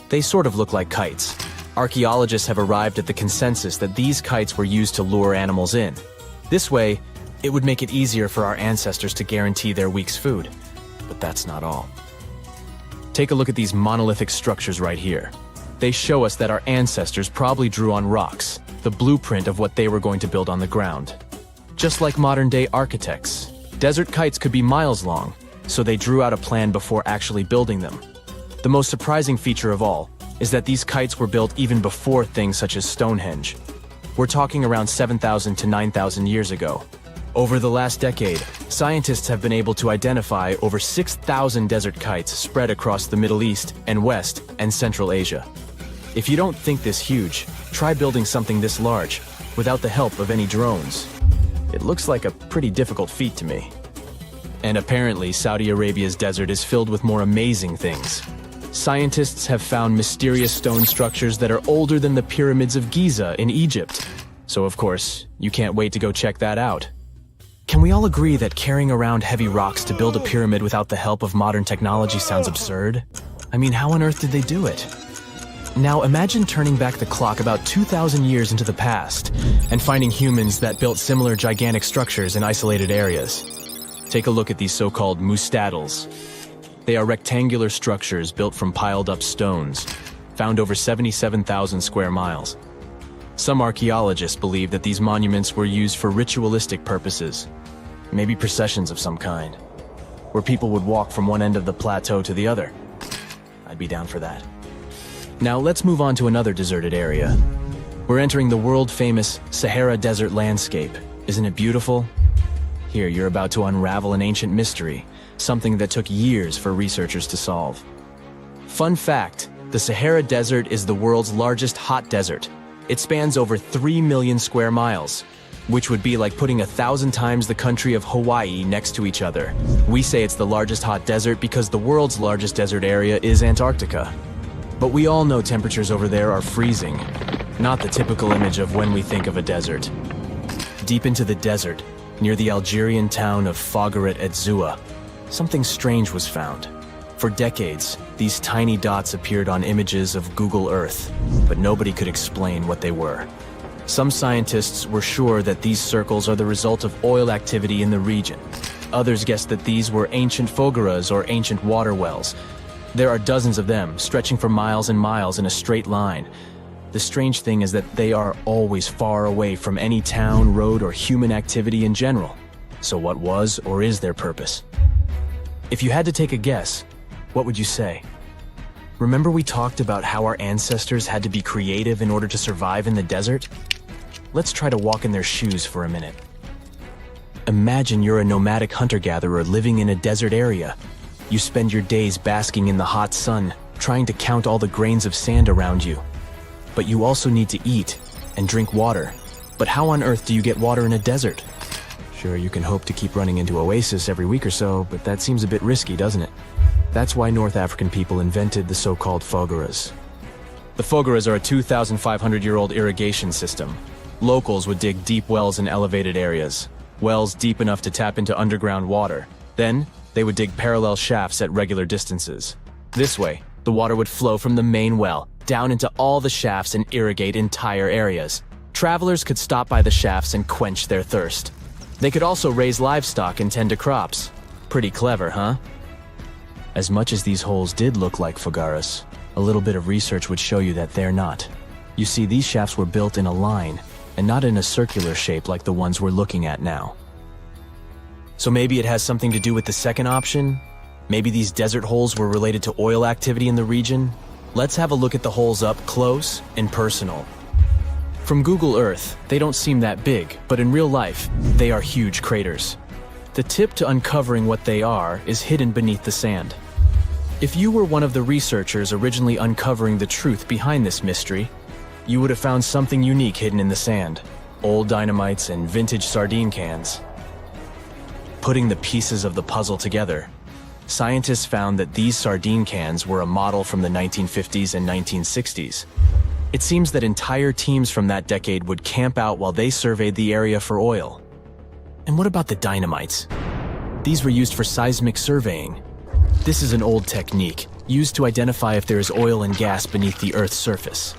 they sort of look like kites. Archaeologists have arrived at the consensus that these kites were used to lure animals in. This way, it would make it easier for our ancestors to guarantee their week's food. But that's not all. Take a look at these monolithic structures right here. They show us that our ancestors probably drew on rocks, the blueprint of what they were going to build on the ground. Just like modern-day architects, desert kites could be miles long, so they drew out a plan before actually building them. The most surprising feature of all is that these kites were built even before things such as Stonehenge. We're talking around 7,000 to 9,000 years ago. Over the last decade, scientists have been able to identify over 6,000 desert kites spread across the Middle East and West and Central Asia. If you don't think this huge, try building something this large without the help of any drones. It looks like a pretty difficult feat to me. And apparently, Saudi Arabia's desert is filled with more amazing things. Scientists have found mysterious stone structures that are older than the pyramids of Giza in Egypt. So of course, you can't wait to go check that out. Can we all agree that carrying around heavy rocks to build a pyramid without the help of modern technology sounds absurd? I mean, how on earth did they do it? Now imagine turning back the clock about 2,000 years into the past and finding humans that built similar gigantic structures in isolated areas. Take a look at these so-called mustadels. They are rectangular structures built from piled-up stones, found over 77,000 square miles. Some archaeologists believe that these monuments were used for ritualistic purposes, maybe processions of some kind, where people would walk from one end of the plateau to the other. I'd be down for that. Now let's move on to another deserted area. We're entering the world-famous Sahara desert landscape. Isn't it beautiful? Here, you're about to unravel an ancient mystery, something that took years for researchers to solve. Fun fact, the Sahara Desert is the world's largest hot desert. It spans over 3 million square miles, which would be like putting 1,000 times the country of Hawaii next to each other. We say it's the largest hot desert because the world's largest desert area is Antarctica. But we all know temperatures over there are freezing, not the typical image of when we think of a desert. Deep into the desert, near the Algerian town of Fougeret et Zoua, something strange was found. For decades, these tiny dots appeared on images of Google Earth, but nobody could explain what they were. Some scientists were sure that these circles are the result of oil activity in the region. Others guessed that these were ancient fogeras or ancient water wells. There are dozens of them, stretching for miles and miles in a straight line. The strange thing is that they are always far away from any town, road, or human activity in general. So what was or is their purpose? If you had to take a guess, what would you say? Remember we talked about how our ancestors had to be creative in order to survive in the desert? Let's try to walk in their shoes for a minute. Imagine you're a nomadic hunter-gatherer living in a desert area. You spend your days basking in the hot sun, trying to count all the grains of sand around you. But you also need to eat and drink water. But how on earth do you get water in a desert? Sure, you can hope to keep running into oasis every week or so, but that seems a bit risky, doesn't it? That's why North African people invented the so-called fogeras. The fogeras are a 2,500-year-old irrigation system. Locals would dig deep wells in elevated areas, wells deep enough to tap into underground water. Then, they would dig parallel shafts at regular distances. This way, the water would flow from the main well down into all the shafts and irrigate entire areas. Travelers could stop by the shafts and quench their thirst. They could also raise livestock and tend to crops. Pretty clever, huh? As much as these holes did look like fogeras, a little bit of research would show you that they're not. You see, these shafts were built in a line, and not in a circular shape like the ones we're looking at now. So maybe it has something to do with the second option? Maybe these desert holes were related to oil activity in the region? Let's have a look at the holes up close and personal. From Google Earth, they don't seem that big, but in real life, they are huge craters. The tip to uncovering what they are is hidden beneath the sand. If you were one of the researchers originally uncovering the truth behind this mystery, you would have found something unique hidden in the sand. Old dynamites and vintage sardine cans. Putting the pieces of the puzzle together, scientists found that these sardine cans were a model from the 1950s and 1960s. It seems that entire teams from that decade would camp out while they surveyed the area for oil. And what about the dynamites? These were used for seismic surveying. This is an old technique, used to identify if there is oil and gas beneath the Earth's surface.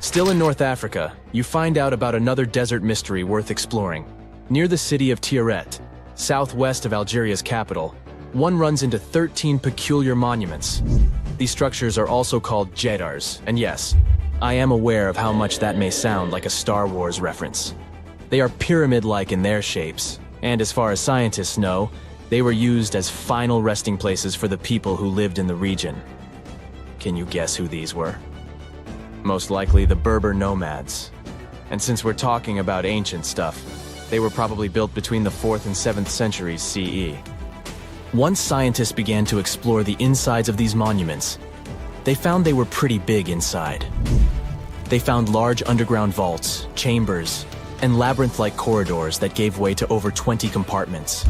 Still in North Africa, you find out about another desert mystery worth exploring. Near the city of Tiaret, southwest of Algeria's capital, one runs into 13 peculiar monuments. These structures are also called jedars, and yes, I am aware of how much that may sound like a Star Wars reference. They are pyramid-like in their shapes, and as far as scientists know, they were used as final resting places for the people who lived in the region. Can you guess who these were? Most likely the Berber nomads. And since we're talking about ancient stuff, they were probably built between the 4th and 7th centuries CE. Once scientists began to explore the insides of these monuments, they found they were pretty big inside. They found large underground vaults, chambers, and labyrinth-like corridors that gave way to over 20 compartments.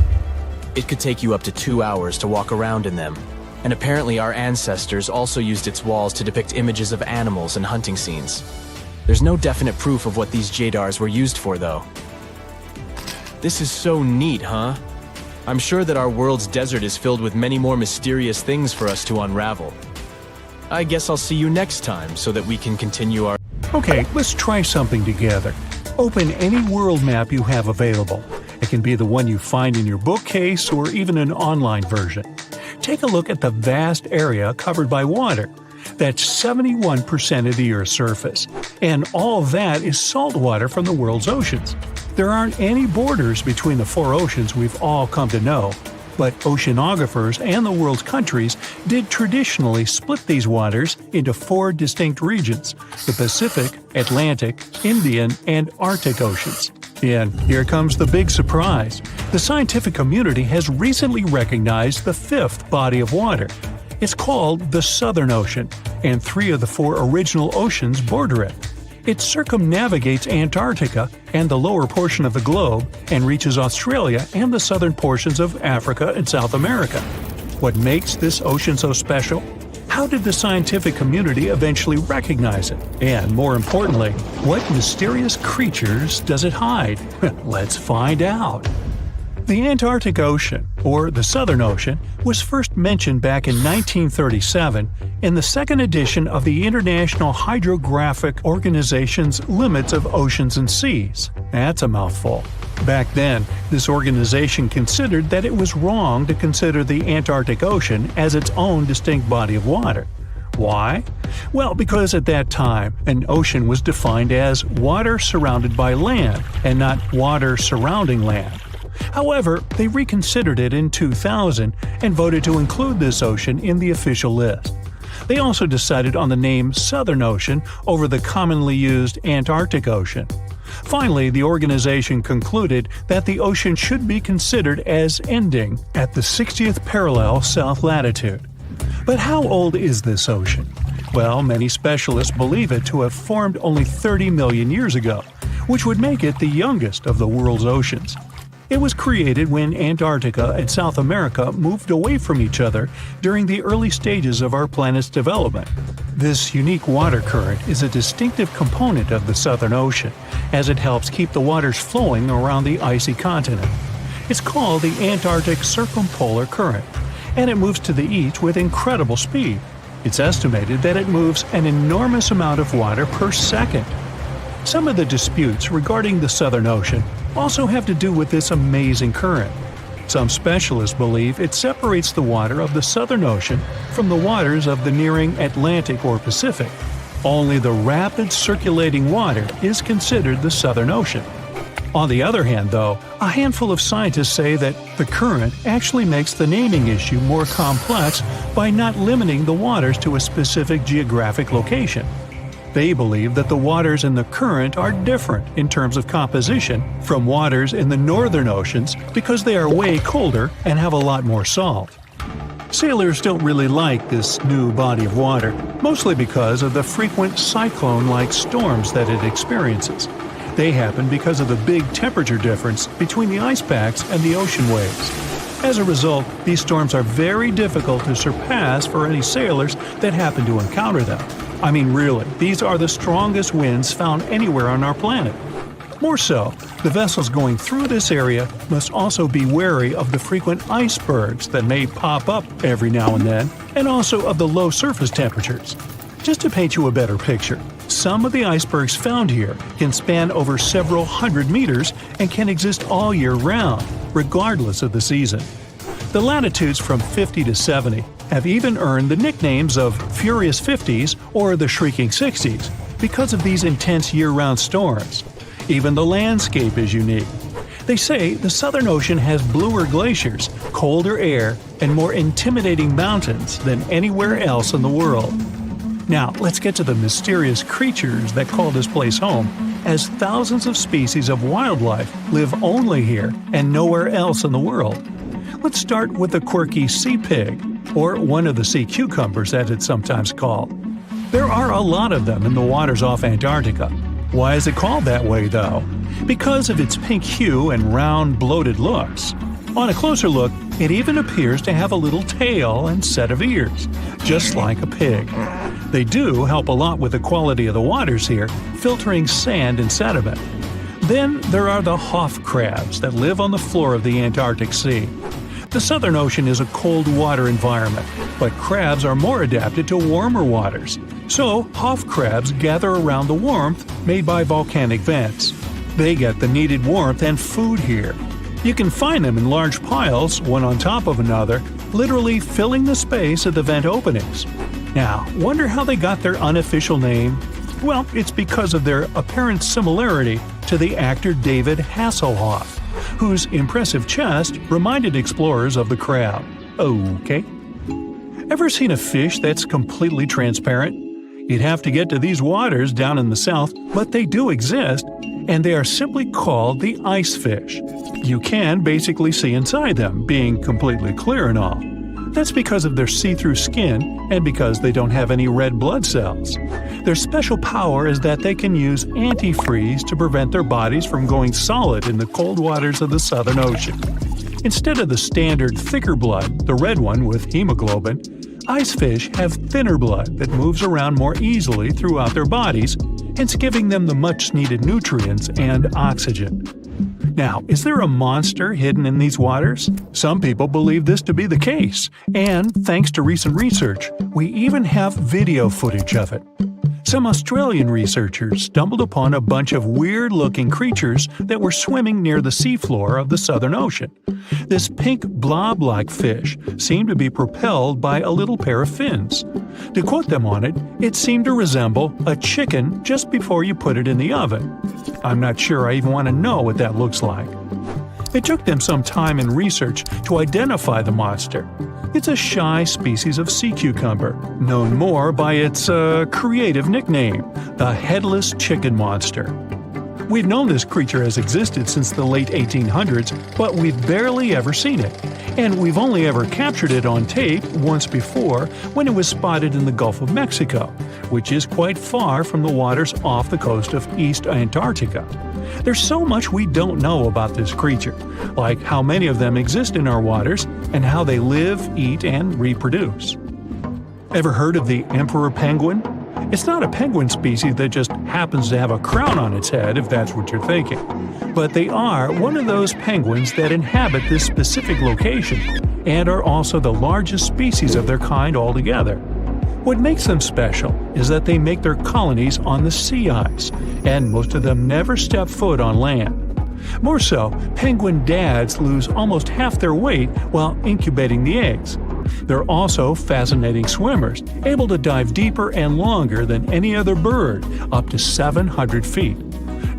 It could take you up to 2 hours to walk around in them, and apparently our ancestors also used its walls to depict images of animals and hunting scenes. There's no definite proof of what these jedars were used for, though. This is so neat, huh? I'm sure that our world's desert is filled with many more mysterious things for us to unravel. I guess I'll see you next time so that we can continue our... Okay, let's try something together. Open any world map you have available. It can be the one you find in your bookcase or even an online version. Take a look at the vast area covered by water. That's 71% of the Earth's surface. And all of that is salt water from the world's oceans. There aren't any borders between the 4 oceans we've all come to know, but oceanographers and the world's countries did traditionally split these waters into 4 distinct regions: the Pacific, Atlantic, Indian, and Arctic Oceans. And here comes the big surprise. The scientific community has recently recognized the 5th body of water. It's called the Southern Ocean, and 3 of the 4 original oceans border it. It circumnavigates Antarctica and the lower portion of the globe and reaches Australia and the southern portions of Africa and South America. What makes this ocean so special? How did the scientific community eventually recognize it? And more importantly, what mysterious creatures does it hide? Let's find out. The Antarctic Ocean, or the Southern Ocean, was first mentioned back in 1937 in the 2nd edition of the International Hydrographic Organization's Limits of Oceans and Seas. That's a mouthful. Back then, this organization considered that it was wrong to consider the Antarctic Ocean as its own distinct body of water. Why? Well, because at that time, an ocean was defined as water surrounded by land, and not water surrounding land. However, they reconsidered it in 2000 and voted to include this ocean in the official list. They also decided on the name Southern Ocean over the commonly used Antarctic Ocean. Finally, the organization concluded that the ocean should be considered as ending at the 60th parallel south latitude. But how old is this ocean? Well, many specialists believe it to have formed only 30 million years ago, which would make it the youngest of the world's oceans. It was created when Antarctica and South America moved away from each other during the early stages of our planet's development. This unique water current is a distinctive component of the Southern Ocean, as it helps keep the waters flowing around the icy continent. It's called the Antarctic Circumpolar Current, and it moves to the east with incredible speed. It's estimated that it moves an enormous amount of water per second. Some of the disputes regarding the Southern Ocean also have to do with this amazing current. Some specialists believe it separates the water of the Southern Ocean from the waters of the nearing Atlantic or Pacific. Only the rapid circulating water is considered the Southern Ocean. On the other hand, though, a handful of scientists say that the current actually makes the naming issue more complex by not limiting the waters to a specific geographic location. They believe that the waters in the current are different in terms of composition from waters in the northern oceans because they are way colder and have a lot more salt. Sailors don't really like this new body of water, mostly because of the frequent cyclone-like storms that it experiences. They happen because of the big temperature difference between the ice packs and the ocean waves. As a result, these storms are very difficult to surpass for any sailors that happen to encounter them. I mean, really, these are the strongest winds found anywhere on our planet. More so, the vessels going through this area must also be wary of the frequent icebergs that may pop up every now and then, and also of the low surface temperatures. Just to paint you a better picture, Some of the icebergs found here can span over several hundred meters and can exist all year round, regardless of the season. The latitudes from 50 to 70 have even earned the nicknames of Furious 50s or the Shrieking 60s because of these intense year-round storms. Even the landscape is unique. They say the Southern Ocean has bluer glaciers, colder air, and more intimidating mountains than anywhere else in the world. Now, let's get to the mysterious creatures that call this place home, as thousands of species of wildlife live only here and nowhere else in the world. Let's start with the quirky sea pig, or one of the sea cucumbers as it's sometimes called. There are a lot of them in the waters off Antarctica. Why is it called that way, though? Because of its pink hue and round, bloated looks. On a closer look, it even appears to have a little tail and set of ears, just like a pig. They do help a lot with the quality of the waters here, filtering sand and sediment. Then there are the Hoff crabs that live on the floor of the Antarctic Sea. The Southern Ocean is a cold water environment, but crabs are more adapted to warmer waters. So, Hoff crabs gather around the warmth made by volcanic vents. They get the needed warmth and food here. You can find them in large piles, one on top of another, literally filling the space at the vent openings. Now, wonder how they got their unofficial name? Well, it's because of their apparent similarity to the actor David Hasselhoff, whose impressive chest reminded explorers of the crab. Okay. Ever seen a fish that's completely transparent? You'd have to get to these waters down in the south, but they do exist, and they are simply called the ice fish. You can basically see inside them, being completely clear and all. That's because of their see-through skin and because they don't have any red blood cells. Their special power is that they can use antifreeze to prevent their bodies from going solid in the cold waters of the Southern Ocean. Instead of the standard thicker blood, the red one with hemoglobin, ice fish have thinner blood that moves around more easily throughout their bodies, hence giving them the much-needed nutrients and oxygen. Now, is there a monster hidden in these waters? Some people believe this to be the case, and thanks to recent research, we even have video footage of it. Some Australian researchers stumbled upon a bunch of weird-looking creatures that were swimming near the seafloor of the Southern Ocean. This pink blob-like fish seemed to be propelled by a little pair of fins. To quote them on it, it seemed to resemble a chicken just before you put it in the oven. I'm not sure I even want to know what that looks like. It took them some time and research to identify the monster. It's a shy species of sea cucumber, known more by its creative nickname, the headless chicken monster. We've known this creature has existed since the late 1800s, but we've barely ever seen it. And we've only ever captured it on tape once before when it was spotted in the Gulf of Mexico, which is quite far from the waters off the coast of East Antarctica. There's so much we don't know about this creature, like how many of them exist in our waters and how they live, eat, and reproduce. Ever heard of the emperor penguin? It's not a penguin species that just happens to have a crown on its head, if that's what you're thinking. But they are one of those penguins that inhabit this specific location and are also the largest species of their kind altogether. What makes them special is that they make their colonies on the sea ice, and most of them never step foot on land. More so, penguin dads lose almost half their weight while incubating the eggs. They're also fascinating swimmers, able to dive deeper and longer than any other bird, up to 700 feet.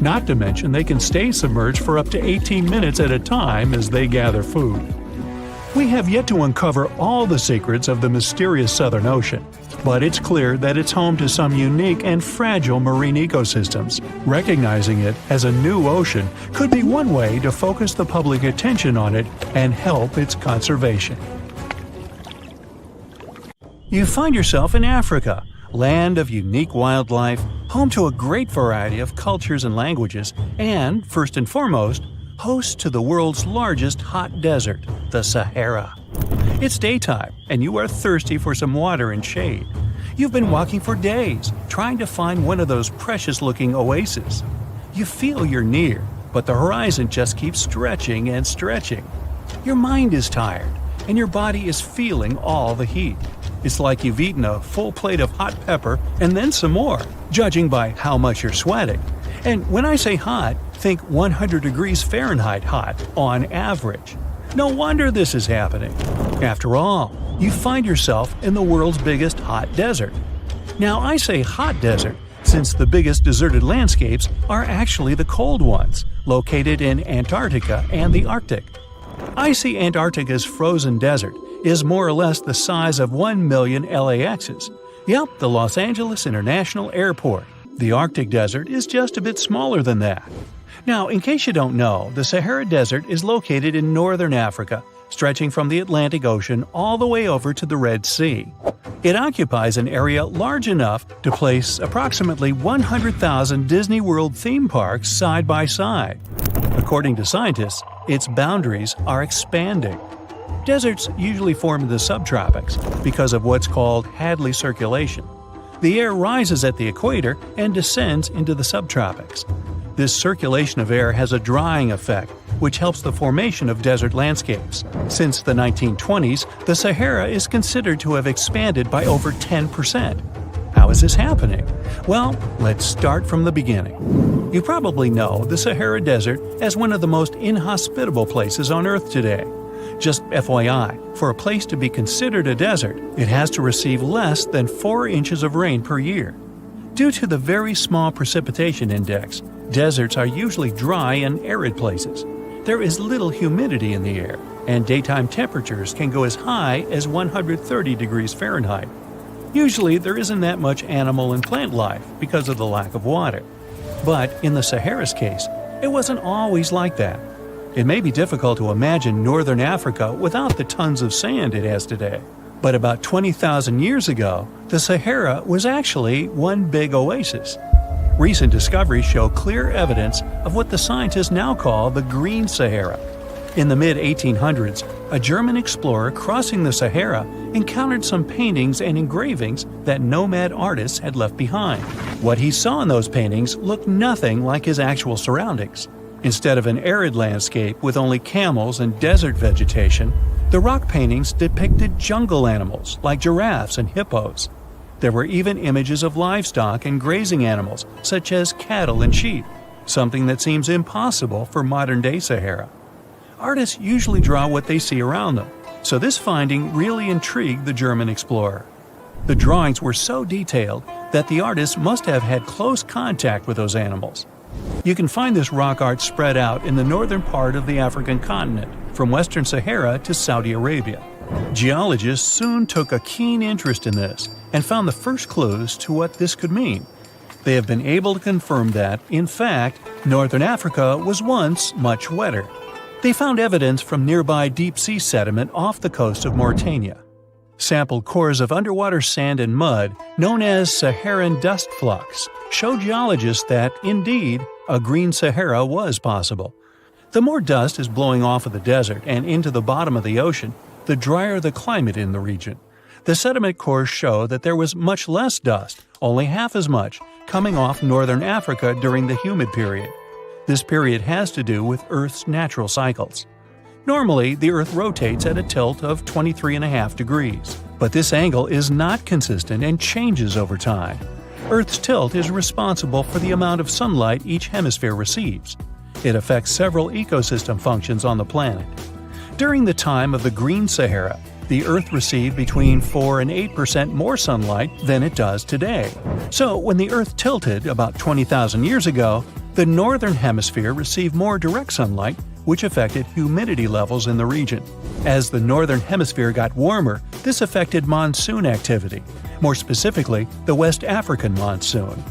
Not to mention they can stay submerged for up to 18 minutes at a time as they gather food. We have yet to uncover all the secrets of the mysterious Southern Ocean, but it's clear that it's home to some unique and fragile marine ecosystems. Recognizing it as a new ocean could be one way to focus the public attention on it and help its conservation. You find yourself in Africa, land of unique wildlife, home to a great variety of cultures and languages, and, first and foremost, host to the world's largest hot desert, the Sahara. It's daytime, and you are thirsty for some water and shade. You've been walking for days, trying to find one of those precious-looking oases. You feel you're near, but the horizon just keeps stretching and stretching. Your mind is tired, and your body is feeling all the heat. It's like you've eaten a full plate of hot pepper and then some more, judging by how much you're sweating. And when I say hot, think 100 degrees Fahrenheit hot, on average. No wonder this is happening. After all, you find yourself in the world's biggest hot desert. Now, I say hot desert since the biggest deserted landscapes are actually the cold ones, located in Antarctica and the Arctic. Icy Antarctica's frozen desert is more or less the size of 1 million LAXs. Yep, the Los Angeles International Airport. The Arctic desert is just a bit smaller than that. Now, in case you don't know, the Sahara Desert is located in northern Africa, stretching from the Atlantic Ocean all the way over to the Red Sea. It occupies an area large enough to place approximately 100,000 Disney World theme parks side by side. According to scientists, its boundaries are expanding. Deserts usually form in the subtropics because of what's called Hadley circulation. The air rises at the equator and descends into the subtropics. This circulation of air has a drying effect, which helps the formation of desert landscapes. Since the 1920s, the Sahara is considered to have expanded by over 10%. How is this happening? Well, let's start from the beginning. You probably know the Sahara Desert as one of the most inhospitable places on Earth today. Just FYI, for a place to be considered a desert, it has to receive less than 4 inches of rain per year. Due to the very small precipitation index, deserts are usually dry and arid places. There is little humidity in the air, and daytime temperatures can go as high as 130 degrees Fahrenheit. Usually, there isn't that much animal and plant life because of the lack of water. But in the Sahara's case, it wasn't always like that. It may be difficult to imagine northern Africa without the tons of sand it has today. But about 20,000 years ago, the Sahara was actually one big oasis. Recent discoveries show clear evidence of what the scientists now call the Green Sahara. In the mid-1800s, a German explorer crossing the Sahara encountered some paintings and engravings that nomad artists had left behind. What he saw in those paintings looked nothing like his actual surroundings. Instead of an arid landscape with only camels and desert vegetation, the rock paintings depicted jungle animals like giraffes and hippos. There were even images of livestock and grazing animals such as cattle and sheep, something that seems impossible for modern-day Sahara. Artists usually draw what they see around them, so this finding really intrigued the German explorer. The drawings were so detailed that the artists must have had close contact with those animals. You can find this rock art spread out in the northern part of the African continent, from western Sahara to Saudi Arabia. Geologists soon took a keen interest in this and found the first clues to what this could mean. They have been able to confirm that, in fact, northern Africa was once much wetter. They found evidence from nearby deep-sea sediment off the coast of Mauritania. Sampled cores of underwater sand and mud, known as Saharan dust flux, show geologists that, indeed, a green Sahara was possible. The more dust is blowing off of the desert and into the bottom of the ocean, the drier the climate in the region. The sediment cores show that there was much less dust, only half as much, coming off northern Africa during the humid period. This period has to do with Earth's natural cycles. Normally, the Earth rotates at a tilt of 23.5 degrees, but this angle is not consistent and changes over time. Earth's tilt is responsible for the amount of sunlight each hemisphere receives. It affects several ecosystem functions on the planet. During the time of the Green Sahara, the Earth received between 4 and 8% more sunlight than it does today. So, when the Earth tilted about 20,000 years ago, the northern hemisphere received more direct sunlight, which affected humidity levels in the region. As the northern hemisphere got warmer, this affected monsoon activity, more specifically, the West African monsoon.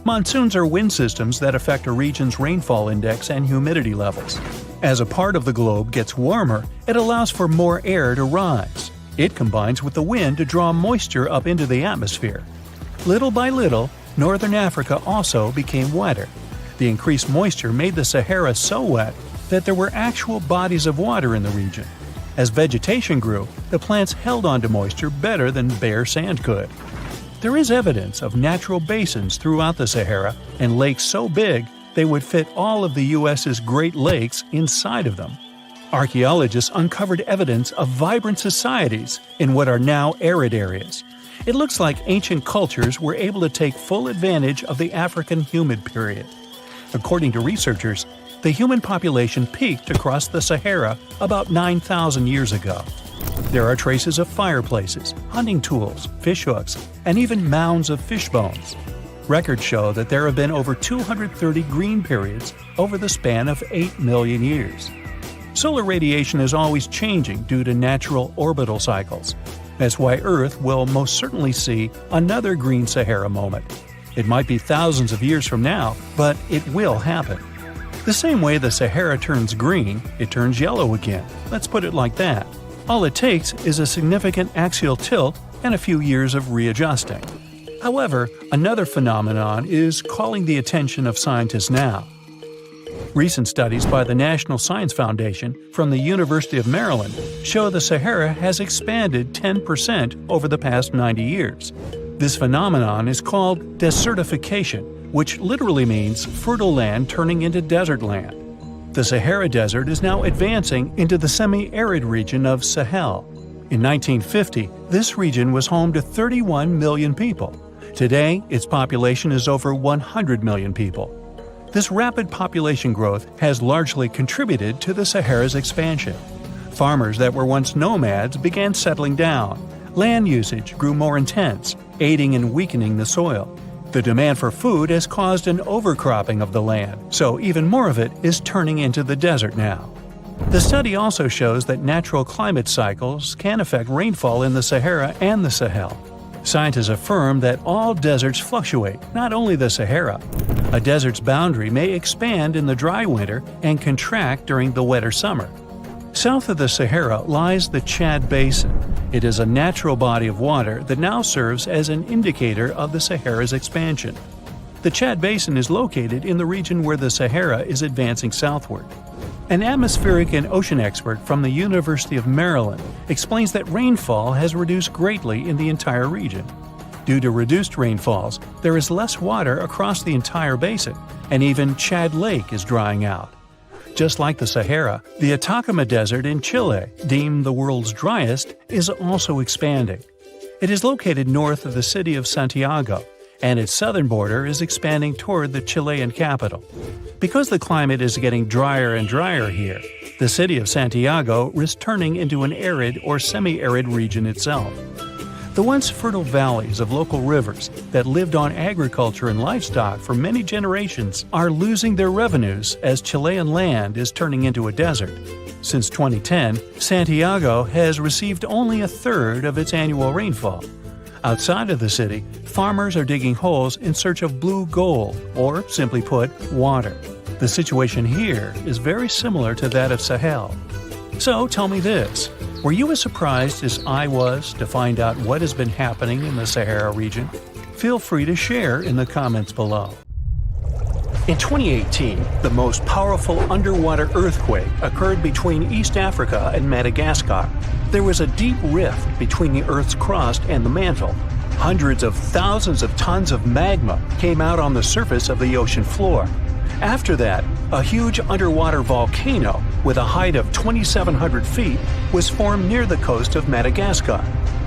Monsoons are wind systems that affect a region's rainfall index and humidity levels. As a part of the globe gets warmer, it allows for more air to rise. It combines with the wind to draw moisture up into the atmosphere. Little by little, northern Africa also became wetter. The increased moisture made the Sahara so wet that there were actual bodies of water in the region. As vegetation grew, the plants held onto moisture better than bare sand could. There is evidence of natural basins throughout the Sahara and lakes so big they would fit all of the U.S.'s Great Lakes inside of them. Archaeologists uncovered evidence of vibrant societies in what are now arid areas. It looks like ancient cultures were able to take full advantage of the African humid period. According to researchers, the human population peaked across the Sahara about 9,000 years ago. There are traces of fireplaces, hunting tools, fishhooks, and even mounds of fish bones. Records show that there have been over 230 green periods over the span of 8 million years. Solar radiation is always changing due to natural orbital cycles. That's why Earth will most certainly see another green Sahara moment. It might be thousands of years from now, but it will happen. The same way the Sahara turns green, it turns yellow again. Let's put it like that. All it takes is a significant axial tilt and a few years of readjusting. However, another phenomenon is calling the attention of scientists now. Recent studies by the National Science Foundation from the University of Maryland show the Sahara has expanded 10% over the past 90 years. This phenomenon is called desertification, which literally means fertile land turning into desert land. The Sahara Desert is now advancing into the semi-arid region of Sahel. In 1950, this region was home to 31 million people. Today, its population is over 100 million people. This rapid population growth has largely contributed to the Sahara's expansion. Farmers that were once nomads began settling down. Land usage grew more intense, aiding in weakening the soil. The demand for food has caused an overcropping of the land, so even more of it is turning into the desert now. The study also shows that natural climate cycles can affect rainfall in the Sahara and the Sahel. Scientists affirm that all deserts fluctuate, not only the Sahara. A desert's boundary may expand in the dry winter and contract during the wetter summer. South of the Sahara lies the Chad Basin. It is a natural body of water that now serves as an indicator of the Sahara's expansion. The Chad Basin is located in the region where the Sahara is advancing southward. An atmospheric and ocean expert from the University of Maryland explains that rainfall has reduced greatly in the entire region. Due to reduced rainfalls, there is less water across the entire basin, and even Chad Lake is drying out. Just like the Sahara, the Atacama Desert in Chile, deemed the world's driest, is also expanding. It is located north of the city of Santiago, and its southern border is expanding toward the Chilean capital. Because the climate is getting drier and drier here, the city of Santiago is turning into an arid or semi-arid region itself. The once fertile valleys of local rivers that lived on agriculture and livestock for many generations are losing their revenues as Chilean land is turning into a desert. Since 2010, Santiago has received only a third of its annual rainfall. Outside of the city, farmers are digging holes in search of blue gold, or simply put, water. The situation here is very similar to that of Sahel. So tell me this, were you as surprised as I was to find out what has been happening in the Sahara region? Feel free to share in the comments below. In 2018, the most powerful underwater earthquake occurred between East Africa and Madagascar. There was a deep rift between the Earth's crust and the mantle. Hundreds of thousands of tons of magma came out on the surface of the ocean floor. After that, a huge underwater volcano with a height of 2,700 feet was formed near the coast of Madagascar.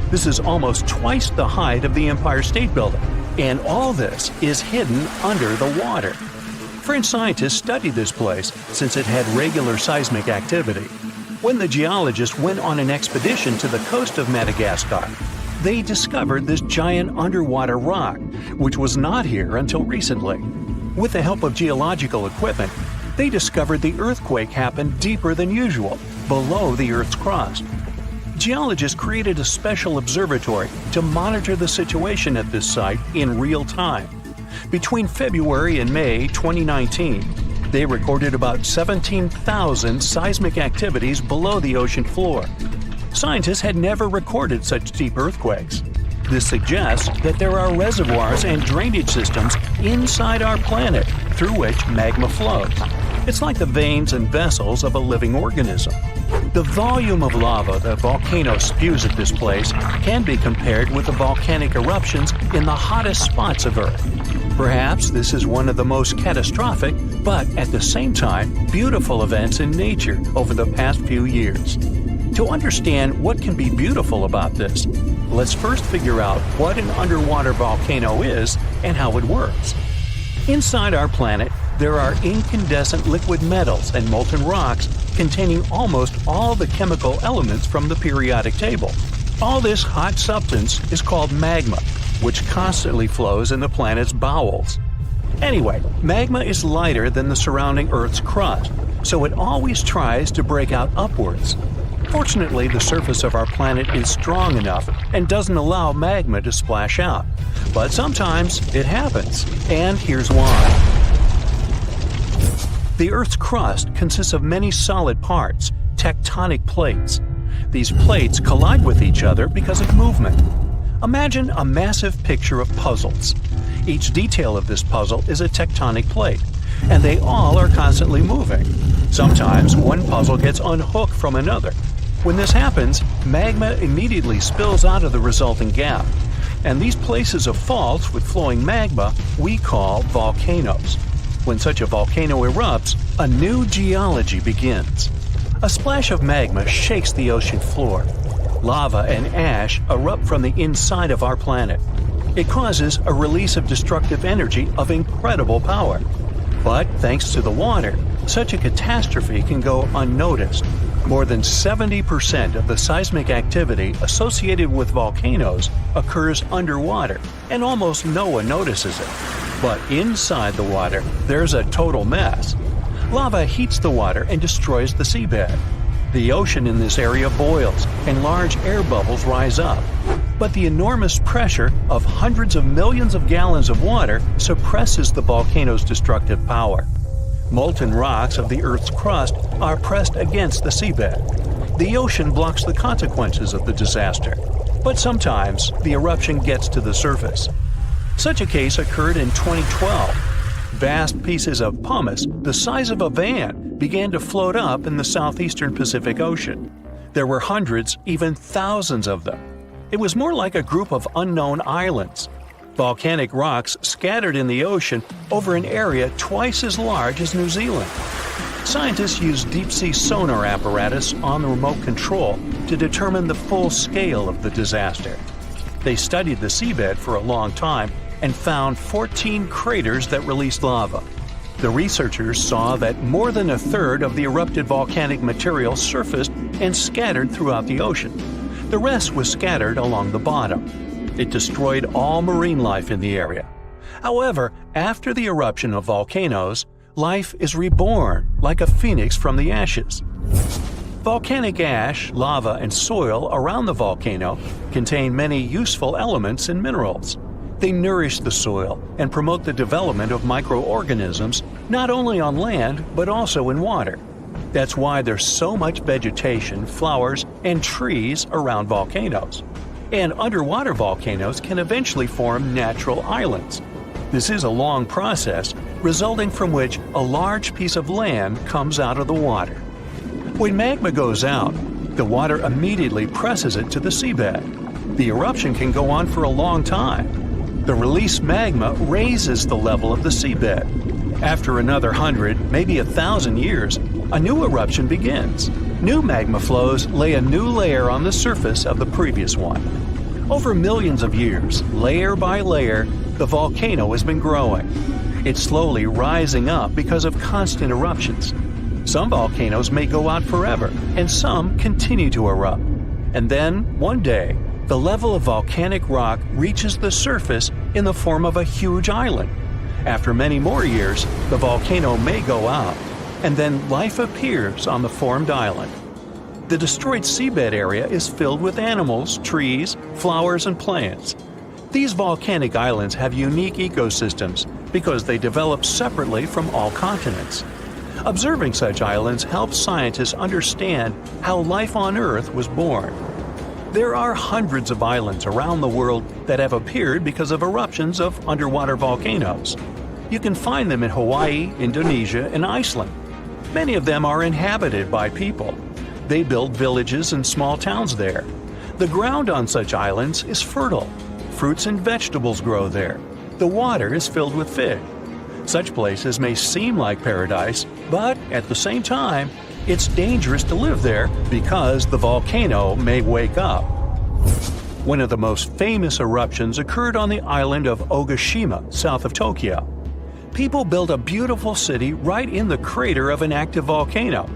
This is almost twice the height of the Empire State Building, and all this is hidden under the water. French scientists studied this place since it had regular seismic activity. When the geologists went on an expedition to the coast of Madagascar, they discovered this giant underwater rock, which was not here until recently. With the help of geological equipment, they discovered the earthquake happened deeper than usual, below the Earth's crust. Geologists created a special observatory to monitor the situation at this site in real time. Between February and May 2019, they recorded about 17,000 seismic activities below the ocean floor. Scientists had never recorded such deep earthquakes. This suggests that there are reservoirs and drainage systems inside our planet through which magma flows. It's like the veins and vessels of a living organism. The volume of lava the volcano spews at this place can be compared with the volcanic eruptions in the hottest spots of Earth. Perhaps this is one of the most catastrophic, but at the same time, beautiful events in nature over the past few years. To understand what can be beautiful about this, let's first figure out what an underwater volcano is and how it works. Inside our planet, there are incandescent liquid metals and molten rocks containing almost all the chemical elements from the periodic table. All this hot substance is called magma, which constantly flows in the planet's bowels. Anyway, magma is lighter than the surrounding Earth's crust, so it always tries to break out upwards. Fortunately, the surface of our planet is strong enough and doesn't allow magma to splash out. But sometimes it happens, and here's why. The Earth's crust consists of many solid parts, tectonic plates. These plates collide with each other because of movement. Imagine a massive picture of puzzles. Each detail of this puzzle is a tectonic plate, and they all are constantly moving. Sometimes one puzzle gets unhooked from another. When this happens, magma immediately spills out of the resulting gap. And these places of faults with flowing magma we call volcanoes. When such a volcano erupts, a new geology begins. A splash of magma shakes the ocean floor. Lava and ash erupt from the inside of our planet. It causes a release of destructive energy of incredible power. But thanks to the water, such a catastrophe can go unnoticed. More than 70% of the seismic activity associated with volcanoes occurs underwater, and almost no one notices it. But inside the water, there's a total mess. Lava heats the water and destroys the seabed. The ocean in this area boils, and large air bubbles rise up. But the enormous pressure of hundreds of millions of gallons of water suppresses the volcano's destructive power. Molten rocks of the Earth's crust are pressed against the seabed. The ocean blocks the consequences of the disaster, but sometimes the eruption gets to the surface. Such a case occurred in 2012. Vast pieces of pumice the size of a van began to float up in the southeastern Pacific Ocean. There were hundreds, even thousands of them. It was more like a group of unknown islands. Volcanic rocks scattered in the ocean over an area twice as large as New Zealand. Scientists used deep-sea sonar apparatus on the remote control to determine the full scale of the disaster. They studied the seabed for a long time and found 14 craters that released lava. The researchers saw that more than a third of the erupted volcanic material surfaced and scattered throughout the ocean. The rest was scattered along the bottom. It destroyed all marine life in the area. However, after the eruption of volcanoes, life is reborn like a phoenix from the ashes. Volcanic ash, lava, and soil around the volcano contain many useful elements and minerals. They nourish the soil and promote the development of microorganisms not only on land but also in water. That's why there's so much vegetation, flowers, and trees around volcanoes. And underwater volcanoes can eventually form natural islands. This is a long process, resulting from which a large piece of land comes out of the water. When magma goes out, the water immediately presses it to the seabed. The eruption can go on for a long time. The released magma raises the level of the seabed. After another 100, maybe 1,000 years, a new eruption begins. New magma flows lay a new layer on the surface of the previous one. Over millions of years, layer by layer, the volcano has been growing. It's slowly rising up because of constant eruptions. Some volcanoes may go out forever, and some continue to erupt. And then, one day, the level of volcanic rock reaches the surface in the form of a huge island. After many more years, the volcano may go out, and then life appears on the formed island. The destroyed seabed area is filled with animals, trees, flowers, and plants. These volcanic islands have unique ecosystems because they develop separately from all continents. Observing such islands helps scientists understand how life on Earth was born. There are hundreds of islands around the world that have appeared because of eruptions of underwater volcanoes. You can find them in Hawaii, Indonesia, and Iceland. Many of them are inhabited by people. They build villages and small towns there. The ground on such islands is fertile. Fruits and vegetables grow there. The water is filled with fish. Such places may seem like paradise, but at the same time, it's dangerous to live there because the volcano may wake up. One of the most famous eruptions occurred on the island of Ogashima, south of Tokyo. People built a beautiful city right in the crater of an active volcano,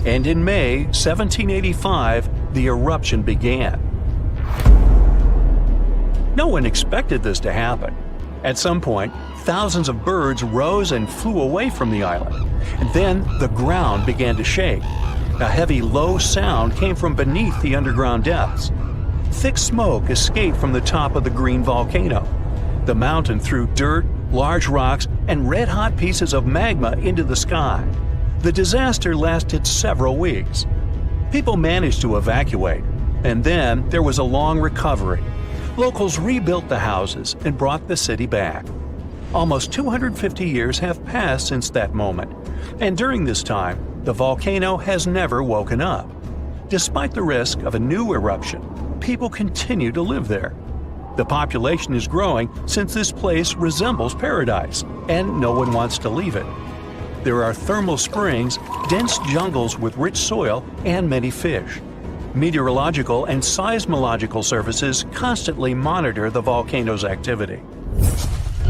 and in May 1785, the eruption began. No one expected this to happen. At some point, thousands of birds rose and flew away from the island, and then the ground began to shake. A heavy, low sound came from beneath the underground depths. Thick smoke escaped from the top of the green volcano. The mountain threw dirt, large rocks, and red-hot pieces of magma into the sky. The disaster lasted several weeks. People managed to evacuate, and then there was a long recovery. Locals rebuilt the houses and brought the city back. Almost 250 years have passed since that moment, and during this time, the volcano has never woken up. Despite the risk of a new eruption, people continue to live there. The population is growing since this place resembles paradise, and no one wants to leave it. There are thermal springs, dense jungles with rich soil, and many fish. Meteorological and seismological services constantly monitor the volcano's activity.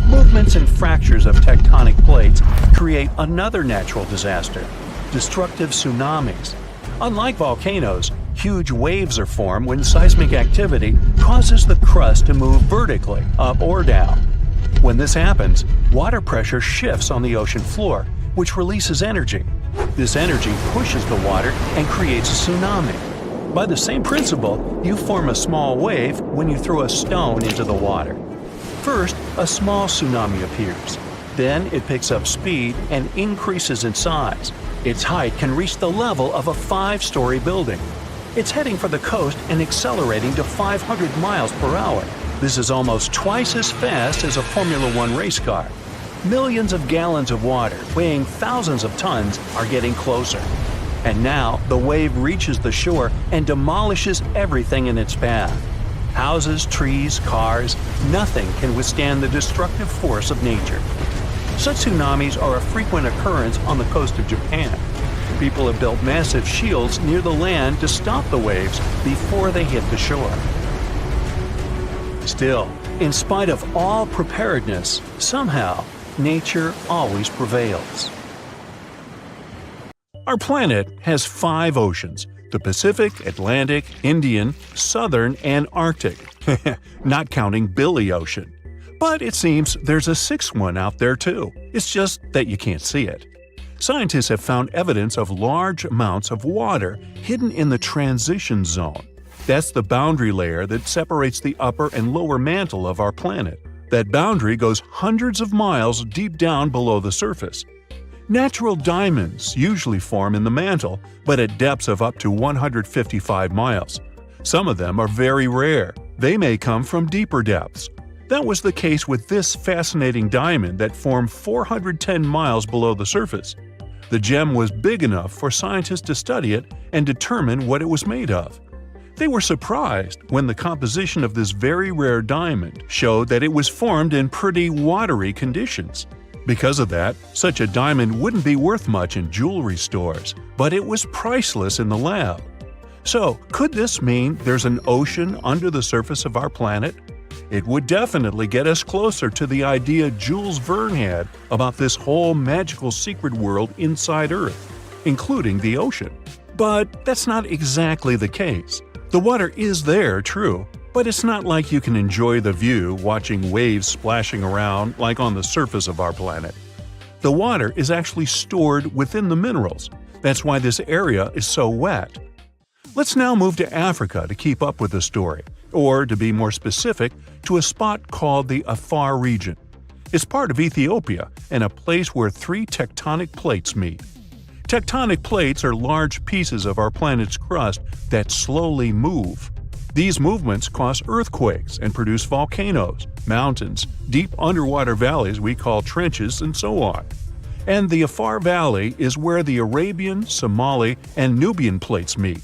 Movements and fractures of tectonic plates create another natural disaster: destructive tsunamis. Unlike volcanoes, huge waves are formed when seismic activity causes the crust to move vertically, up or down. When this happens, water pressure shifts on the ocean floor, which releases energy. This energy pushes the water and creates a tsunami. By the same principle, you form a small wave when you throw a stone into the water. First, a small tsunami appears. Then it picks up speed and increases in size. Its height can reach the level of a 5-story building. It's heading for the coast and accelerating to 500 miles per hour. This is almost twice as fast as a Formula One race car. Millions of gallons of water, weighing thousands of tons, are getting closer. And now the wave reaches the shore and demolishes everything in its path. Houses, trees, cars, nothing can withstand the destructive force of nature. Such tsunamis are a frequent occurrence on the coast of Japan. People have built massive shields near the land to stop the waves before they hit the shore. Still, in spite of all preparedness, somehow, nature always prevails. Our planet has 5 oceans: the Pacific, Atlantic, Indian, Southern, and Arctic, not counting Billy Ocean. But it seems there's a 6th one out there too. It's just that you can't see it. Scientists have found evidence of large amounts of water hidden in the transition zone. That's the boundary layer that separates the upper and lower mantle of our planet. That boundary goes hundreds of miles deep down below the surface. Natural diamonds usually form in the mantle, but at depths of up to 155 miles. Some of them are very rare. They may come from deeper depths. That was the case with this fascinating diamond that formed 410 miles below the surface. The gem was big enough for scientists to study it and determine what it was made of. They were surprised when the composition of this very rare diamond showed that it was formed in pretty watery conditions. Because of that, such a diamond wouldn't be worth much in jewelry stores, but it was priceless in the lab. So, could this mean there's an ocean under the surface of our planet? It would definitely get us closer to the idea Jules Verne had about this whole magical secret world inside Earth, including the ocean. But that's not exactly the case. The water is there, true, but it's not like you can enjoy the view watching waves splashing around like on the surface of our planet. The water is actually stored within the minerals. That's why this area is so wet. Let's now move to Africa to keep up with the story, or to be more specific, to a spot called the Afar region. It's part of Ethiopia and a place where 3 tectonic plates meet. Tectonic plates are large pieces of our planet's crust that slowly move. These movements cause earthquakes and produce volcanoes, mountains, deep underwater valleys we call trenches, and so on. And the Afar Valley is where the Arabian, Somali, and Nubian plates meet.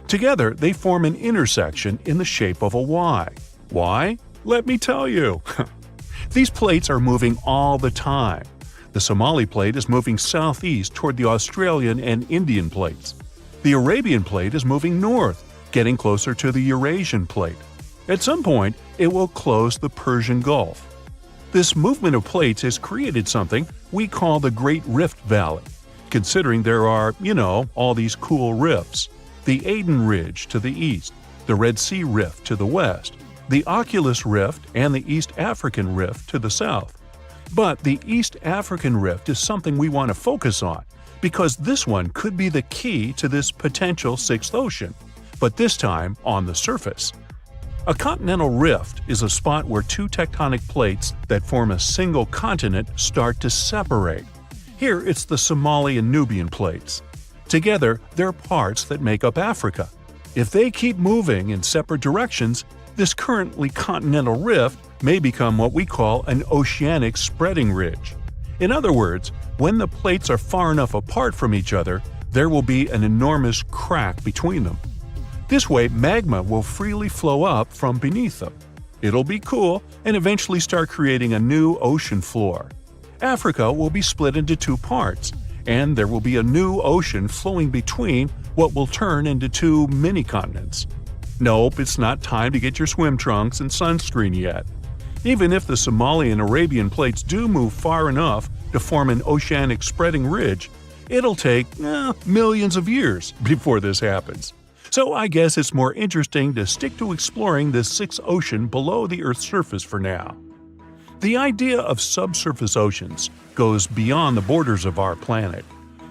Together, they form an intersection in the shape of a Y. Why? Let me tell you. These plates are moving all the time. The Somali plate is moving southeast toward the Australian and Indian plates. The Arabian plate is moving north, getting closer to the Eurasian plate. At some point, it will close the Persian Gulf. This movement of plates has created something we call the Great Rift Valley, considering there are, all these cool rifts. The Aden Ridge to the east, the Red Sea Rift to the west, the Oculus Rift and the East African Rift to the south. But the East African Rift is something we want to focus on, because this one could be the key to this potential sixth ocean, but this time on the surface. A continental rift is a spot where two tectonic plates that form a single continent start to separate. Here it's the Somali and Nubian plates. Together, they're parts that make up Africa. If they keep moving in separate directions, this currently continental rift may become what we call an oceanic spreading ridge. In other words, when the plates are far enough apart from each other, there will be an enormous crack between them. This way, magma will freely flow up from beneath them. It'll be cool and eventually start creating a new ocean floor. Africa will be split into two parts, and there will be a new ocean flowing between what will turn into two mini-continents. Nope, it's not time to get your swim trunks and sunscreen yet. Even if the Somali and Arabian plates do move far enough to form an oceanic spreading ridge, it'll take millions of years before this happens. So I guess it's more interesting to stick to exploring this sixth ocean below the Earth's surface for now. The idea of subsurface oceans goes beyond the borders of our planet.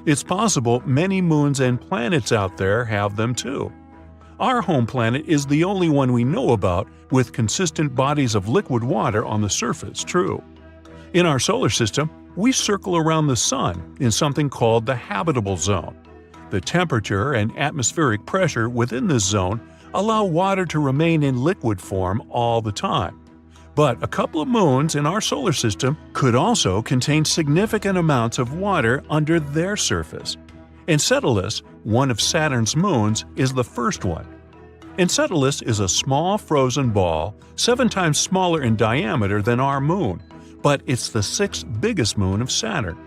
It's possible many moons and planets out there have them too. Our home planet is the only one we know about with consistent bodies of liquid water on the surface, true. In our solar system, we circle around the Sun in something called the habitable zone. The temperature and atmospheric pressure within this zone allow water to remain in liquid form all the time. But a couple of moons in our solar system could also contain significant amounts of water under their surface. Enceladus, one of Saturn's moons, is the first one. Enceladus is a small frozen ball 7 times smaller in diameter than our moon, but it's the 6th biggest moon of Saturn.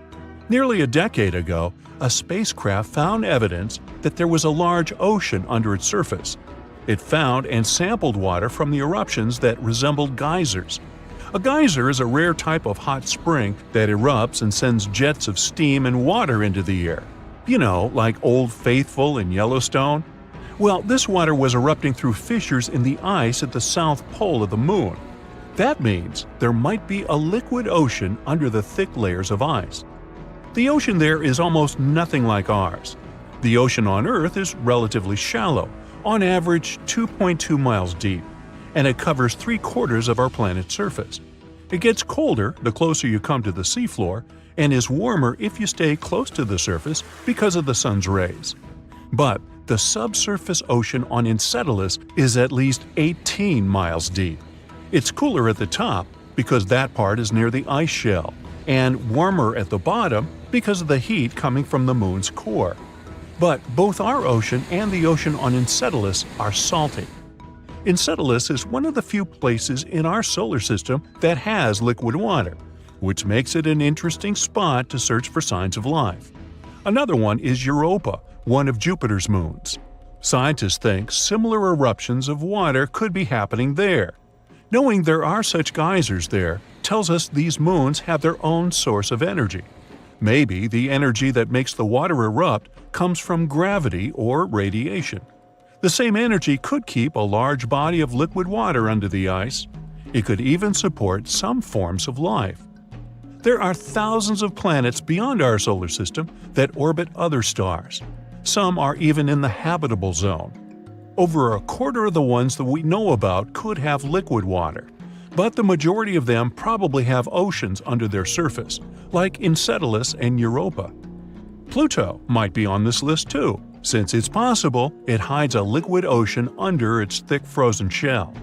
Nearly a decade ago, a spacecraft found evidence that there was a large ocean under its surface. It found and sampled water from the eruptions that resembled geysers. A geyser is a rare type of hot spring that erupts and sends jets of steam and water into the air. Like Old Faithful in Yellowstone? Well, this water was erupting through fissures in the ice at the south pole of the moon. That means there might be a liquid ocean under the thick layers of ice. The ocean there is almost nothing like ours. The ocean on Earth is relatively shallow, on average 2.2 miles deep, and it covers 3/4 of our planet's surface. It gets colder the closer you come to the seafloor, and is warmer if you stay close to the surface because of the sun's rays. But the subsurface ocean on Enceladus is at least 18 miles deep. It's cooler at the top because that part is near the ice shell, and warmer at the bottom because of the heat coming from the moon's core. But both our ocean and the ocean on Enceladus are salty. Enceladus is one of the few places in our solar system that has liquid water, which makes it an interesting spot to search for signs of life. Another one is Europa, one of Jupiter's moons. Scientists think similar eruptions of water could be happening there. Knowing there are such geysers there tells us these moons have their own source of energy. Maybe the energy that makes the water erupt comes from gravity or radiation. The same energy could keep a large body of liquid water under the ice. It could even support some forms of life. There are thousands of planets beyond our solar system that orbit other stars. Some are even in the habitable zone. Over 1/4 of the ones that we know about could have liquid water, but the majority of them probably have oceans under their surface, like Enceladus and Europa. Pluto might be on this list too, since it's possible it hides a liquid ocean under its thick frozen shell.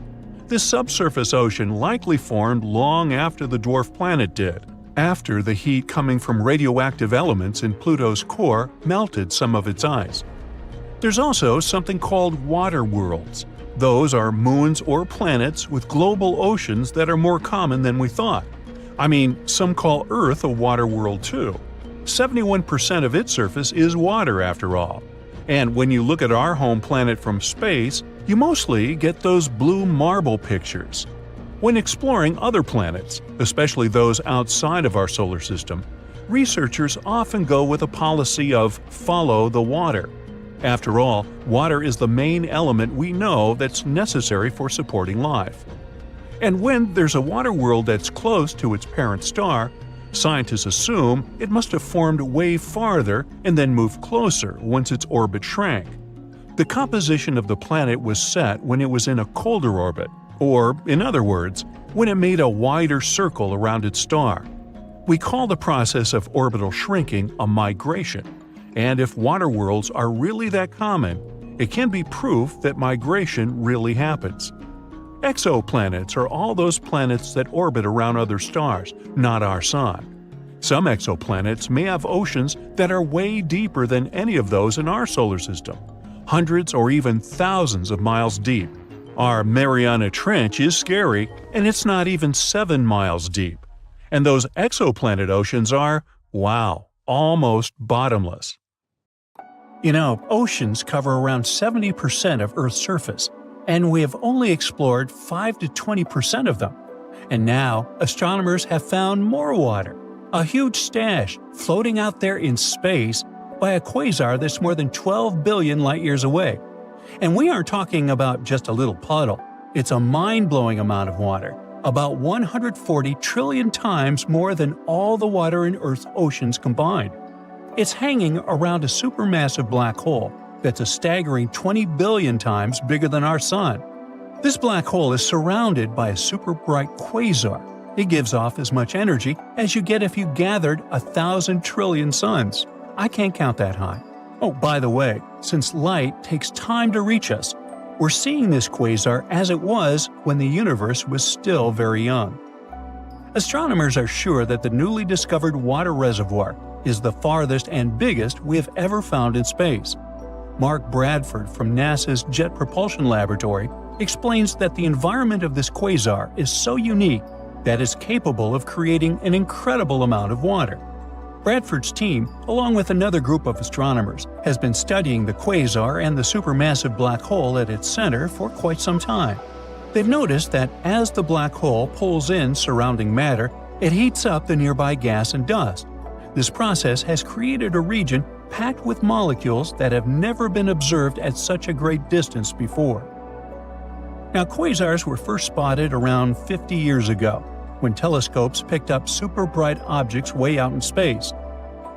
This subsurface ocean likely formed long after the dwarf planet did. after the heat coming from radioactive elements in Pluto's core melted some of its ice. There's also something called water worlds. Those are moons or planets with global oceans that are more common than we thought. I mean, some call Earth a water world too. 71% of its surface is water after all. And when you look at our home planet from space, you mostly get those blue marble pictures. When exploring other planets, especially those outside of our solar system, researchers often go with a policy of follow the water. After all, water is the main element we know that's necessary for supporting life. And when there's a water world that's close to its parent star, scientists assume it must have formed way farther and then moved closer once its orbit shrank. The composition of the planet was set when it was in a colder orbit, or, in other words, when it made a wider circle around its star. We call the process of orbital shrinking a migration, and if water worlds are really that common, it can be proof that migration really happens. Exoplanets are all those planets that orbit around other stars, not our Sun. Some exoplanets may have oceans that are way deeper than any of those in our solar system, hundreds or even thousands of miles deep. Our Mariana Trench is scary, and it's not even 7 miles deep. And those exoplanet oceans are, wow, almost bottomless. You know, oceans cover around 70% of Earth's surface, and we have only explored 5 to 20% of them. And now, astronomers have found more water, a huge stash floating out there in space by a quasar that's more than 12 billion light-years away. And we aren't talking about just a little puddle. It's a mind-blowing amount of water, about 140 trillion times more than all the water in Earth's oceans combined. It's hanging around a supermassive black hole that's a staggering 20 billion times bigger than our Sun. This black hole is surrounded by a super bright quasar. It gives off as much energy as you get if you gathered 1,000 trillion suns. I can't count that high. Oh, by the way, since light takes time to reach us, we're seeing this quasar as it was when the universe was still very young. Astronomers are sure that the newly discovered water reservoir is the farthest and biggest we have ever found in space. Mark Bradford from NASA's Jet Propulsion Laboratory explains that the environment of this quasar is so unique that it's capable of creating an incredible amount of water. Bradford's team, along with another group of astronomers, has been studying the quasar and the supermassive black hole at its center for quite some time. They've noticed that as the black hole pulls in surrounding matter, it heats up the nearby gas and dust. This process has created a region packed with molecules that have never been observed at such a great distance before. Now, quasars were first spotted around 50 years ago, when telescopes picked up super bright objects way out in space.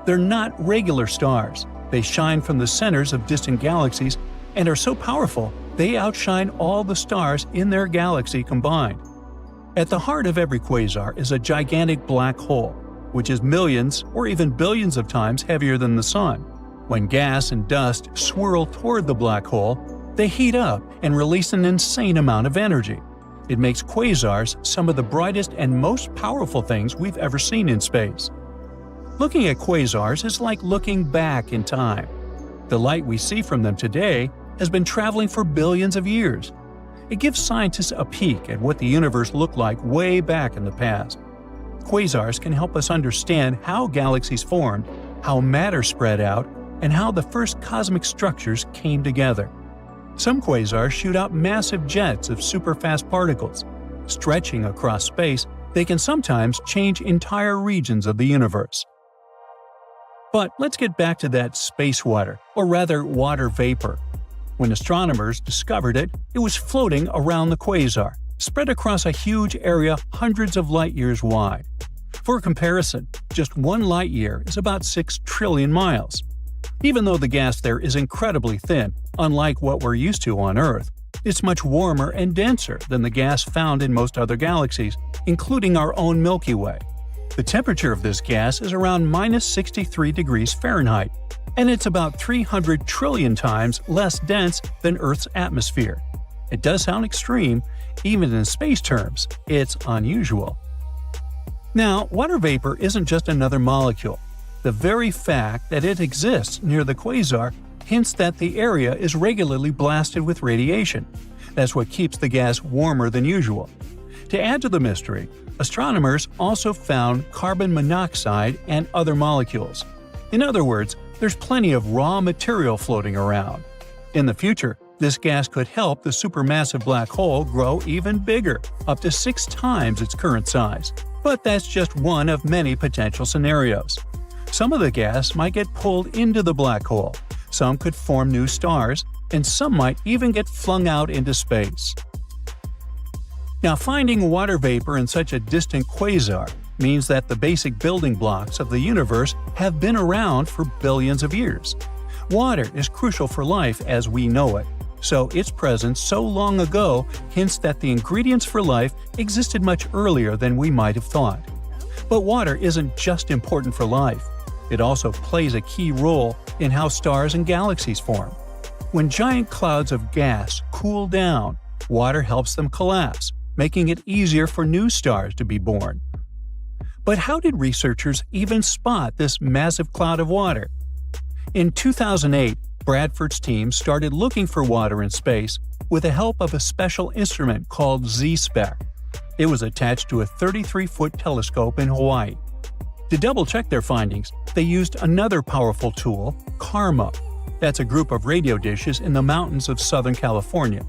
They're not regular stars. They shine from the centers of distant galaxies and are so powerful they outshine all the stars in their galaxy combined. At the heart of every quasar is a gigantic black hole, which is millions or even billions of times heavier than the Sun. When gas and dust swirl toward the black hole, they heat up and release an insane amount of energy. It makes quasars some of the brightest and most powerful things we've ever seen in space. Looking at quasars is like looking back in time. The light we see from them today has been traveling for billions of years. It gives scientists a peek at what the universe looked like way back in the past. Quasars can help us understand how galaxies formed, how matter spread out, and how the first cosmic structures came together. Some quasars shoot out massive jets of superfast particles. Stretching across space, they can sometimes change entire regions of the universe. But let's get back to that space water, or rather water vapor. When astronomers discovered it, it was floating around the quasar, spread across a huge area hundreds of light-years wide. For comparison, just 1 light-year is about 6 trillion miles. Even though the gas there is incredibly thin, unlike what we're used to on Earth, it's much warmer and denser than the gas found in most other galaxies, including our own Milky Way. The temperature of this gas is around minus 63 degrees Fahrenheit, and it's about 300 trillion times less dense than Earth's atmosphere. It does sound extreme, even in space terms, it's unusual. Now, water vapor isn't just another molecule. The very fact that it exists near the quasar hints that the area is regularly blasted with radiation. That's what keeps the gas warmer than usual. To add to the mystery, astronomers also found carbon monoxide and other molecules. In other words, there's plenty of raw material floating around. In the future, this gas could help the supermassive black hole grow even bigger, up to 6 times its current size. But that's just one of many potential scenarios. Some of the gas might get pulled into the black hole, some could form new stars, and some might even get flung out into space. Now, finding water vapor in such a distant quasar means that the basic building blocks of the universe have been around for billions of years. Water is crucial for life as we know it, so its presence so long ago hints that the ingredients for life existed much earlier than we might have thought. But water isn't just important for life. It also plays a key role in how stars and galaxies form. When giant clouds of gas cool down, water helps them collapse, making it easier for new stars to be born. But how did researchers even spot this massive cloud of water? In 2008, Bradford's team started looking for water in space with the help of a special instrument called Z-spec. It was attached to a 33-foot telescope in Hawaii. To double-check their findings, they used another powerful tool, CARMA. That's a group of radio dishes in the mountains of Southern California.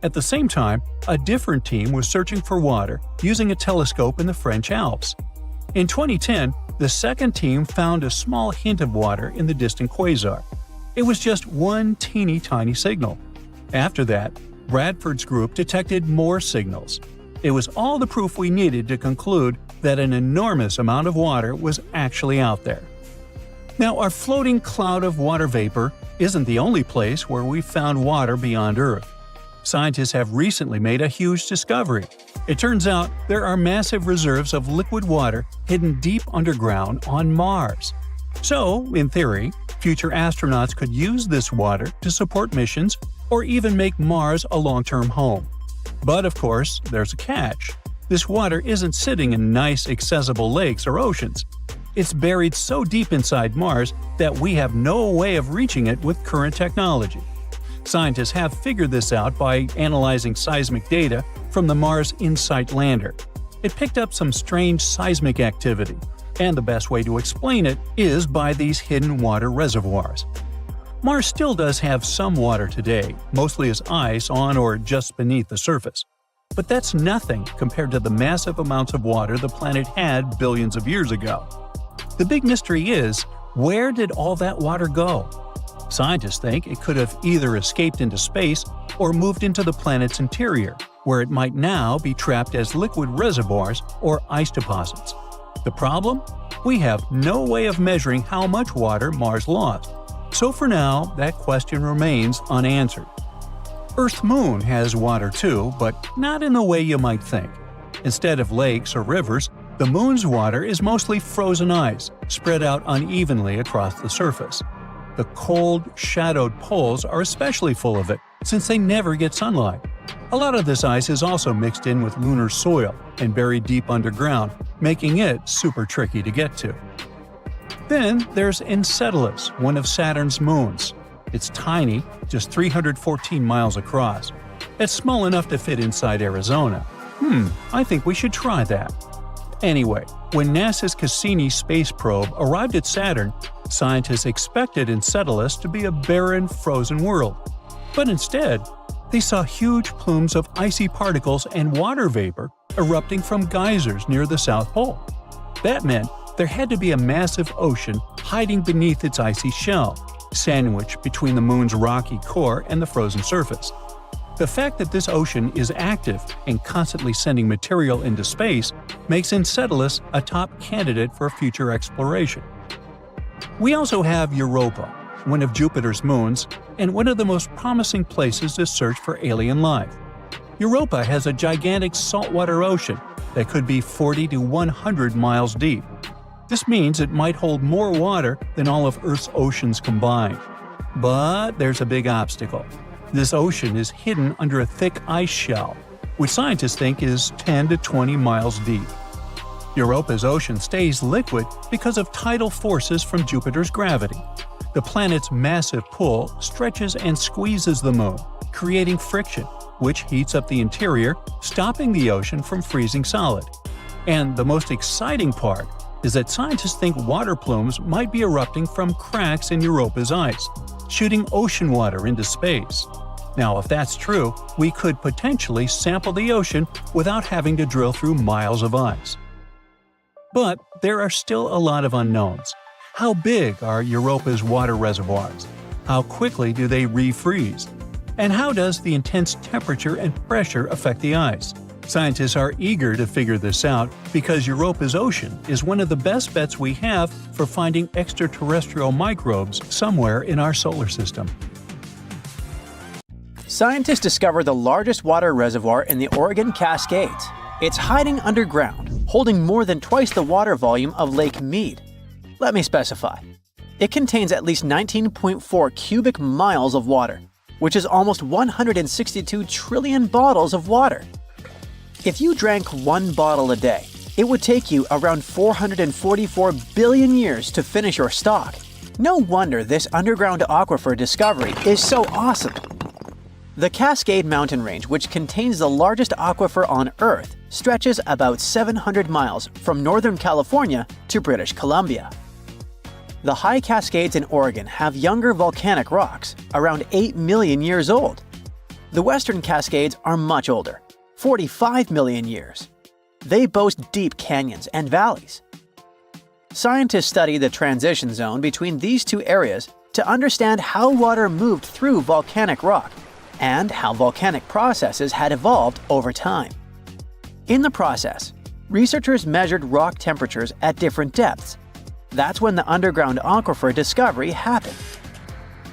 At the same time, a different team was searching for water using a telescope in the French Alps. In 2010, the second team found a small hint of water in the distant quasar. It was just one teeny tiny signal. After that, Bradford's group detected more signals. It was all the proof we needed to conclude that an enormous amount of water was actually out there. Now, our floating cloud of water vapor isn't the only place where we've found water beyond Earth. Scientists have recently made a huge discovery. It turns out there are massive reserves of liquid water hidden deep underground on Mars. So, in theory, future astronauts could use this water to support missions or even make Mars a long-term home. But of course, there's a catch. This water isn't sitting in nice, accessible lakes or oceans. It's buried so deep inside Mars that we have no way of reaching it with current technology. Scientists have figured this out by analyzing seismic data from the Mars InSight lander. It picked up some strange seismic activity, and the best way to explain it is by these hidden water reservoirs. Mars still does have some water today, mostly as ice on or just beneath the surface. But that's nothing compared to the massive amounts of water the planet had billions of years ago. The big mystery is, where did all that water go? Scientists think it could have either escaped into space or moved into the planet's interior, where it might now be trapped as liquid reservoirs or ice deposits. The problem? We have no way of measuring how much water Mars lost. So for now, that question remains unanswered. Earth's moon has water too, but not in the way you might think. Instead of lakes or rivers, the moon's water is mostly frozen ice, spread out unevenly across the surface. The cold, shadowed poles are especially full of it, since they never get sunlight. A lot of this ice is also mixed in with lunar soil and buried deep underground, making it super tricky to get to. Then there's Enceladus, one of Saturn's moons. It's tiny, just 314 miles across. It's small enough to fit inside Arizona. I think we should try that. Anyway, when NASA's Cassini space probe arrived at Saturn, scientists expected Enceladus to be a barren, frozen world. But instead, they saw huge plumes of icy particles and water vapor erupting from geysers near the South Pole. That meant there had to be a massive ocean hiding beneath its icy shell, sandwiched between the moon's rocky core and the frozen surface. The fact that this ocean is active and constantly sending material into space makes Enceladus a top candidate for future exploration. We also have Europa, one of Jupiter's moons, and one of the most promising places to search for alien life. Europa has a gigantic saltwater ocean that could be 40 to 100 miles deep. This means it might hold more water than all of Earth's oceans combined. But there's a big obstacle. This ocean is hidden under a thick ice shell, which scientists think is 10 to 20 miles deep. Europa's ocean stays liquid because of tidal forces from Jupiter's gravity. The planet's massive pull stretches and squeezes the moon, creating friction, which heats up the interior, stopping the ocean from freezing solid. And the most exciting part is that scientists think water plumes might be erupting from cracks in Europa's ice, shooting ocean water into space. Now, if that's true, we could potentially sample the ocean without having to drill through miles of ice. But there are still a lot of unknowns. How big are Europa's water reservoirs? How quickly do they refreeze? And how does the intense temperature and pressure affect the ice? Scientists are eager to figure this out because Europa's ocean is one of the best bets we have for finding extraterrestrial microbes somewhere in our solar system. Scientists discovered the largest water reservoir in the Oregon Cascades. It's hiding underground, holding more than twice the water volume of Lake Mead. Let me specify. It contains at least 19.4 cubic miles of water, which is almost 162 trillion bottles of water. If you drank one bottle a day, it would take you around 444 billion years to finish your stock. No wonder this underground aquifer discovery is so awesome. The Cascade Mountain Range, which contains the largest aquifer on Earth, stretches about 700 miles from Northern California to British Columbia. The high Cascades in Oregon have younger volcanic rocks, around 8 million years old. The Western Cascades are much older, 45 million years. They boast deep canyons and valleys. Scientists study the transition zone between these two areas to understand how water moved through volcanic rock and how volcanic processes had evolved over time. In the process, researchers measured rock temperatures at different depths. That's when the underground aquifer discovery happened.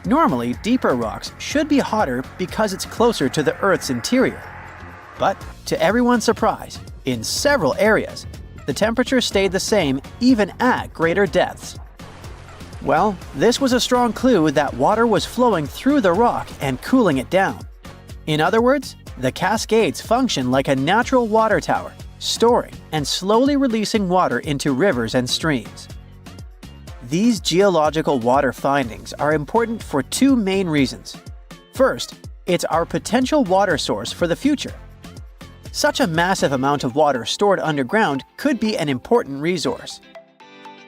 Normally, deeper rocks should be hotter because it's closer to the Earth's interior. But, to everyone's surprise, in several areas, the temperature stayed the same even at greater depths. Well, this was a strong clue that water was flowing through the rock and cooling it down. In other words, the Cascades function like a natural water tower, storing and slowly releasing water into rivers and streams. These geological water findings are important for two main reasons. First, it's our potential water source for the future. Such a massive amount of water stored underground could be an important resource.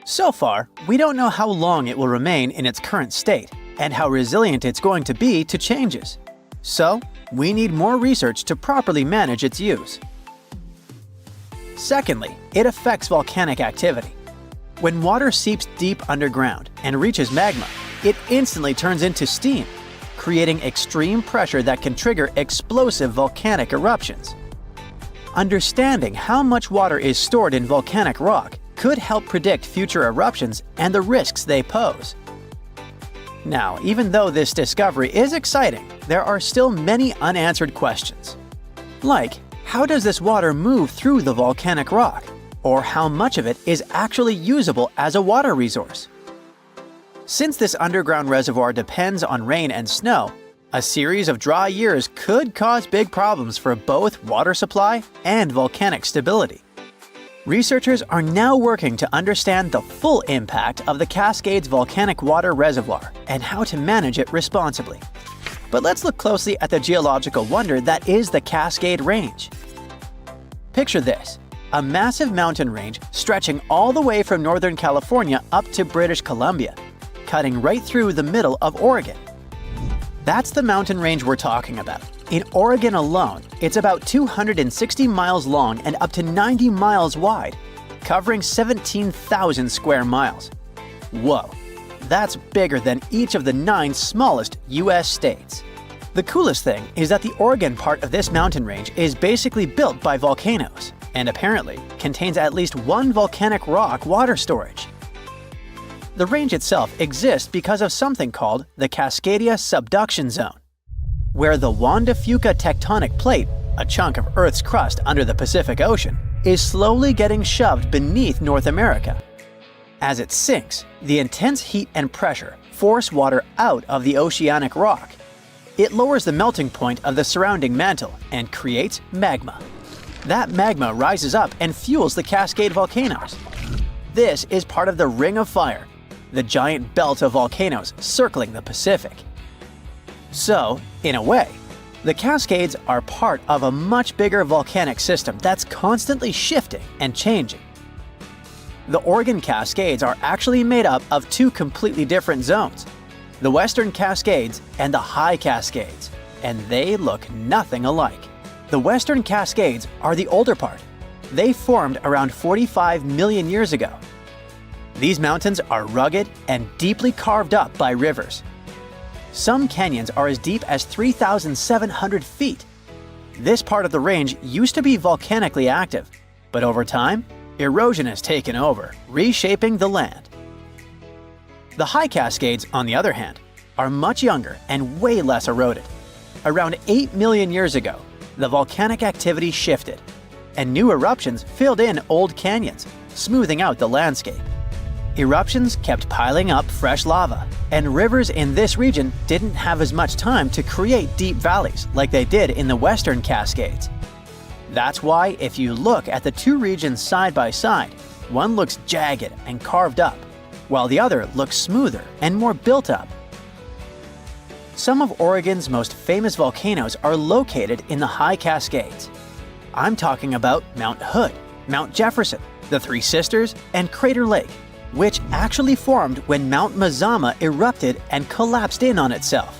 So far, we don't know how long it will remain in its current state and how resilient it's going to be to changes. So, we need more research to properly manage its use. Secondly, it affects volcanic activity. When water seeps deep underground and reaches magma, it instantly turns into steam, creating extreme pressure that can trigger explosive volcanic eruptions. Understanding how much water is stored in volcanic rock could help predict future eruptions and the risks they pose. Now, even though this discovery is exciting, there are still many unanswered questions. Like, how does this water move through the volcanic rock? Or how much of it is actually usable as a water resource? Since this underground reservoir depends on rain and snow, a series of dry years could cause big problems for both water supply and volcanic stability. Researchers are now working to understand the full impact of the Cascades volcanic water reservoir and how to manage it responsibly. But let's look closely at the geological wonder that is the Cascade Range. Picture this. A massive mountain range stretching all the way from Northern California up to British Columbia, cutting right through the middle of Oregon. That's the mountain range we're talking about. In Oregon alone, it's about 260 miles long and up to 90 miles wide, covering 17,000 square miles. Whoa, that's bigger than each of the 9 smallest US states. The coolest thing is that the Oregon part of this mountain range is basically built by volcanoes, and apparently contains at least one volcanic rock water storage. The range itself exists because of something called the Cascadia subduction zone, where the Juan de Fuca tectonic plate, a chunk of Earth's crust under the Pacific Ocean, is slowly getting shoved beneath North America. As it sinks, the intense heat and pressure force water out of the oceanic rock. It lowers the melting point of the surrounding mantle and creates magma. That magma rises up and fuels the Cascade volcanoes. This is part of the Ring of Fire, the giant belt of volcanoes circling the Pacific. So, in a way, the Cascades are part of a much bigger volcanic system that's constantly shifting and changing. The Oregon Cascades are actually made up of two completely different zones, the Western Cascades and the High Cascades, and they look nothing alike. The Western Cascades are the older part. They formed around 45 million years ago. These mountains are rugged and deeply carved up by rivers. Some canyons are as deep as 3,700 feet. This part of the range used to be volcanically active, but over time, erosion has taken over, reshaping the land. The High Cascades, on the other hand, are much younger and way less eroded. Around 8 million years ago, the volcanic activity shifted, and new eruptions filled in old canyons, smoothing out the landscape. Eruptions kept piling up fresh lava, and rivers in this region didn't have as much time to create deep valleys like they did in the Western Cascades. That's why if you look at the two regions side by side, one looks jagged and carved up, while the other looks smoother and more built up. Some of Oregon's most famous volcanoes are located in the High Cascades. I'm talking about Mount Hood, Mount Jefferson, the Three Sisters, and Crater Lake, which actually formed when Mount Mazama erupted and collapsed in on itself.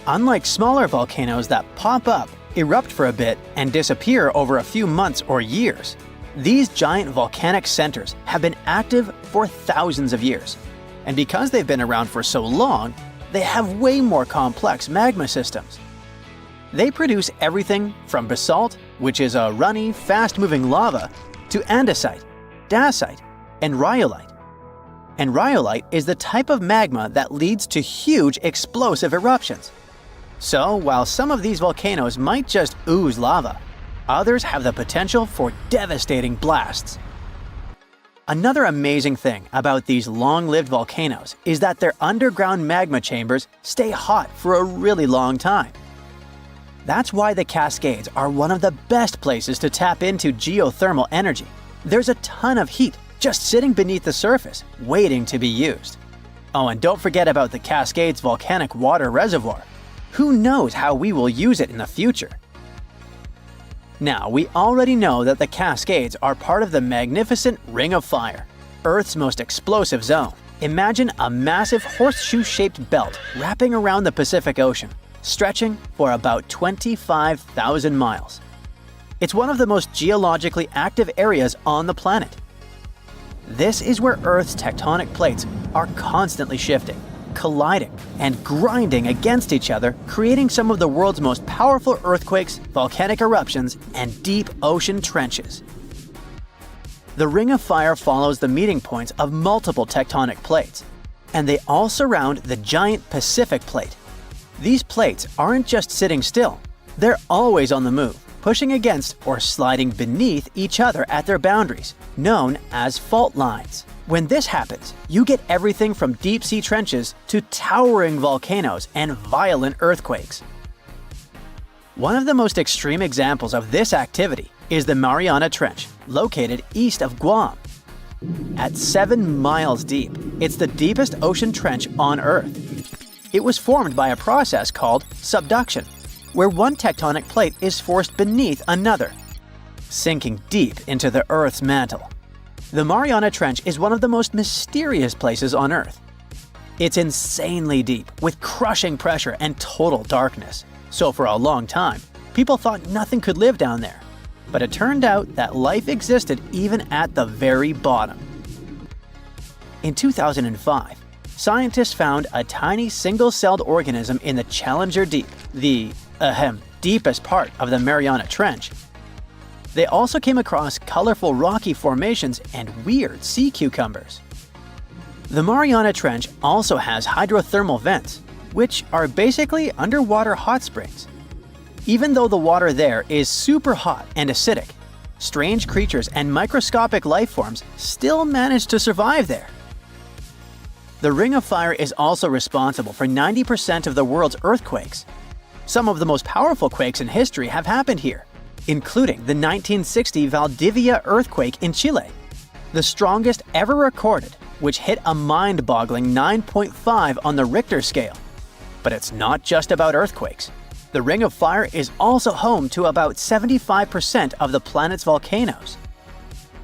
Unlike smaller volcanoes that pop up, erupt for a bit, and disappear over a few months or years, these giant volcanic centers have been active for thousands of years. And because they've been around for so long, they have way more complex magma systems. They produce everything from basalt, which is a runny, fast-moving lava, to andesite, dacite, and rhyolite. And rhyolite is the type of magma that leads to huge explosive eruptions. So, while some of these volcanoes might just ooze lava, others have the potential for devastating blasts. Another amazing thing about these long-lived volcanoes is that their underground magma chambers stay hot for a really long time. That's why the Cascades are one of the best places to tap into geothermal energy. There's a ton of heat just sitting beneath the surface, waiting to be used. Oh, and don't forget about the Cascades volcanic water reservoir. Who knows how we will use it in the future? Now, we already know that the Cascades are part of the magnificent Ring of Fire, Earth's most explosive zone. Imagine a massive horseshoe-shaped belt wrapping around the Pacific Ocean, stretching for about 25,000 miles. It's one of the most geologically active areas on the planet. This is where Earth's tectonic plates are constantly shifting, colliding, and grinding against each other, creating some of the world's most powerful earthquakes, volcanic eruptions, and deep ocean trenches. The Ring of Fire follows the meeting points of multiple tectonic plates, and they all surround the giant Pacific Plate. These plates aren't just sitting still, they're always on the move, pushing against or sliding beneath each other at their boundaries, known as fault lines. When this happens, you get everything from deep-sea trenches to towering volcanoes and violent earthquakes. One of the most extreme examples of this activity is the Mariana Trench, located east of Guam. At 7 miles deep, it's the deepest ocean trench on Earth. It was formed by a process called subduction, where one tectonic plate is forced beneath another, sinking deep into the Earth's mantle. The Mariana Trench is one of the most mysterious places on Earth. It's insanely deep, with crushing pressure and total darkness. So for a long time, people thought nothing could live down there. But it turned out that life existed even at the very bottom. In 2005, scientists found a tiny single-celled organism in the Challenger Deep, the deepest part of the Mariana Trench. They also came across colorful rocky formations and weird sea cucumbers. The Mariana Trench also has hydrothermal vents, which are basically underwater hot springs. Even though the water there is super hot and acidic, strange creatures and microscopic life forms still manage to survive there. The Ring of Fire is also responsible for 90% of the world's earthquakes. Some of the most powerful quakes in history have happened here, including the 1960 Valdivia earthquake in Chile, the strongest ever recorded, which hit a mind-boggling 9.5 on the Richter scale. But it's not just about earthquakes. The Ring of Fire is also home to about 75% of the planet's volcanoes.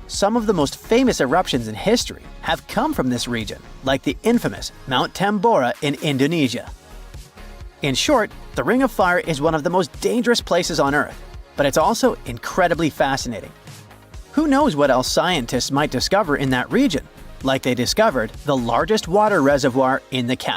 Some of the most famous eruptions in history have come from this region, like the infamous Mount Tambora in Indonesia. In short, the Ring of Fire is one of the most dangerous places on Earth, but it's also incredibly fascinating. Who knows what else scientists might discover in that region, like they discovered the largest water reservoir in the Cascadia.